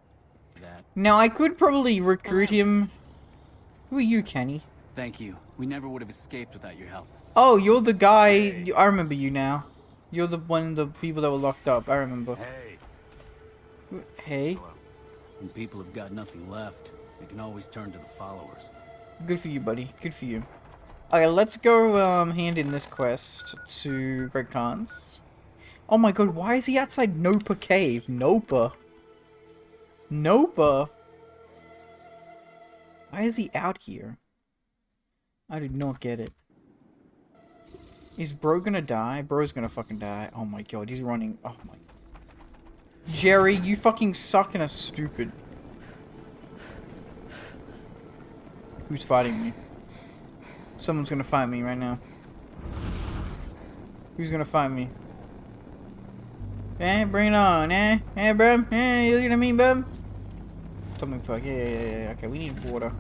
Now, I could probably recruit him. Who are you, Kenny? Thank you. We never would have escaped without your help. Oh, you're the guy. I remember you now. You're the one of the people that were locked up. I remember. Hey. When people have got nothing left, they can always turn to the followers. Good for you, buddy. Good for you. Okay, let's go hand in this quest to Greg Carnes. Oh my god, why is he outside Nopa Cave? Nopa. Nopa. Why is he out here? I did not get it. Is Bro gonna die? Bro's gonna fucking die. Oh my god, he's running. Oh my. Jerry, you fucking suck and are stupid. Who's fighting me? Someone's gonna fight me right now. Who's gonna fight me? Eh, bring it on, eh? Eh, bro? Eh, you looking at me, bub? Something fuck. Yeah. Okay, we need water.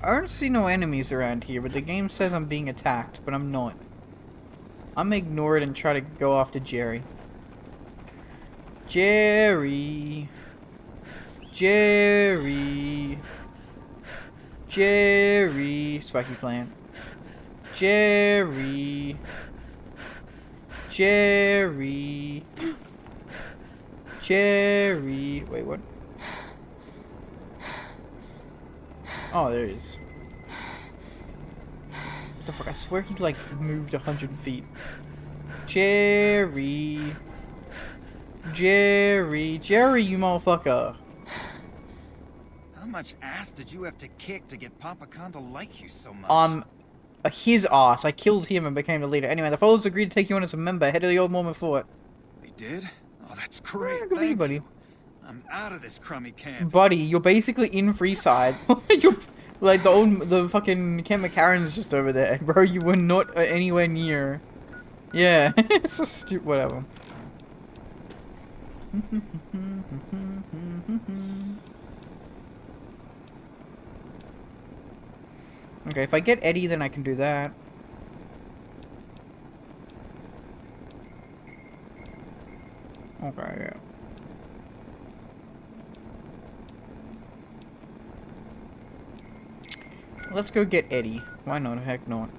I don't see no enemies around here, but the game says I'm being attacked, but I'm not. I'm gonna ignore it and try to go after Jerry. Jerry. Spiky plant. Jerry. Wait, what? Oh, there it is. What the fuck? I swear he like moved 100 feet. Jerry, you motherfucker. How much ass did you have to kick to get Papa Khan to like you so much? His ass. I killed him and became the leader. Anyway, the followers agreed to take you on as a member. Head of the Old Mormon Fort. They did? Oh, that's great. Good for you, buddy. I'm out of this crummy camp. Buddy, you're basically in Freeside. You're like the fucking Camp McCarran's just over there, bro. You were not anywhere near Yeah, it's so stupid. Whatever. Okay, if I get Eddie, then I can do that. Okay, yeah. Let's go get Eddie. Why not? Heck not.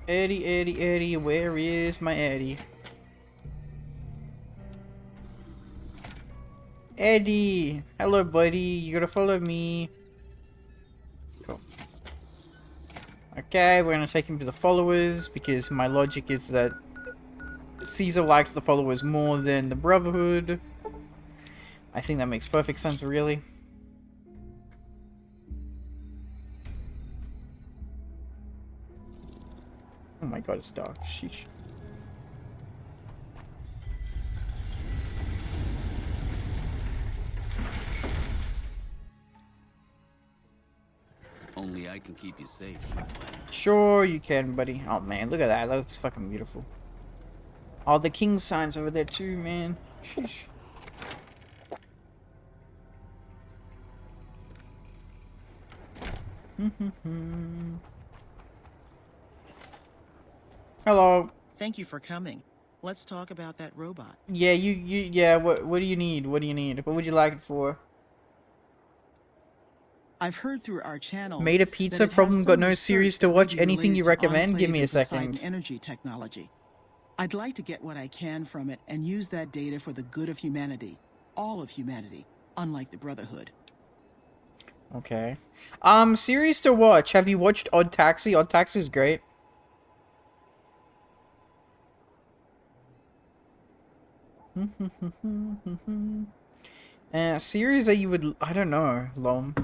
Eddie, Eddie, Eddie, where is my Eddie? Eddie! Hello, buddy. You gotta follow me. Cool. Okay, we're gonna take him to the followers because my logic is that Caesar likes the followers more than the Brotherhood. I think that makes perfect sense, really. Oh my god, it's dark. Sheesh. Only I can keep you safe. Sure you can, buddy. Oh man, look at that. That looks fucking beautiful. Oh, the king signs over there too, man. Sheesh. Hello. Thank you for coming. Let's talk about that robot. Yeah, yeah, what do you need? What do you need? What would you like it for? I've heard through our channels. Made a pizza, problem, got no series to watch. Anything you recommend? Give me a second. Energy technology. I'd like to get what I can from it and use that data for the good of humanity. All of humanity, unlike the Brotherhood. Okay. Series to watch. Have you watched Odd Taxi? Odd Taxi is great. Series that you would, I don't know, Lom.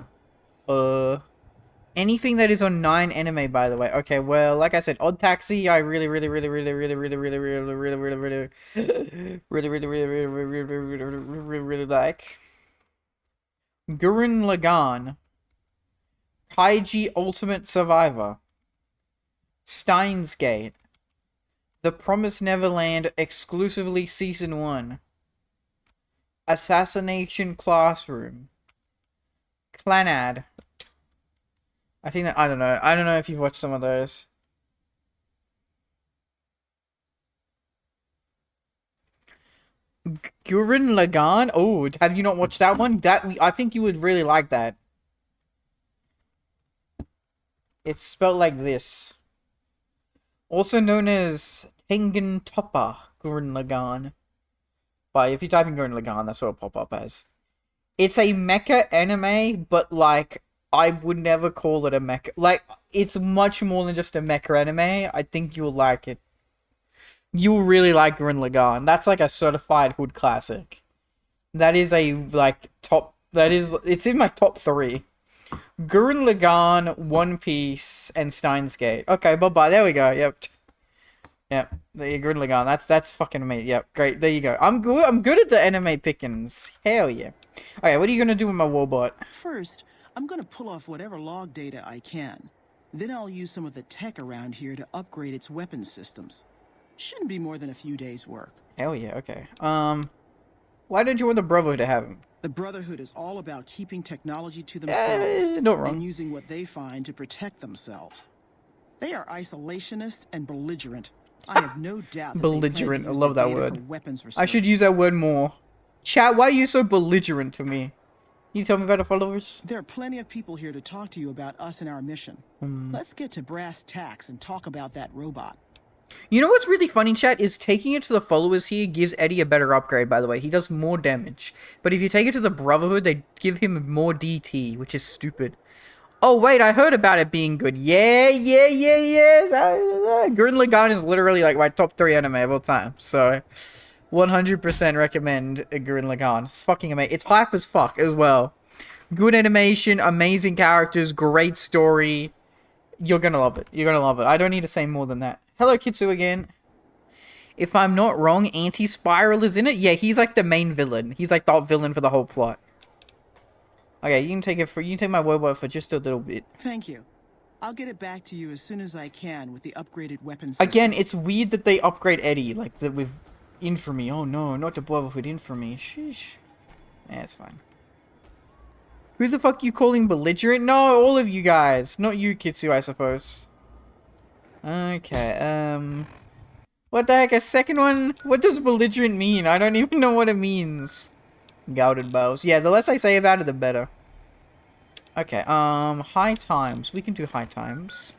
Anything that is on 9 anime, by the way. Okay, well, like I said, Odd Taxi, I really like. Gurren Lagann, Kaiji Ultimate Survivor, Steins Gate, The Promised Neverland exclusively Season 1, Assassination Classroom, Clannad. I think that, I don't know if you've watched some of those. Gurren Lagann? Oh, have you not watched that one? I think you would really like that. It's spelled like this. Also known as Tengen Toppa Gurren Lagann. But if you type in Gurren Lagann, that's what it'll pop up as. It's a mecha anime, but like, I would never call it a mecha. Like, it's much more than just a mecha anime. I think you'll like it. You'll really like Gurren Lagann. That's like a certified hood classic. That is a, like, top... It's in my top 3. Gurren Lagann, One Piece, and Steins Gate. Okay, bye-bye. There we go. Yep. Yep. There you go, Gurren Lagann. That's fucking amazing. Yep. Great. There you go. I'm good at the anime pickings. Hell yeah. Okay, what are you gonna do with my Warbot? First, I'm gonna pull off whatever log data I can. Then I'll use some of the tech around here to upgrade its weapons systems. Shouldn't be more than a few days' work. Hell yeah, okay. Why don't you want the Brotherhood to have him? The Brotherhood is all about keeping technology to themselves not wrong. and using what they find to protect themselves. They are isolationist and belligerent. I have no doubt that belligerent, I love that word. I should use that word more. Chat, why are you so belligerent to me? Can you tell me about the followers? There are plenty of people here to talk to you about us and our mission. Let's get to brass tacks and talk about that robot. You know what's really funny, chat, is taking it to the followers here gives Eddie a better upgrade, by the way. He does more damage. But if you take it to the Brotherhood, they give him more DT, which is stupid. Oh, wait, I heard about it being good. Yeah. Gurren Lagann is literally, like, my top 3 anime of all time. So, 100% recommend Gurren Lagann. It's fucking amazing. It's hype as fuck as well. Good animation, amazing characters, great story. You're gonna love it. You're gonna love it. I don't need to say more than that. Hello, Kitsu again. If I'm not wrong, Anti-Spiral is in it. Yeah, he's like the main villain. He's like the villain for the whole plot. Okay, you can take my word for just a little bit. Thank you. I'll get it back to you as soon as I can with the upgraded weapon system. Again, it's weird that they upgrade Eddie, like that with Infamy. Oh no, not to bother with Infamy. Sheesh. Yeah, it's fine. Who the fuck you calling belligerent? No, all of you guys. Not you, Kitsu, I suppose. Okay, what the heck? A second one? What does belligerent mean? I don't even know what it means. Gouted bows. Yeah, the less I say about it, the better. Okay, high times. We can do high times.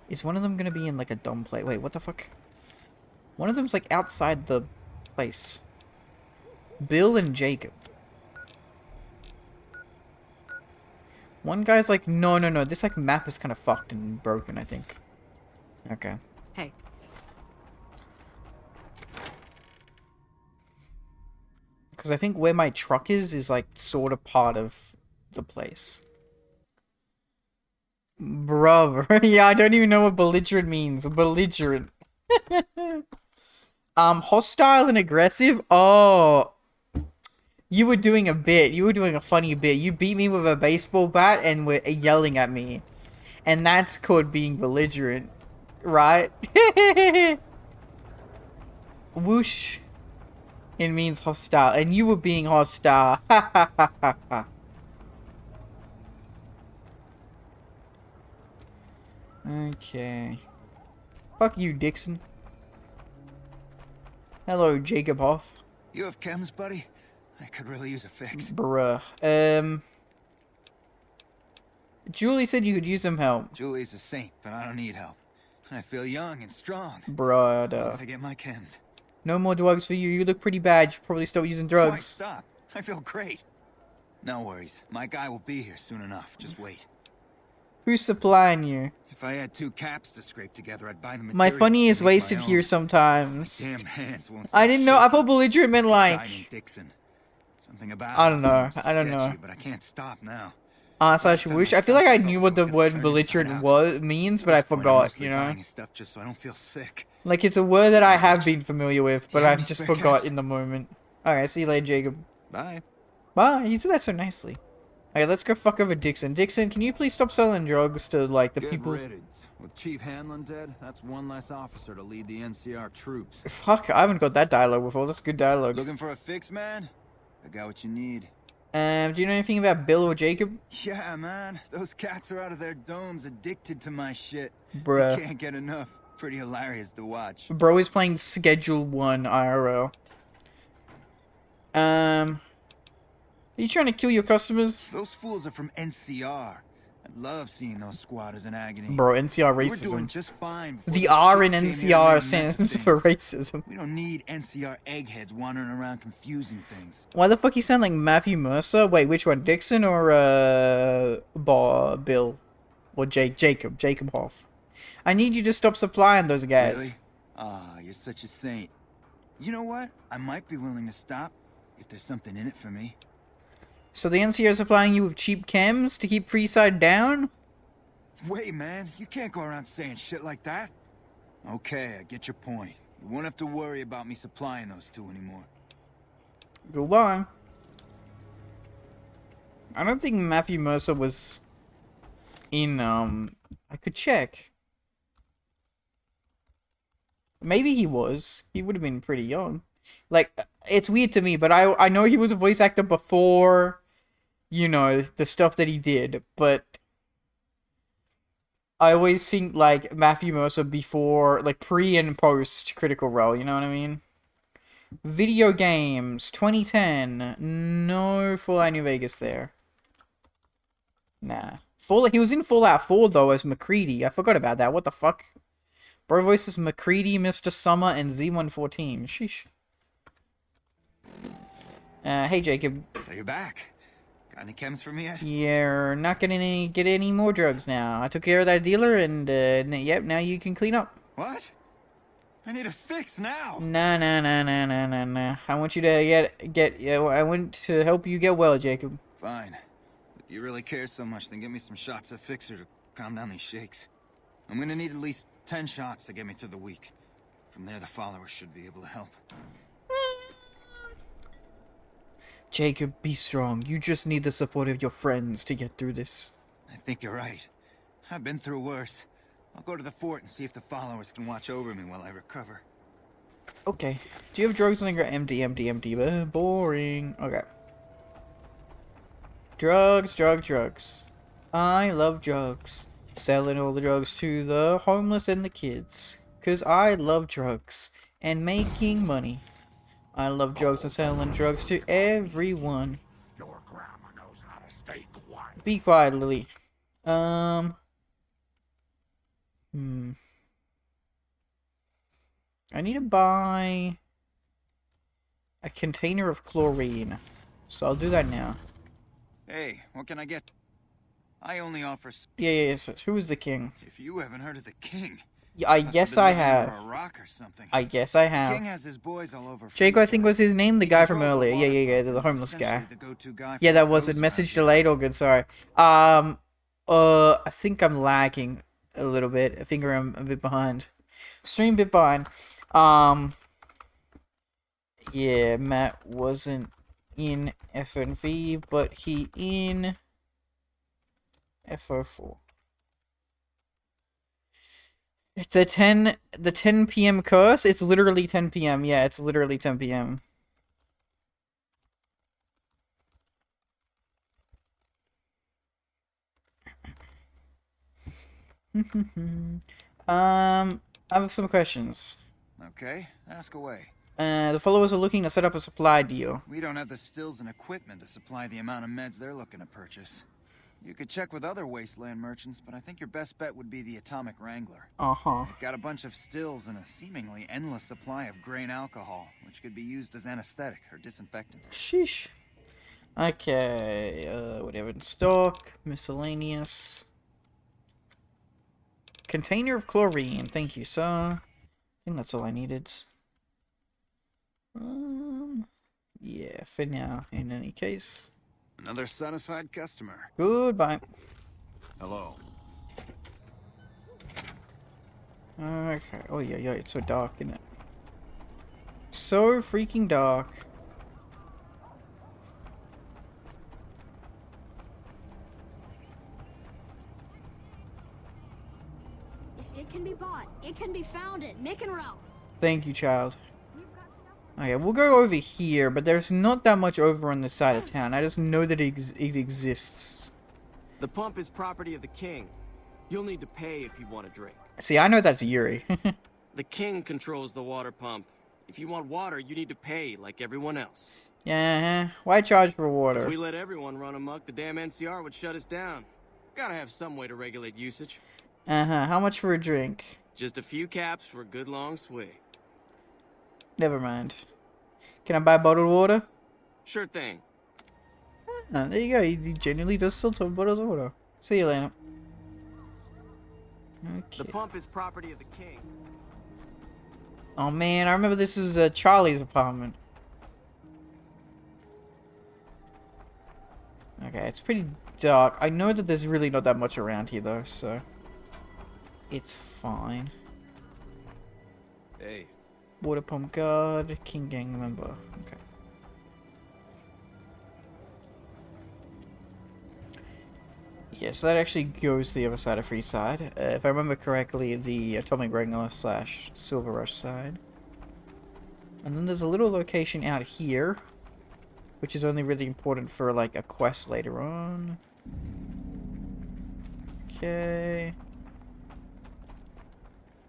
Is one of them gonna be in, like, a dumb place? Wait, what the fuck? One of them's, like, outside the place. Bill and Jacob. One guy's like, no. This, like, map is kind of fucked and broken, I think. Okay. Hey. Because I think where my truck is, like, sort of part of the place. Brother. Yeah, I don't even know what belligerent means. Belligerent. Hostile and aggressive? Oh. You were doing a bit. You were doing a funny bit. You beat me with a baseball bat and were yelling at me. And that's called being belligerent. Right? Whoosh. It means hostile. And you were being hostile. Ha ha ha ha ha. Okay. Fuck you, Dixon. Hello, Jacob Hoff. You have chems, buddy? I could really use a fix. Bruh. Julie said you could use some help. Julie's a saint, but I don't need help. I feel young and strong. Brother. Once I get my chems. No more drugs for you. You look pretty bad. You should probably stop using drugs. Why stop? I feel great. No worries. My guy will be here soon enough. Just wait. Who's supplying you? If I had 2 caps to scrape together, I'd buy the materials. My funny is wasted here sometimes. Damn hands won't I didn't know. I thought belligerent meant like. Something about I don't know. I don't know. But I can't stop now. Slash wish. I feel like I knew what the word belligerent means, but I forgot. You know. Stuff just so I don't feel sick. Like it's a word that I have been familiar with, but I've just forgot in the moment. Alright, see you later, Jacob. Bye. Bye. He said that so nicely. Okay, let's go fuck over Dixon. Dixon, can you please stop selling drugs to, like, the people... Riddance. With Chief Hanlon dead, that's one less officer to lead the NCR troops. Fuck, I haven't got that dialogue before. That's good dialogue. Looking for a fix, man? I got what you need. Do you know anything about Bill or Jacob? Yeah, man. Those cats are out of their domes addicted to my shit. Bruh. I can't get enough. Pretty hilarious to watch. Bro is playing Schedule 1 IRL. Are you trying to kill your customers? Those fools are from NCR. I'd love seeing those squatters in agony. Bro, NCR racism. We're doing just fine. The R in NCR stands for racism. We don't need NCR eggheads wandering around confusing things. Why the fuck you sound like Matthew Mercer? Wait, which one? Dixon or Bill? Or Jacob Hoff. I need you to stop supplying those guys. Really? Ah, you're such a saint. You know what? I might be willing to stop if there's something in it for me. So the NCR is supplying you with cheap chems to keep Freeside down? Wait, man. You can't go around saying shit like that. Okay, I get your point. You won't have to worry about me supplying those 2 anymore. Goodbye. I don't think Matthew Mercer was in, I could check. Maybe he was. He would have been pretty young. Like, it's weird to me, but I know he was a voice actor before, you know, the stuff that he did, but I always think, like, Matthew Mercer before, like, pre and post Critical Role, you know what I mean? Video games, 2010. No Fallout New Vegas there. Nah. He was in Fallout 4, though, as McCready. I forgot about that. What the fuck? Bro voices McCready, Mr. Summer, and Z114. Sheesh. Hey, Jacob. So you're back. Got any chems for me yet? You're not gonna get any more drugs now. I took care of that dealer, and, yep, now you can clean up. What? I need a fix now. Nah. I want you to I want to help you get well, Jacob. Fine. If you really care so much, then give me some shots of Fixer to calm down these shakes. I'm gonna need at least 10 shots to get me through the week. From there, the followers should be able to help. Jacob, be strong. You just need the support of your friends to get through this. I think you're right. I've been through worse. I'll go to the fort and see if the followers can watch over me while I recover. Okay. Do you have drugs on the ground? Empty. Boring. Okay. Drugs. I love drugs. Selling all the drugs to the homeless and the kids. Because I love drugs. And making money. I love drugs and selling drugs to everyone. Your grandma knows how to stay quiet. Be quiet, Lily. I need to buy a container of chlorine. So I'll do that now. Hey, what can I get? I only offer... Yes. Who is the king? If you haven't heard of the king... Yeah, I guess I have. A rock or something. I guess I have. The king has his boys all over. Jacob, I think was his name, the guy from earlier. Yeah, the homeless guy. Yeah, that was it. Message delayed. All good. Sorry. I think I'm lagging a little bit. I think I'm a bit behind. Stream bit behind. Yeah, Matt wasn't in FNV, but he in FO4. It's the 10 p.m. curse. It's literally 10 p.m. Yeah, it's literally 10 p.m. I have some questions. Okay, ask away. The followers are looking to set up a supply deal. We don't have the stills and equipment to supply the amount of meds they're looking to purchase. You could check with other wasteland merchants, but I think your best bet would be the Atomic Wrangler. They've got a bunch of stills and a seemingly endless supply of grain alcohol, which could be used as anesthetic or disinfectant. Sheesh. Okay, whatever in stock, miscellaneous. Container of chlorine, thank you, sir. I think that's all I needed. Yeah, for now, in any case. Another satisfied customer. Goodbye. Hello. Okay. Oh yeah, it's so dark, isn't it? So freaking dark. If it can be bought, it can be found at Mick and Ralph's. Thank you, child. Okay, we'll go over here, but there's not that much over on this side of town. I just know that it exists. The pump is property of the king. You'll need to pay if you want a drink. See, I know that's Yuri. The king controls the water pump. If you want water, you need to pay like everyone else. Yeah, why charge for water? If we let everyone run amok, the damn NCR would shut us down. Gotta have some way to regulate usage. How much for a drink? Just a few caps for a good long swig. Never mind. Can I buy bottled water? Sure thing. There you go. He genuinely does sell 2 bottles of water. See you later. Okay. The pump is property of the king. Oh man, I remember this is Charlie's apartment. Okay, it's pretty dark. I know that there's really not that much around here though, so it's fine. Hey. Water pump guard, King gang member. Okay. Yeah, so that actually goes to the other side of Freeside. If I remember correctly, the Atomic Wrangler / Silver Rush side. And then there's a little location out here, which is only really important for like a quest later on. Okay.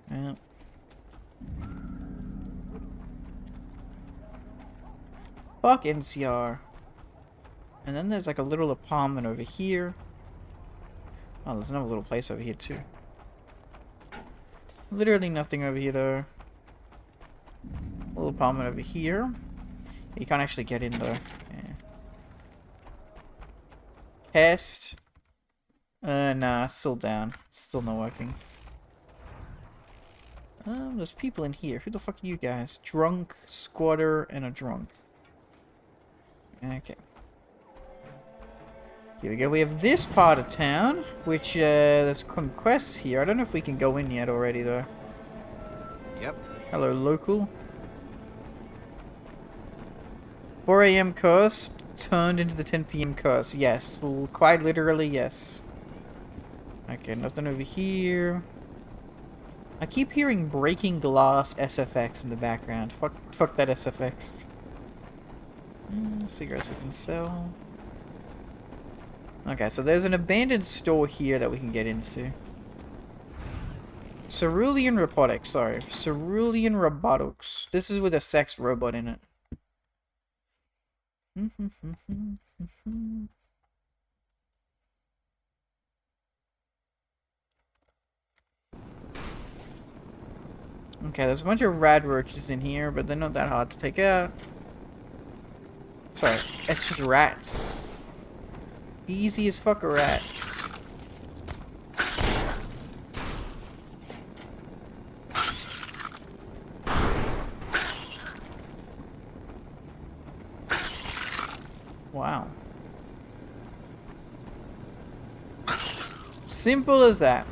Yeah. Fuck NCR. And then there's like a little apartment over here. Oh, there's another little place over here too. Literally nothing over here though. Little apartment over here. You can't actually get in though. Yeah. Test. Nah, still down. Still not working. There's people in here. Who the fuck are you guys? Drunk, squatter, and a drunk. Okay. Here we go. We have this part of town, which, there's conquests here. I don't know if we can go in yet already, though. Yep. Hello, local. 4 AM curse turned into the 10 PM curse. Yes, quite literally, yes. Okay, nothing over here. I keep hearing breaking glass SFX in the background. Fuck that SFX. Cigarettes we can sell. Okay, so there's an abandoned store here that we can get into. Cerulean Robotics, sorry. Cerulean Robotics. This is with a sex robot in it. Okay, there's a bunch of rad roaches in here, but they're not that hard to take out. Sorry, it's just rats. Easy as fuck rats. Wow. Simple as that.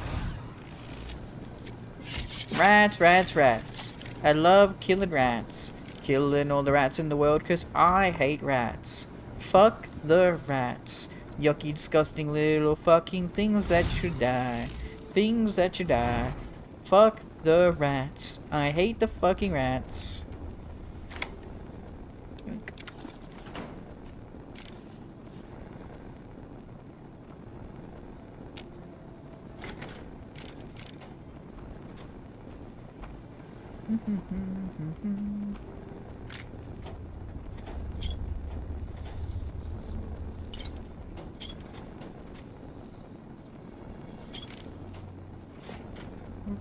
Rats, rats, rats. I love killing rats. Killing all the rats in the world because I hate rats. Fuck the rats. Yucky, disgusting little fucking things that should die. Things that should die. Fuck the rats. I hate the fucking rats.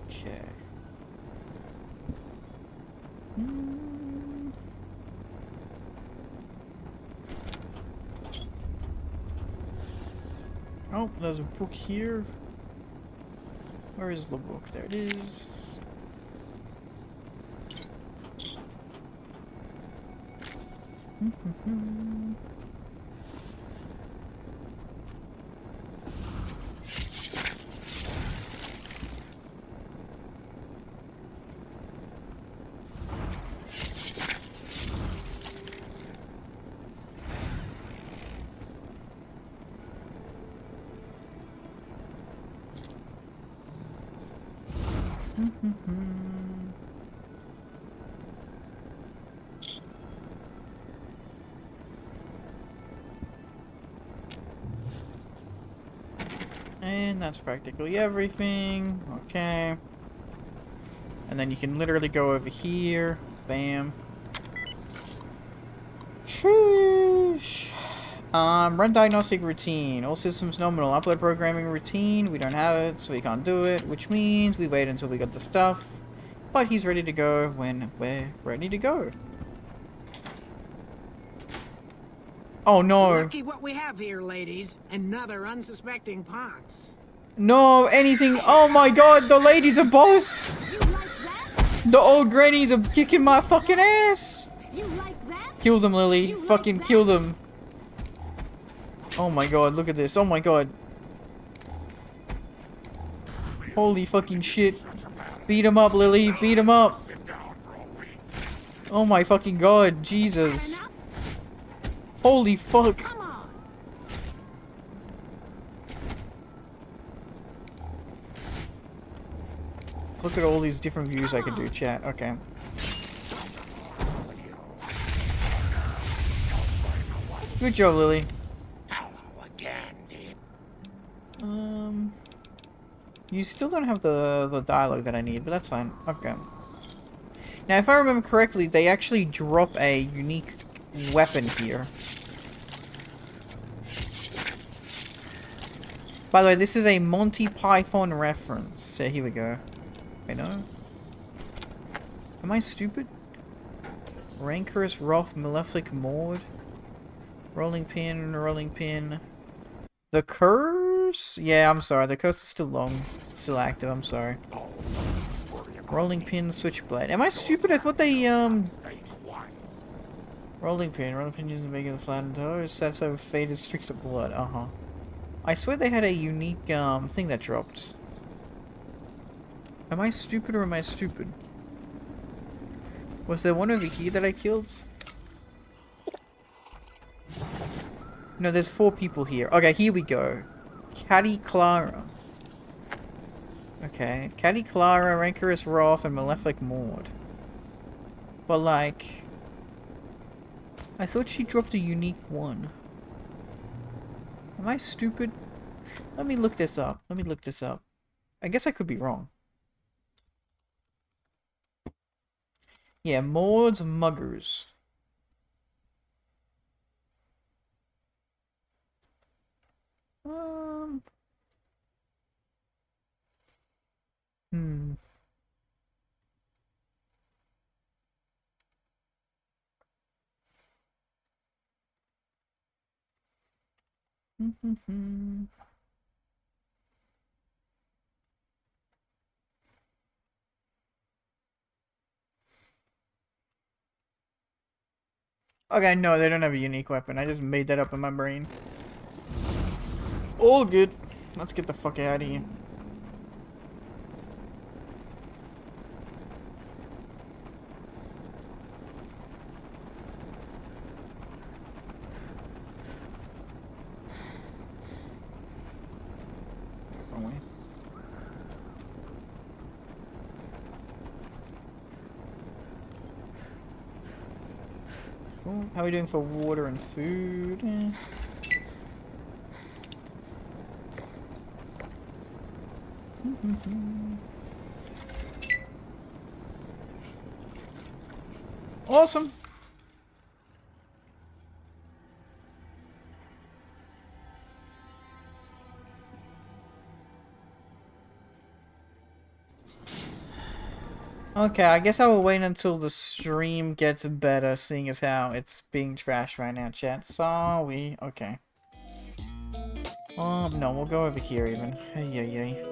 Okay. Oh, there's a book here. Where is the book? There it is. And that's practically everything. Okay. And then you can literally go over here. Bam. Sheesh. Run diagnostic routine. All systems nominal. Upload programming routine. We don't have it, so we can't do it. Which means we wait until we got the stuff. But he's ready to go when we're ready to go. Oh no. Lucky what we have here, ladies. Another unsuspecting pox. No, anything. Oh my god, the lady's a boss. The old grannies are kicking my fucking ass. Kill them, Lily. Fucking kill them. Oh my god, look at this. Oh my god. Holy fucking shit. Beat him up, Lily. Beat him up. Oh my fucking god. Jesus. Holy fuck. Look at all these different views I can do, chat. Okay. Good job, Lily. You still don't have the dialogue that I need, but that's fine. Okay. Now, if I remember correctly, they actually drop a unique weapon here. By the way, this is a Monty Python reference. So here we go. Wait, no. Am I stupid? Rancorous, Wrath, Malefic, Maud. Rolling pin, rolling pin. The curse? Yeah, I'm sorry. The curse is still long. Still active, I'm sorry. Rolling pin, switchblade. Am I stupid? I thought they, Rolling pin using big and flattened toe. Sets over faded streaks of blood. Uh-huh. I swear they had a unique, thing that dropped. Am I stupid or am I stupid? Was there one over here that I killed? No, there's 4 people here. Okay, here we go. Caddy Clara. Okay, Caddy Clara, Rancorous Wrath, and Malefic Maud. But like... I thought she dropped a unique one. Am I stupid? Let me look this up. I guess I could be wrong. Yeah, Maud's Muggers. Okay, no, they don't have a unique weapon. I just made that up in my brain. All good. Let's get the fuck out of here. Wrong way. Cool. How are we doing for water and food? Awesome. Okay, I guess I will wait until the stream gets better, seeing as how it's being trashed right now, chat. Sorry. Okay. No, we'll go over here even. Hey.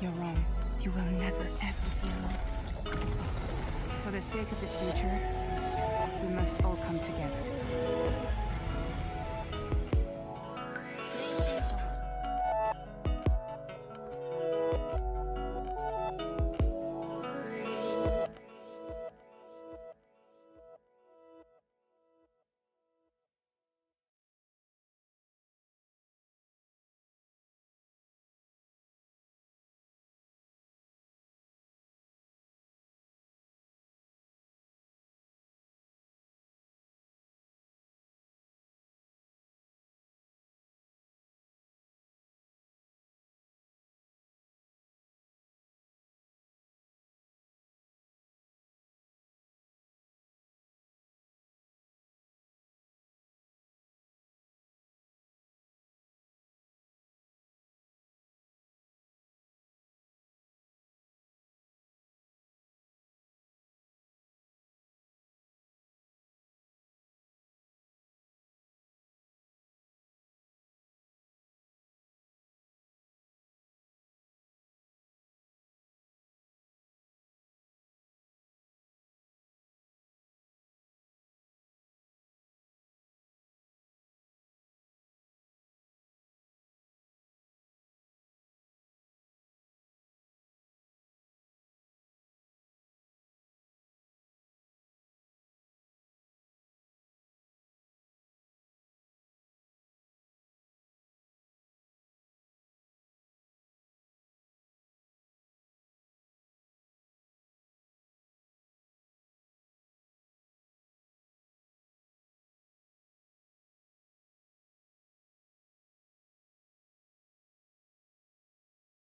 You're wrong. You will never, ever be alone. For the sake of the future, we must all come together.